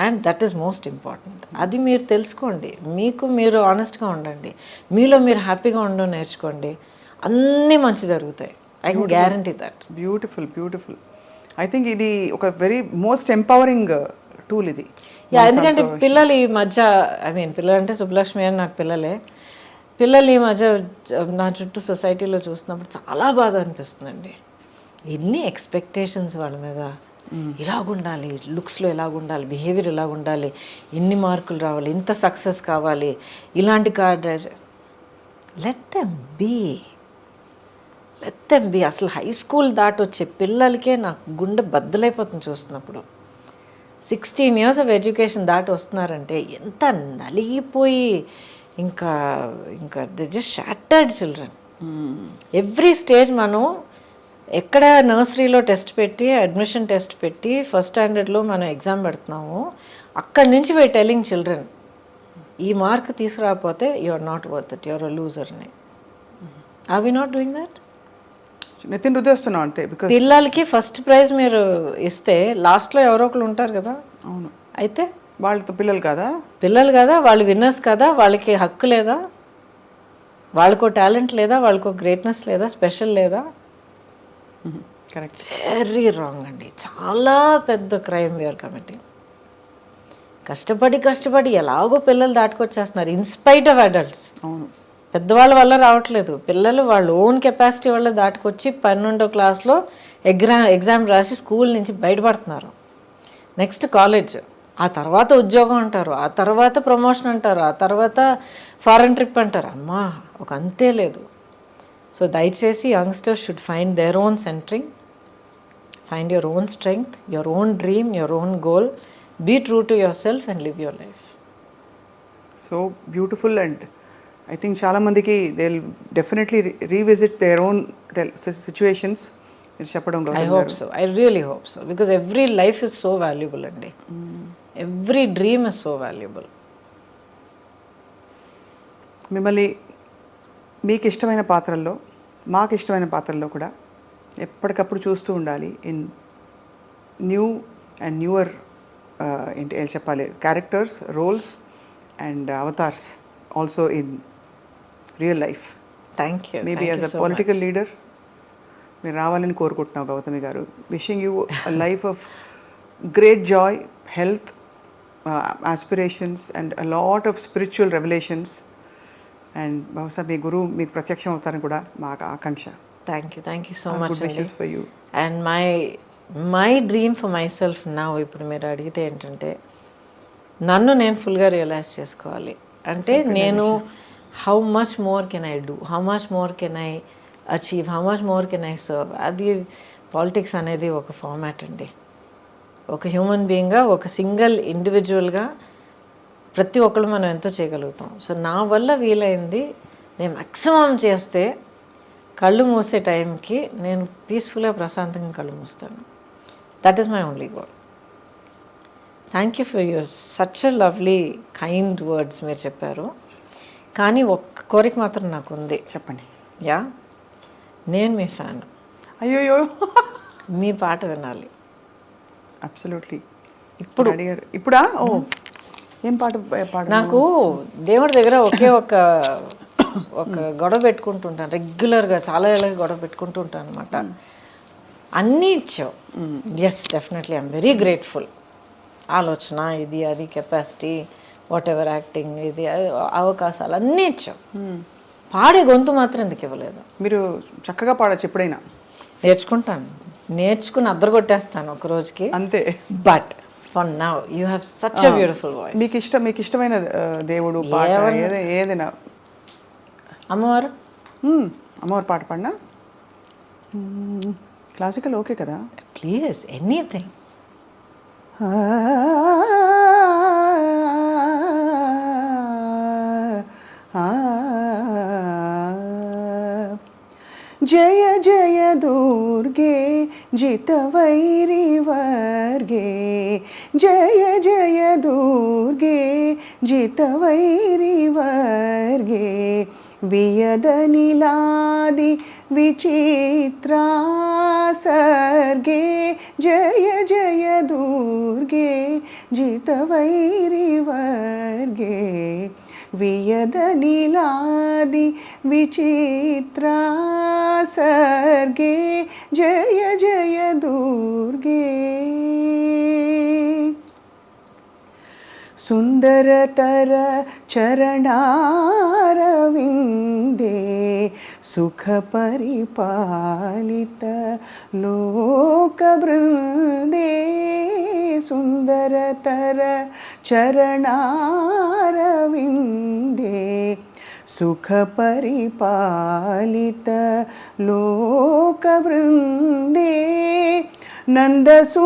and that is most important. అది మీరు తెలుసుకోండి, మీకు మీరు ఆనెస్ట్గా ఉండండి, మీలో మీరు హ్యాపీగా ఉండడం నేర్చుకోండి, అన్నీ మంచి జరుగుతాయి. I can guarantee that. Beautiful. I think ఇది ఒక వెరీ మోస్ట్ ఎంపవరింగ్ టూల్ ఇది. ఎందుకంటే పిల్లలు ఈ మధ్య పిల్లలు అంటే సుబ్బలక్ష్మి అని నాకు పిల్లలు ఈ మధ్య నా చుట్టూ సొసైటీలో చూస్తున్నప్పుడు చాలా బాధ అనిపిస్తుందండి. ఎన్ని ఎక్స్పెక్టేషన్స్ వాళ్ళ మీద, ఇలాగుండాలి, లుక్స్లో ఎలాగుండాలి, బిహేవియర్ ఎలాగుండాలి, ఇన్ని మార్కులు రావాలి, ఇంత సక్సెస్ కావాలి, ఇలాంటి car drive. Let them be. అసలు హై స్కూల్ దాటొచ్చే పిల్లలకే నాకు గుండె బద్దలైపోతుంది చూస్తున్నప్పుడు. 16 years ఆఫ్ ఎడ్యుకేషన్ దాటి వస్తున్నారంటే ఎంత నలిగిపోయి ఇంకా the just shattered children. Every stage మనం ఎక్కడ నర్సరీలో టెస్ట్ పెట్టి అడ్మిషన్ టెస్ట్ పెట్టి ఫస్ట్ స్టాండర్డ్లో మనం ఎగ్జామ్ పెడుతున్నాము, అక్కడి నుంచి వై టెలింగ్ చిల్డ్రన్ ఈ మార్క్ తీసుకురాకపోతే you are not worth it, you are a loser అని. Are we not doing that? నితిన్ రుద్దేస్తున్నాం అంతే. బికాజ్ పిల్లలకి ఫస్ట్ ప్రైజ్ మీరు ఇస్తే లాస్ట్లో ఎవరో ఒకరు ఉంటారు కదా. అవును. అయితే వాళ్ళతో పిల్లలు కదా, వాళ్ళు విన్నర్స్ కదా, వాళ్ళకి హక్కు లేదా, వాళ్ళకో టాలెంట్ లేదా, వాళ్ళకో గ్రేట్నెస్ లేదా, స్పెషల్ లేదా? కరెక్ట్. వెరీ రాంగ్ అండి. చాలా పెద్ద క్రైమ్ వీఆర్ కమిటింగ్. కష్టపడి ఎలాగో పిల్లలు దాటుకొచ్చేస్తున్నారు ఇన్స్పైట్ ఆఫ్ అడల్ట్స్. అవును. పెద్దవాళ్ళ వల్ల రావట్లేదు, పిల్లలు వాళ్ళ ఓన్ కెపాసిటీ వల్ల దాటుకొచ్చి 12వ క్లాస్లో ఎగ్జామ్ రాసి స్కూల్ నుంచి బయటపడుతున్నారు. నెక్స్ట్ కాలేజ్, ఆ తర్వాత ఉద్యోగం అంటారు, ఆ తర్వాత ప్రమోషన్ అంటారు, ఆ తర్వాత ఫారెన్ ట్రిప్ అంటారు. అమ్మా ఒక అంతే లేదు. సో దయచేసి youngsters should find their own centering, find your own strength, your own dream, your own goal, be true to yourself and live your life. So beautiful. And I think చాలామందికి they will definitely revisit their own situations మీరు చెప్పడం. I hope so, I really hope so, because every life is so valuable అండి. Every dream is so valuable. మిమ్మల్ని మీకు ఇష్టమైన పాత్రల్లో, మాకు ఇష్టమైన పాత్రల్లో కూడా ఎప్పటికప్పుడు చూస్తూ ఉండాలి ఇన్ న్యూ అండ్ న్యూవర్ ఏంటి చెప్పాలి characters, roles and avatars also in real life. Thank you. Maybe as a political leader మీరు రావాలని కోరుకుంటున్నావు Gautami garu. Wishing you a life of great joy, health, aspirations and a lot of spiritual revolutions. And బహుశా మీ గురువు మీకు ప్రత్యక్షం అవుతారని కూడా మా ఆకాంక్ష. Thank you so much wishes for you. And my dream for myself now, ఇప్పుడు మీరు అడిగితే ఏంటంటే నన్ను నేను ఫుల్గా రియలైజ్ చేసుకోవాలి. అంటే నేను how much more can I do, how much more can I achieve, how much more can I serve. అది పాలిటిక్స్ అనేది ఒక ఫార్మాట్ అండి. ఒక హ్యూమన్ బీయింగ్గా, ఒక సింగిల్ ఇండివిజువల్గా ప్రతి ఒక్కరు మనం ఎంతో చేయగలుగుతాం. సో నా వల్ల వీలైంది నేను మ్యాక్సిమం చేస్తే కళ్ళు మూసే టైంకి నేను పీస్ఫుల్గా ప్రశాంతంగా కళ్ళు మూస్తాను. That is my only goal. Thank you for your such a lovely kind words మీరు చెప్పారు. కానీ ఒక్క కోరిక మాత్రం నాకు ఉంది. చెప్పండి. యా, నేను మీ ఫ్యాన్. అయ్యోయ్యో, మీ పాట వినాలి. అబ్సల్యూట్లీ. ఇప్పుడు అడిగారు. ఇప్పుడా? ఓ, ఏం పాట పాడు? నాకు దేవుడి దగ్గర ఒక గొడవ పెట్టుకుంటుంటాను రెగ్యులర్గా, చాలా ఏళ్ళగా గొడవ పెట్టుకుంటూ ఉంటాను అనమాట. అన్నీ ఇచ్చావు. Yes, definitely I'm very grateful. ఆలోచన, ఇది అది, కెపాసిటీ, వాట్ ఎవర్, యాక్టింగ్, ఇది అవకాశాలు అన్నీ ఇచ్చావు. పాడే గొంతు మాత్రం ఎందుకు ఇవ్వలేదు? మీరు చక్కగా పాడచ్చు ఎప్పుడైనా. నేర్చుకుని అద్దరు కొట్టేస్తాను ఒక రోజుకి అంతే. But for now you have such a beautiful voice. మీకు ఇష్టమైన దేవుడు పాట ఏదైనా? అమ్మవారు. అమ్మవారి పాట పాడినా క్లాసికల్ ఓకే కదా? Please, anything. జయ జయ దుర్గే జితవైరి వర్గే, జయ జయ దుర్గే జితవైరి వర్గే, వియదనిలాది విచిత్రా సర్గే, జయ జయ దుర్గే జితవైరి వర్గే, వియదనిలాది విచిత్రా సర్గే, జయ జయ దుర్గే. సుందరతర చరణారవిందే, సుఖ పరిపాలిత లోకబృందే, సుందరతర చరణారవిందే, సుఖ పరిపాలిత లోకబృందే, నందసునందాది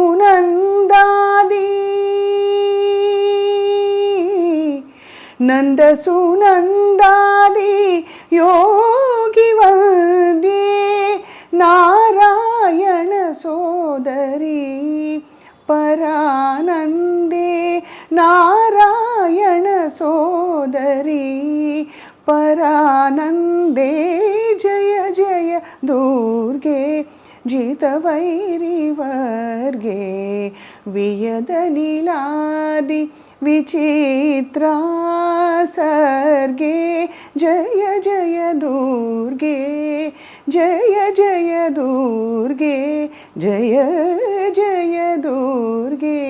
నందసునందాది యోగి వందే, నారాయణ సోదరి పరానందే, నారాయణ సోదరి పరానందే, జయ జయ దుర్గే జితవైరి వర్గే, వియదనిలాది విచిత్రా సర్గే, జయ జయ దుర్గే, జయ జయ దుర్గే, జయ జయ దుర్గే.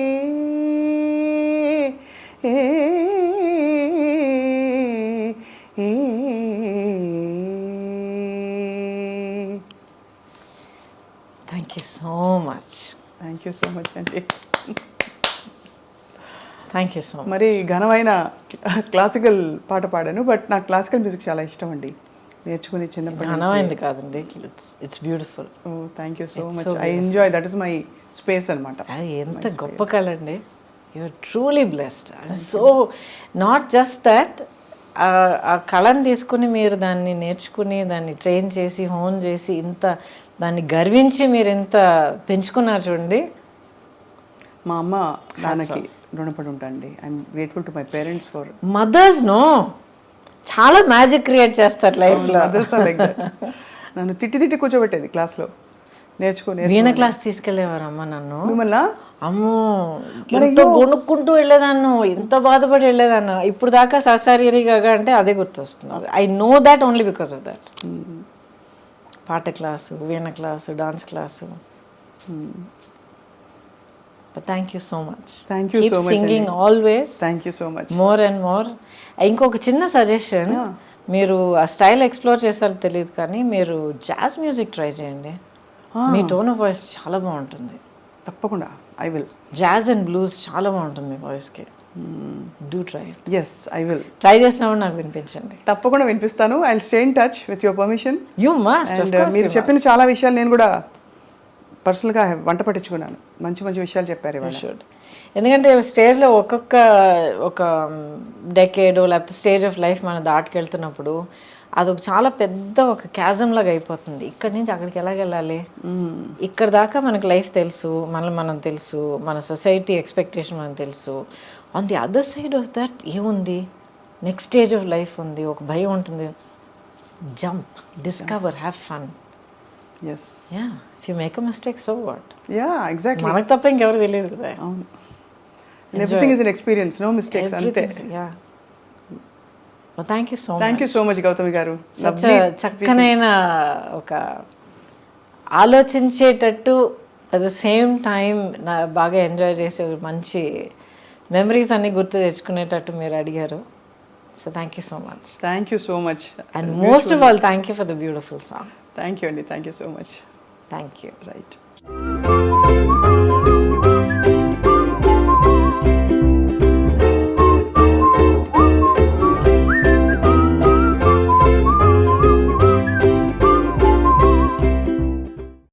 Thank you so much. Thank you so much అండి. Thank you so much. మరి ఘనమైన క్లాసికల్ పాట పాడాను, బట్ నాకు క్లాసికల్ మ్యూజిక్ చాలా ఇష్టం అండి, నేర్చుకుని చిన్నప్పటి నుంచి. ఘనమైంది కాదండి, it's beautiful. Oh thank you so much. I enjoy, that is my space అనమాట. అది ఎంత గొప్ప కళ అండి. You're truly blessed. So not just that, ఆ కళను తీసుకుని మీరు దాన్ని నేర్చుకుని దాన్ని ట్రైన్ చేసి హోన్ చేసి ఇంత దాన్ని గర్వించి మీరు ఎంత పెంచుకున్నారు చూడండి. మా అమ్మ నాన్నకి రుణపడి ఉంటానండి. I'm grateful to my parents for mothers. No, చాలా మ్యాజిక్ క్రియేట్ చేస్తారు లైఫ్లో. Mothers are like that. నన్ను తిట్టి తిట్టి కూర్చోబెట్టేది క్లాస్లో, నేర్చుకుని. వీణ క్లాస్ తీసుకెళ్లేవారు అమ్మ నన్ను. మిమ్మల్ని అమ్మో, ఎంత కొనుక్కుంటూ వెళ్ళేదాన్ని, ఎంత బాధపడి వెళ్ళేదాన్ని. ఇప్పుడు దాకా ససారిగా అంటే అదే గుర్తొస్తుంది. I know that only because of that. పాట క్లాసు, వీణ class, dance class. But thank you so much. Thank you Keep so much. Singing always. Thank you so much. More and more. ఇంకొక చిన్న సజెషన్, మీరు ఆ style explore చేసారో తెలియదు కానీ మీరు జాజ్ మ్యూజిక్ ట్రై చేయండి. మీ టోన్ ఆఫ్ వాయిస్ చాలా బాగుంటుంది. తప్పకుండా I will. Jazz and blues చాలా బాగుంటుంది మీ వాయిస్కి. Do try it. Yes I will. Try చేసినప్పుడు నాకు వినిపించండి. తప్పకుండా వినిపిస్తాను. I will stay in touch with your permission. You must. అండ్ మీరు చెప్పిన చాలా విషయాలు నేను కూడా పర్సనల్గా వంట పట్టించుకున్నాను. మంచి మంచి విషయాలు చెప్పారు ఇవాళ. ఎందుకంటే స్టేజ్లో ఒక డెకేడో లేకపోతే స్టేజ్ ఆఫ్ లైఫ్ మనం దాటుకెళ్తున్నప్పుడు అదొక చాలా పెద్ద ఒక క్యాజం లాగా అయిపోతుంది. ఇక్కడి నుంచి అక్కడికి ఎలాగెళ్ళాలి, ఇక్కడ దాకా మనకు లైఫ్ తెలుసు, మనం తెలుసు, మన సొసైటీ ఎక్స్పెక్టేషన్ మనకు తెలుసు. On the other side of that ఏముంది, నెక్స్ట్ స్టేజ్ ఆఫ్ లైఫ్ ఉంది, ఒక భయం ఉంటుంది. Jump, discover, have fun. yes yeah, if you make a mistake, so what? yeah, exactly. మనకు తప్ప ఇంకెవరు తెలియదు కదా. అవును. everything is an experience, no mistakes. అంతే. yeah. well, thank you so much. Thank you so much Gautami garu. చక్కనైన ఒక ఆలోచించేటట్టు అట్ ద సేమ్ టైం బాగా ఎంజాయ్ చేసే మంచి మెమరీస్ అన్ని గుర్తు తెచ్చుకునేటట్టు మీరు అడిగారు. So thank you so much. Thank you so much. And most of all thank you for the beautiful song. Thank you అండి. Thank you so much. Thank you. Right.